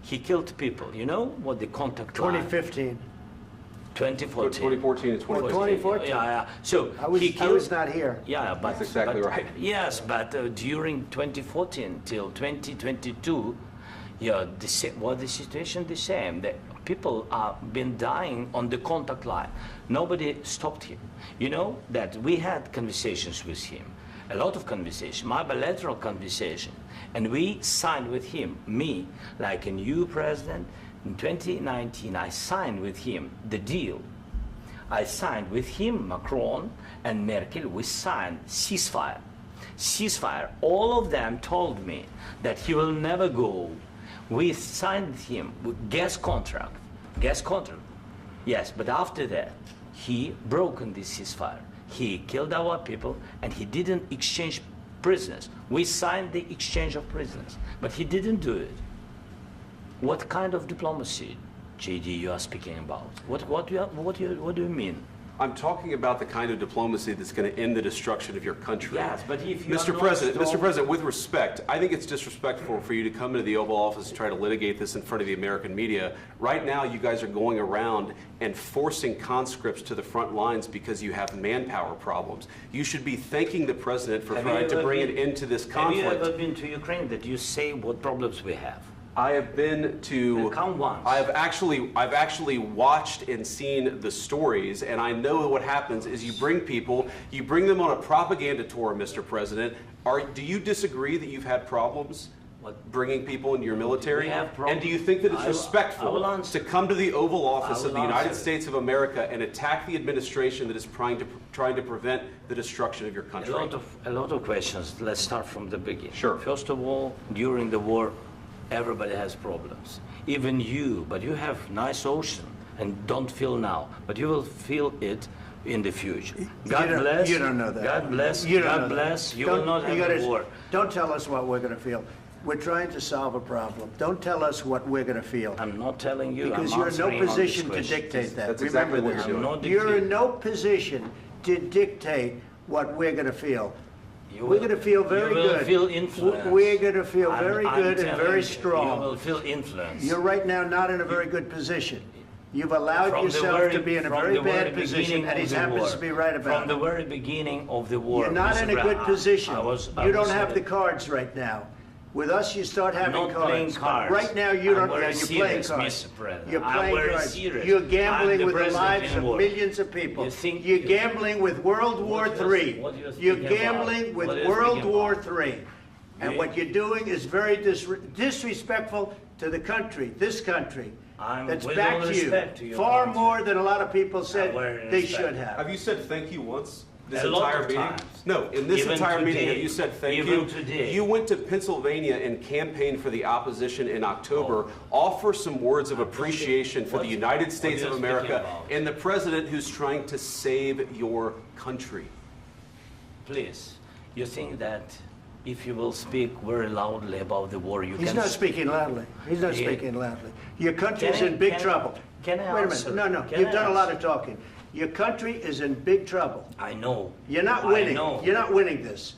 He killed people. You know what the contact line? 2015. 2014 and 2014. 2014. Yeah. So I was not here. Yeah, but that's exactly right. Yes, but during 2014 till 2022, yeah, the situation the same. The people have been dying on the contact line. Nobody stopped him. You know that we had conversations with him, a lot of conversation, my bilateral conversation, and we signed with him, me, like a new president. In 2019, I signed with him the deal. I signed with him, Macron and Merkel, we signed ceasefire. Ceasefire. All of them told me that he will never go. We signed him with gas contract. Gas contract. Yes, but after that, he broken this ceasefire. He killed our people and he didn't exchange prisoners. We signed the exchange of prisoners, but he didn't do it. What kind of diplomacy, JD, you are speaking about? What do you mean? I'm talking about the kind of diplomacy that's going to end the destruction of your country. Yes, but if you Mr. President, with respect, I think it's disrespectful for you to come into the Oval Office and try to litigate this in front of the American media. Right now, you guys are going around and forcing conscripts to the front lines because you have manpower problems. You should be thanking the President for trying to bring an end to this conflict. Have you ever been to Ukraine that you say what problems we have? I have been to. Count once. I've actually watched and seen the stories, and I know what happens is you bring people, you bring them on a propaganda tour, Mr. President. Do you disagree that you've had problems bringing people into your military? And do you think that it's respectful to come to the Oval Office of the United States of America and attack the administration that is trying to prevent the destruction of your country? A lot of questions. Let's start from the beginning. Sure. First of all, during the war, everybody has problems, even you, but you have nice ocean and don't feel now, but you will feel it in the future. God bless. You don't know that. God bless. You God bless. You will not have a war. Don't tell us what we're going to feel. We're trying to solve a problem. Don't tell us what we're going to feel. I'm not telling you. Because you're in no position to dictate that. That's exactly what you're doing. You're in no position to dictate what we're going to feel. We're going to feel very good. You will feel influence. We're going to feel very good and very strong. You will feel influence. You're right now not in a very good position. You've allowed yourself to be in a very bad position, and he happens to be right about it. From the very beginning of the war. You're not in a good position. You don't have the cards right now. With us, you start having cards. Playing cards. Right now, you don't. You're playing cards. You're playing cards. You're gambling with the lives of millions of people. You're gambling with World War III. You're gambling with World War III. And what you're doing is very disrespectful to the country, this country. That's back to you. Far more than a lot of people said they should have. Have you said thank you once? This entire meeting? No, in this entire meeting, have you said thank you? You went to Pennsylvania and campaigned for the opposition in October. Offer some words of appreciation for the United States of America and the president who's trying to save your country. Please, you think that if you will speak very loudly about the war, you can... He's not speaking loudly. He's not speaking loudly. Your country's in big trouble. Can I Wait a answer? minute. No, Can you've I done a lot answer? of talking. Your country is in big trouble. I know. You're not I winning. know. You're not winning this.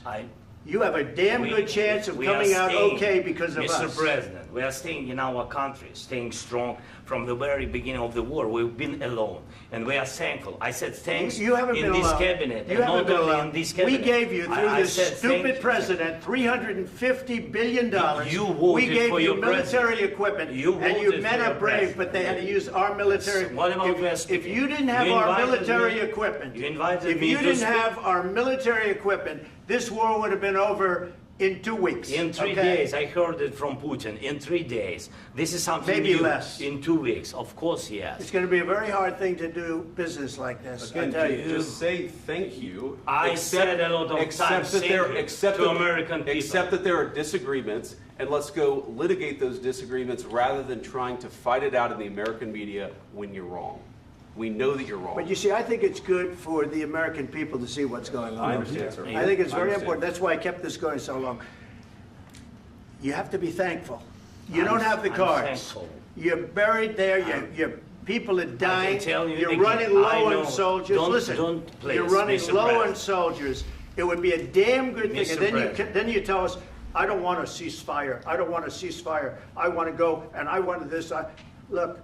You have a damn good chance of we are coming out staying, okay because of Mr. us. President, we are staying in our country, staying strong from the very beginning of the war. We've been alone, and we are thankful. I said thanks You haven't in been this alone. cabinet, You and haven't not been only alone. in this We cabinet. gave you, through I this said thank stupid you. president, $350 billion. You voted We gave for you your military president. equipment, You and you voted men for are your brave, president. but they had to use our military. What about West? If you didn't have You our invited military me- equipment, You invited if me you to didn't speak. have our military equipment, this war would have been over in 2 weeks. In 3 okay? days, I heard it from Putin. In 3 days, this is something Maybe new. less. In 2 weeks, of course, yes. It's going to be a very hard thing to do business like this. I Again, tell you. just say thank you. I said a lot of accept times that thank there, you accept to that- American people. Accept that there are disagreements, and let's go litigate those disagreements rather than trying to fight it out in the American media when you're wrong. We know that you're wrong. But you see, I think it's good for the American people to see what's going on. I understand, sir. I think it's I very understand. important. That's why I kept this going so long. You have to be thankful. You I'm- don't have the I'm cards. thankful. You're buried there. Your people are dying. tell you You're again, running I low know. on soldiers. Don't- Listen, don't please, you're running Mr. low on President. soldiers. It would be a damn good thing. Mr. And then President. then you tell us, I don't want a ceasefire. I don't want a ceasefire. I want to go and I want this. Look,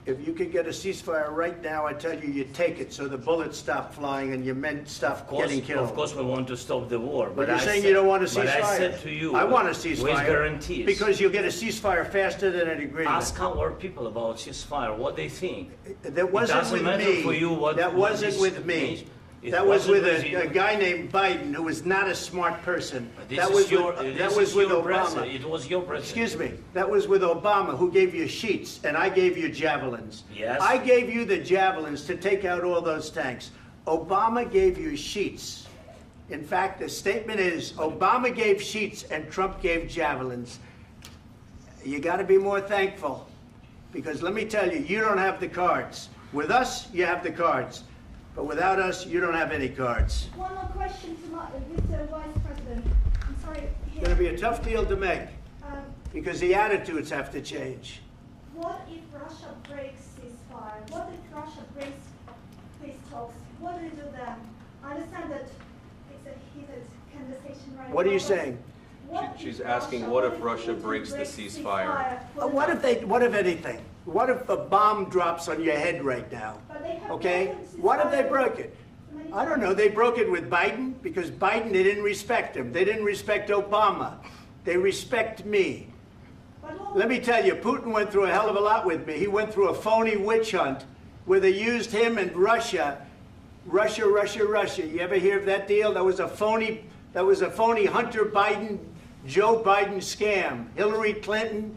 if you could get a ceasefire right now, I tell you, you take it so the bullets stop flying and your men stop getting killed. Of course, we want to stop the war. But you're I saying said- you don't want a ceasefire. But I said to you, I want a with ceasefire. guarantees. Because you'll get a ceasefire faster than an agreement. Ask our people about ceasefire, what they think. That wasn't it doesn't with matter me. for you what. That what wasn't this with me. means. It That was wasn't with you. a guy named Biden who was not a smart person. This That is was your, with, this that was is with your Obama. president. It was your president. Excuse me. That was with Obama, who gave you sheets, and I gave you javelins. Yes. I gave you the javelins to take out all those tanks. Obama gave you sheets. In fact, the statement is Obama gave sheets and Trump gave javelins. You got to be more thankful, because let me tell you, you don't have the cards. With us, you have the cards. But without us, you don't have any cards. One more question to Mr. Vice President. I'm sorry. It's going to be a tough deal to make, Um, because the attitudes have to change. What if Russia breaks ceasefire? What if Russia breaks peace talks? What do you do then? I understand that it's a heated conversation right now. What are you but saying? what She's if asking, what if Russia breaks the ceasefire? What if anything? What if a bomb drops on your head right now? Okay? What if they broke it? I don't know. They broke it with Biden because Biden, they didn't respect him. They didn't respect Obama. They respect me. Let me tell you, Putin went through a hell of a lot with me. He went through a phony witch hunt where they used him and Russia. Russia. You ever hear of that deal? That was a phony Hunter Biden, Joe Biden scam. Hillary Clinton,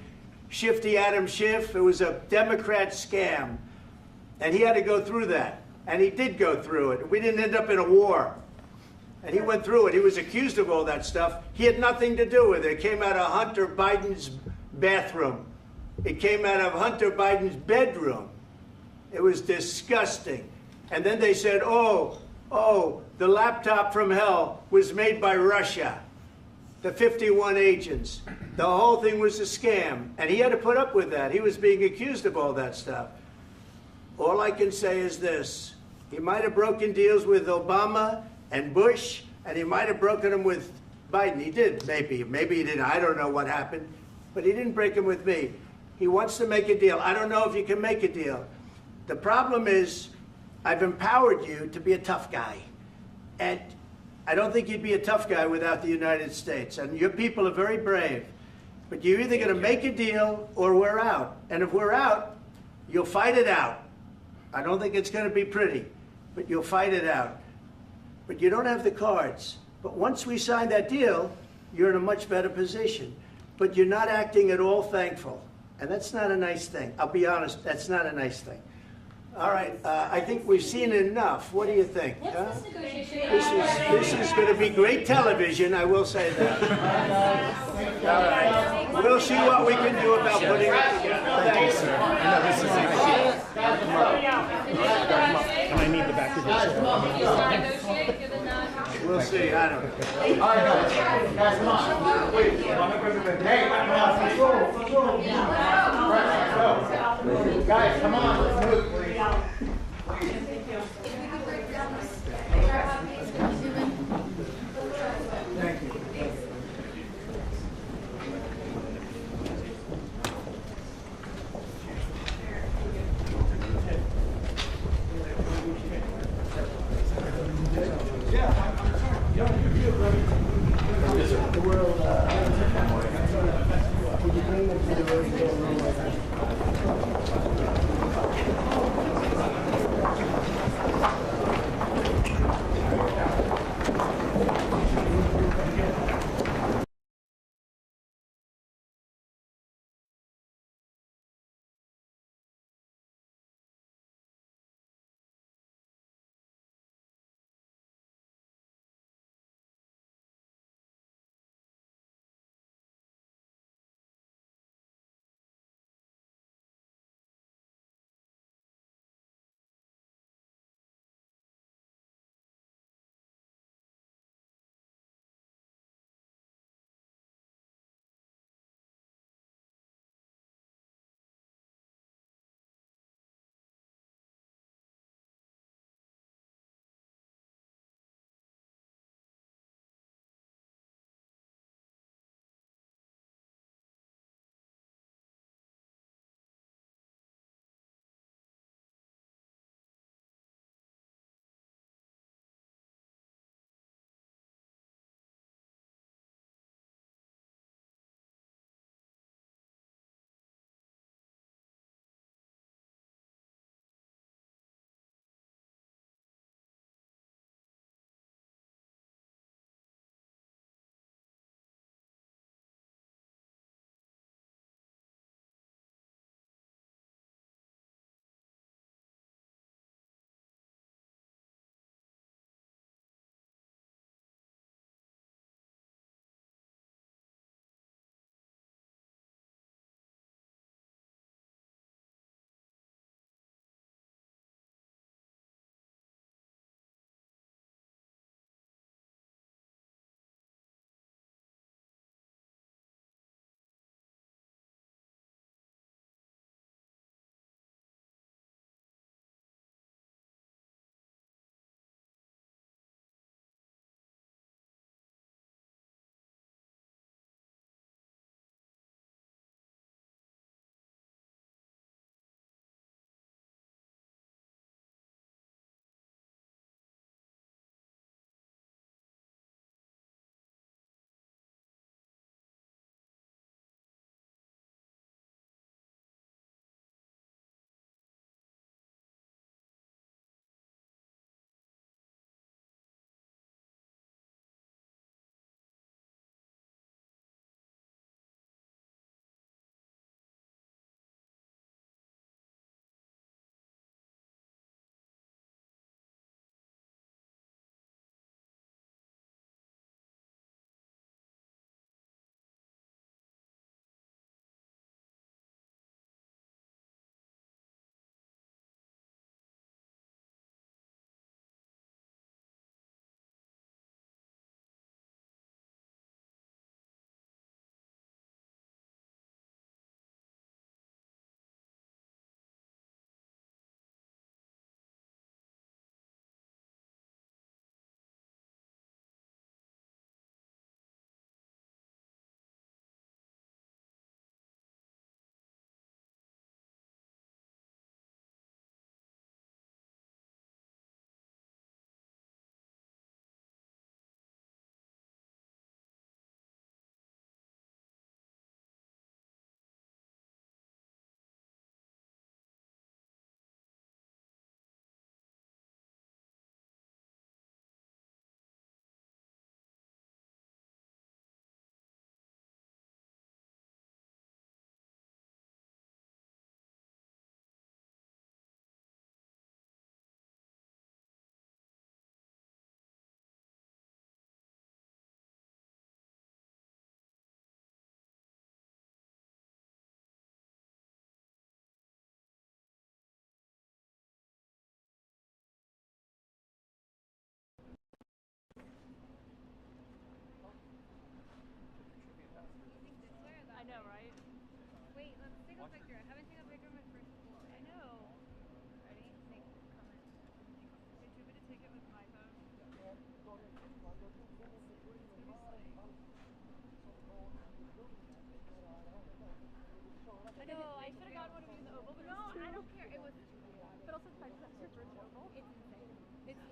Shifty Adam Schiff. It was a Democrat scam. And he had to go through that. And he did go through it. We didn't end up in a war. And he went through it. He was accused of all that stuff. He had nothing to do with it. It came out of Hunter Biden's bathroom. It came out of Hunter Biden's bedroom. It was disgusting. And then they said, oh, the laptop from hell was made by Russia. The 51 agents. The whole thing was a scam. And he had to put up with that. He was being accused of all that stuff. All I can say is this. He might have broken deals with Obama and Bush, and he might have broken them with Biden. He did, maybe. Maybe he didn't. I don't know what happened. But he didn't break them with me. He wants to make a deal. I don't know if you can make a deal. The problem is, I've empowered you to be a tough guy. And I don't think you'd be a tough guy without the United States. And your people are very brave. But you're either going to make a deal or we're out. And if we're out, you'll fight it out. I don't think it's going to be pretty, but you'll fight it out. But you don't have the cards. But once we sign that deal, you're in a much better position. But you're not acting at all thankful. And that's not a nice thing. I'll be honest, that's not a nice thing. All right, I think we've seen enough. What do you think? Huh? This is going to be great television, I will say that. All right. We'll see what we can do about putting it together. Thanks, sir. And I need the back of this. We'll see, I don't know. All right, guys, come on. Wait, hey, control. Guys, come on, let's move, please. Thank you. Would you bring them to the room?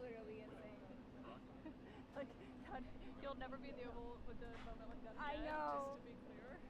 literally insane. Like, you'll never be in the Oval with a moment like that again, I know. Just to be clear.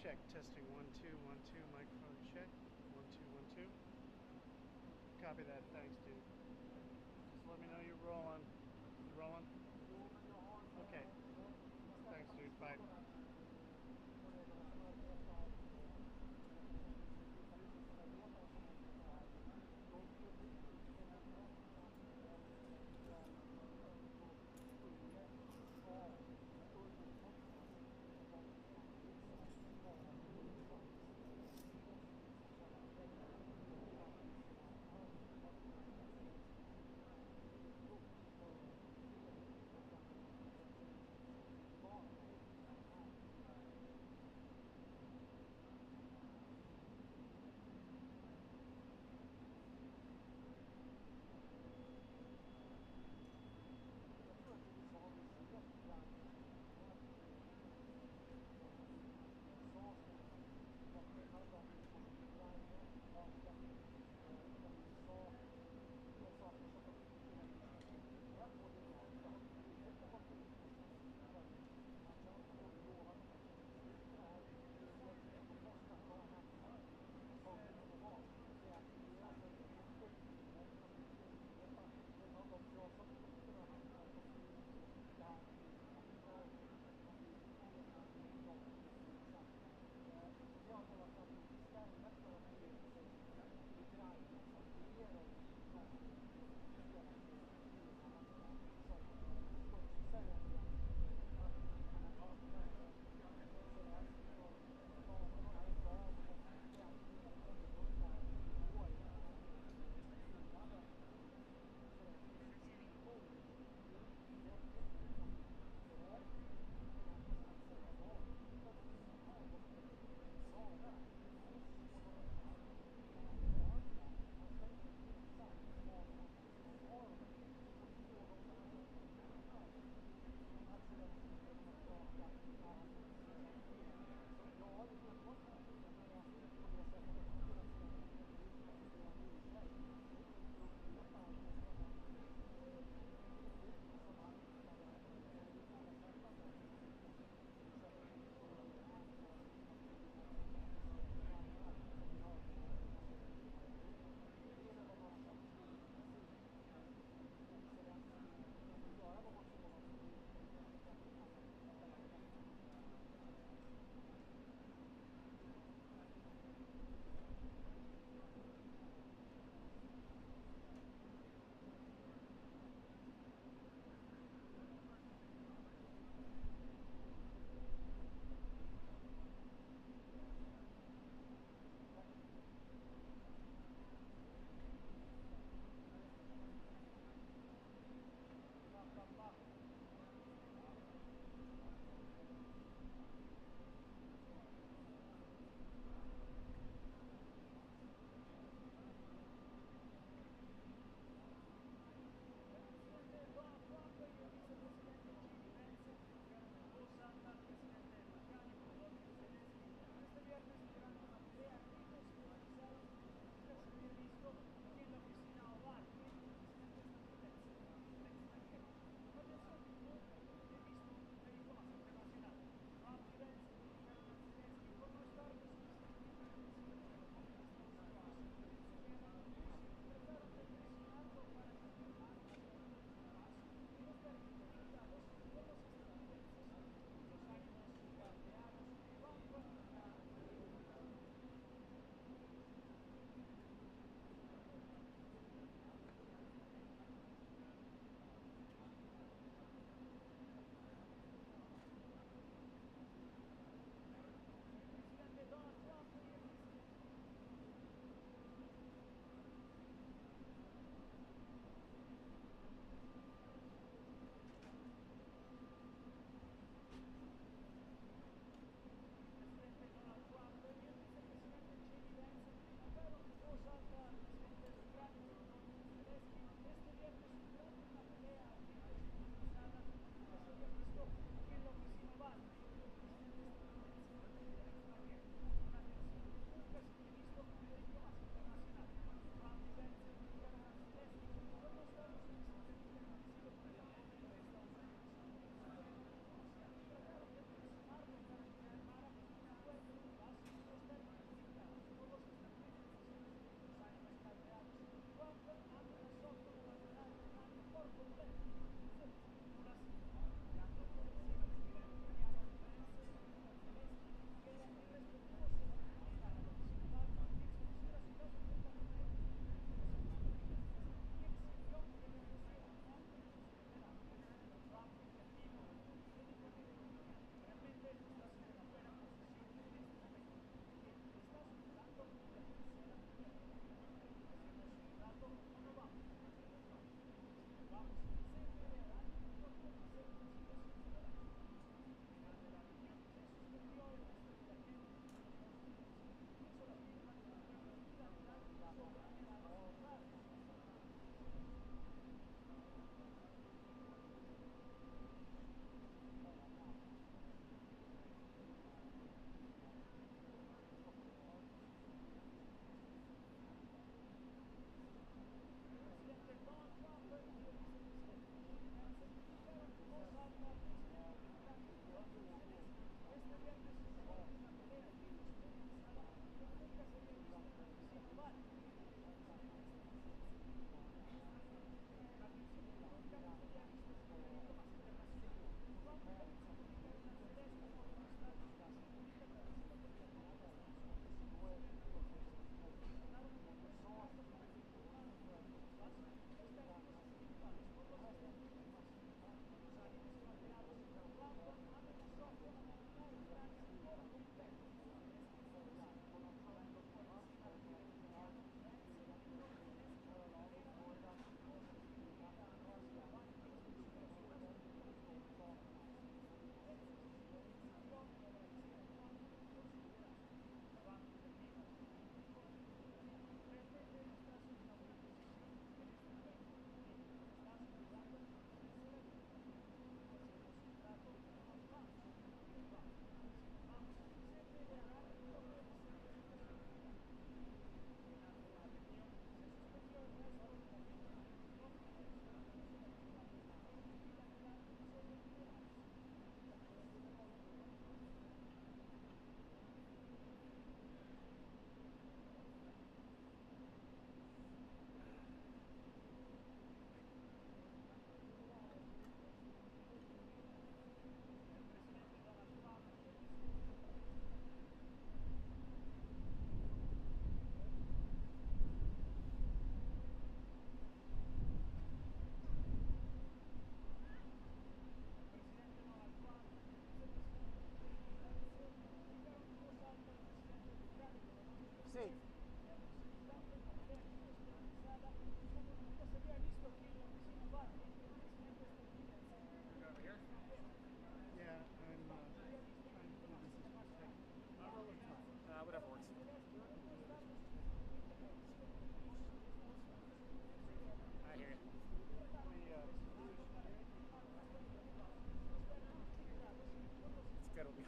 check. Testing 1 2 1 2. Microphone check. 1 2 1 2. Copy that. Thanks, dude. Just let me know you're rolling. You rolling? Okay. Thanks, dude. Bye.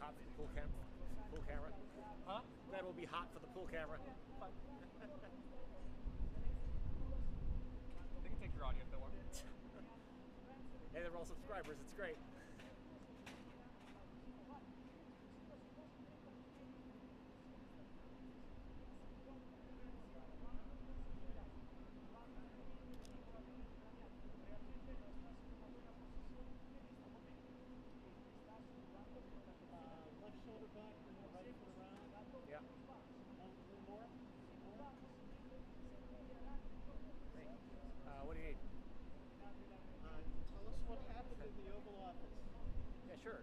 hot for the pool camera. Huh? Glad it will be hot for the pool camera. They can take your audio if they want. Hey, they're all subscribers. It's great. Left shoulder back, and then ready for the round. Yeah. A little more. What do you need? Tell us what happened in the Oval Office. Yeah, sure.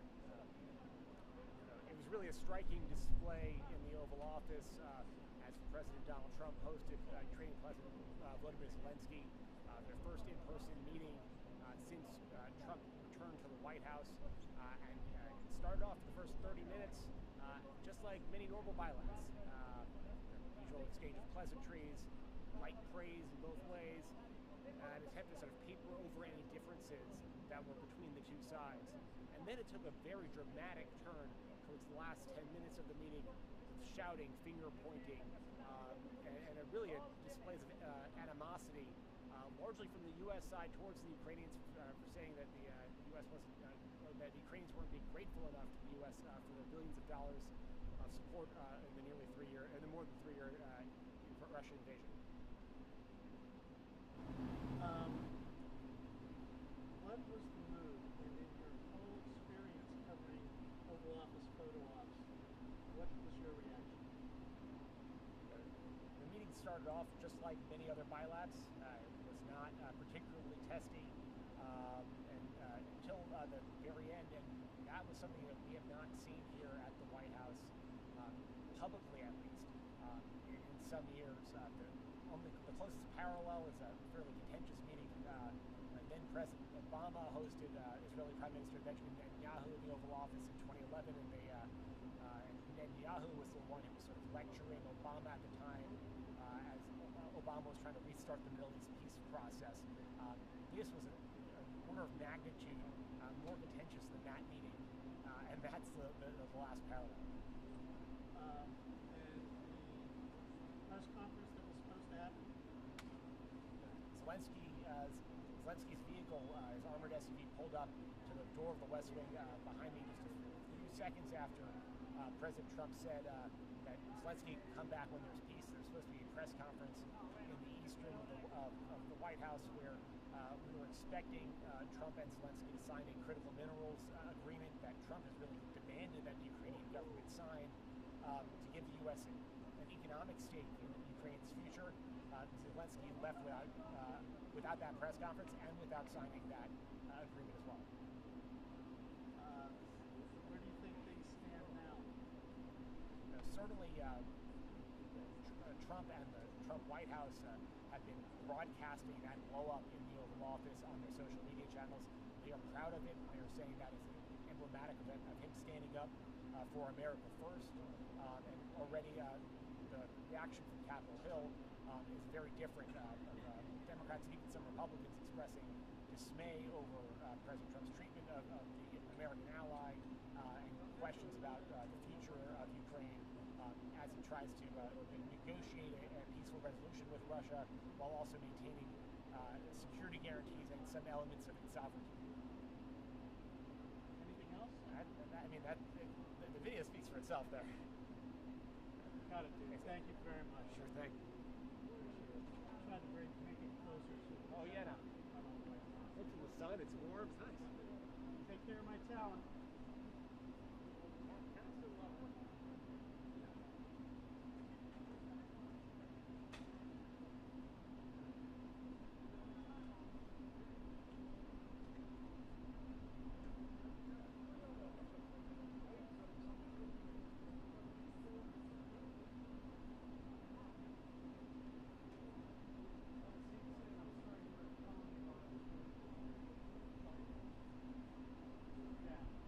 It was really a striking display in the Oval Office as President Donald Trump hosted Ukrainian President Volodymyr Zelensky, their first in-person meeting since Trump returned to the White House, and it started off the first 30 minutes just like many normal bilats. Usual exchange of pleasantries, light praise in both ways, and attempt to sort of paper over any differences that were between the two sides. And then it took a very dramatic turn towards the last 10 minutes of the meeting, with shouting, finger pointing, and really a displays of animosity, largely from the U.S. side towards the Ukrainians for saying that the U.S. wasn't, that the Ukrainians weren't being grateful enough to the U.S. For the billions of dollars of support in the more than 3 year Russian invasion. What was the mood, and in your whole experience covering Oval Office photo ops, what was your reaction? The meeting started off just like many other bilats. It was not particularly testy until the very end, and that was something that we have not seen here at the White House, publicly at least, in some years. The closest parallel is a fairly contentious meeting. Then President Obama hosted Israeli Prime Minister Benjamin Netanyahu in the Oval Office in 2011, and Netanyahu was the one who was sort of lecturing Obama at the time as Obama was trying to restart the Middle East peace process. This was an order of magnitude more contentious than that meeting, and that's the last parallel. And the press conference that was supposed to happen? Zelensky's vehicle, his armored SUV, pulled up to the door of the West Wing behind me just a few seconds after President Trump said that Zelensky could come back when there's peace. There's supposed to be a press conference in the eastern of the White House where we were expecting Trump and Zelensky to sign a critical minerals agreement that Trump has really demanded that the Ukrainian government sign to give the U.S. an economic stake in Ukraine's future. Zelensky left without that press conference and without signing that agreement as well. Where do you think things stand now? Certainly, Trump and the Trump White House have been broadcasting that blow-up in the Oval Office on their social media channels. They are proud of it. They are saying that is an emblematic event of him standing up for America first. And already the reaction from Capitol Hill is very different. Democrats and even some Republicans expressing dismay over President Trump's treatment of the American ally and questions about the future of Ukraine as he tries to negotiate a peaceful resolution with Russia while also maintaining security guarantees and some elements of its sovereignty. Anything else? The video speaks for itself there. Got it, dude. Thank you very much. Sure thing. Tried to make it closer to. Oh yeah, now. Look from the sun, it's warm, it's nice. Take care of my talent. Yeah.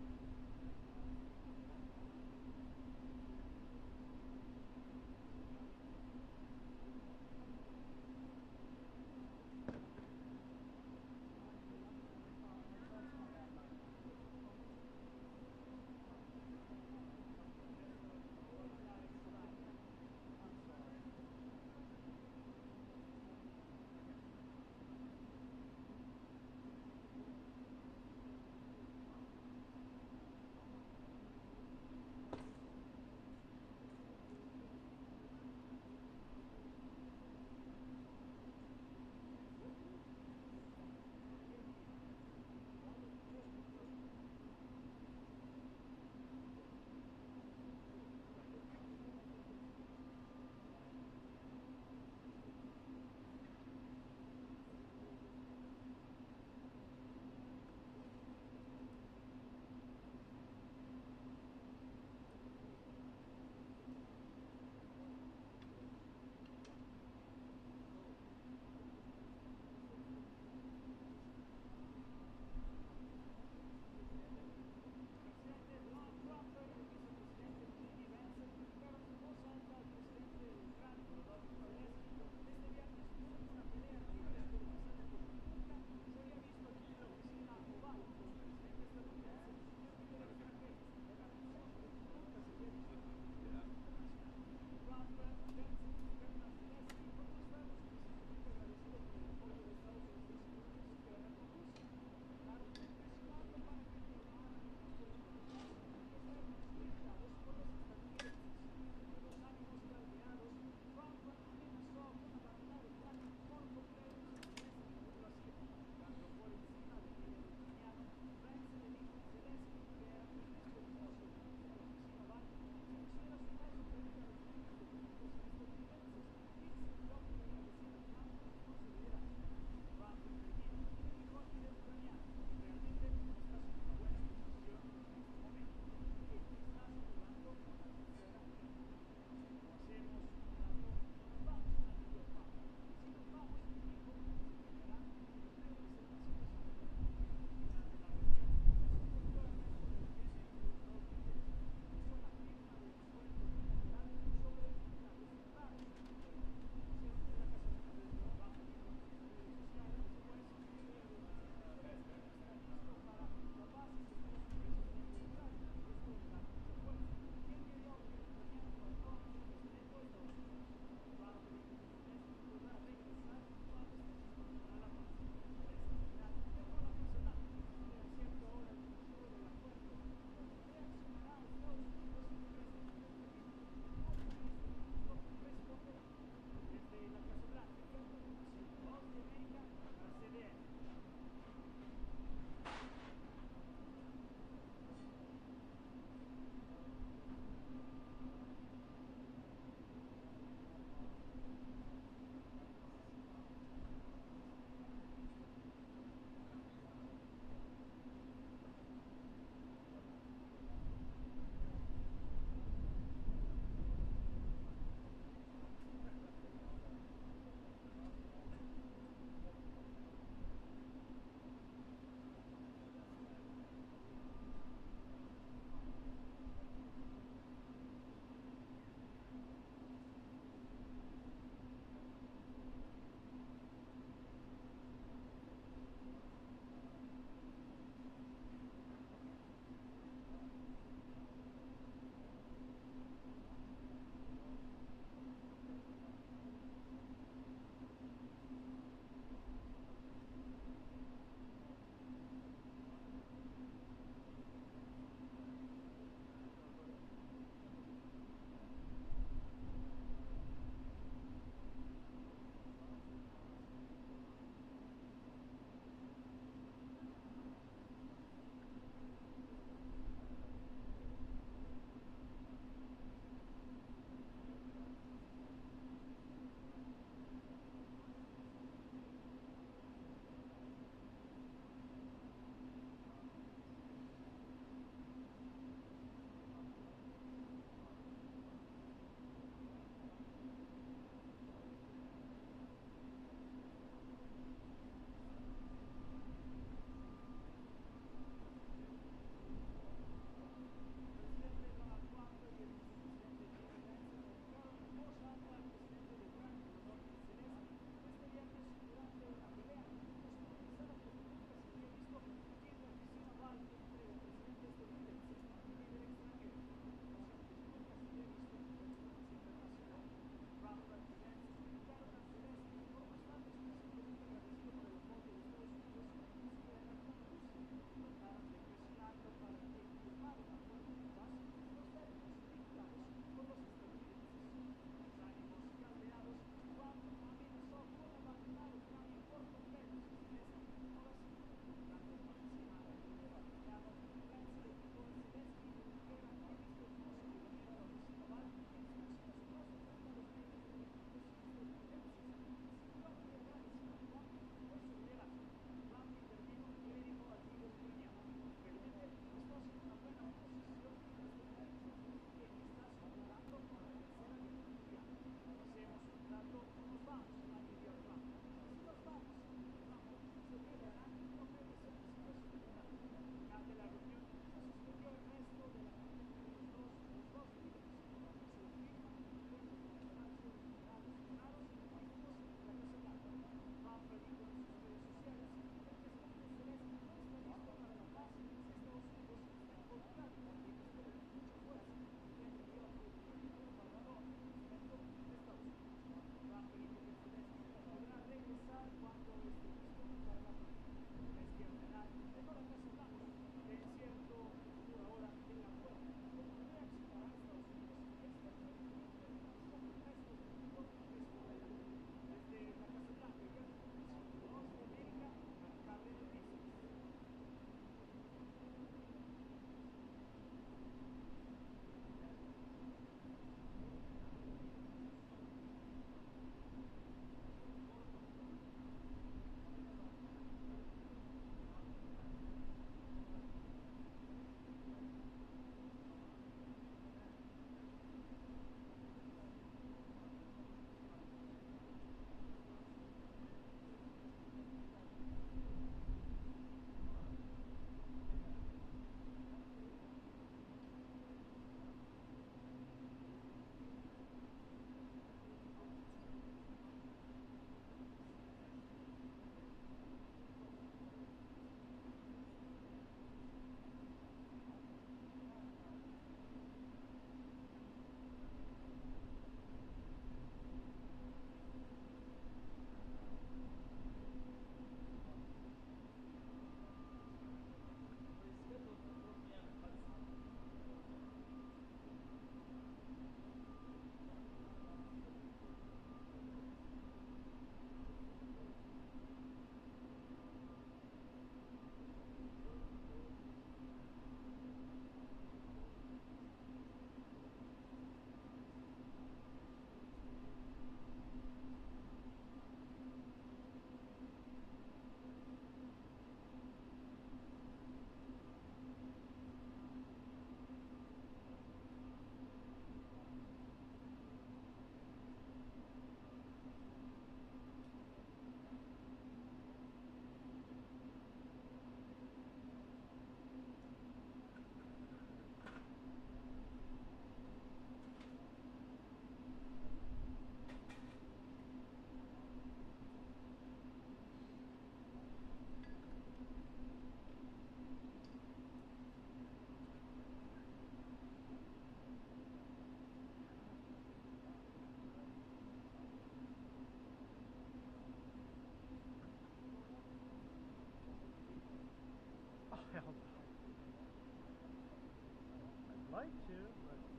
like to, but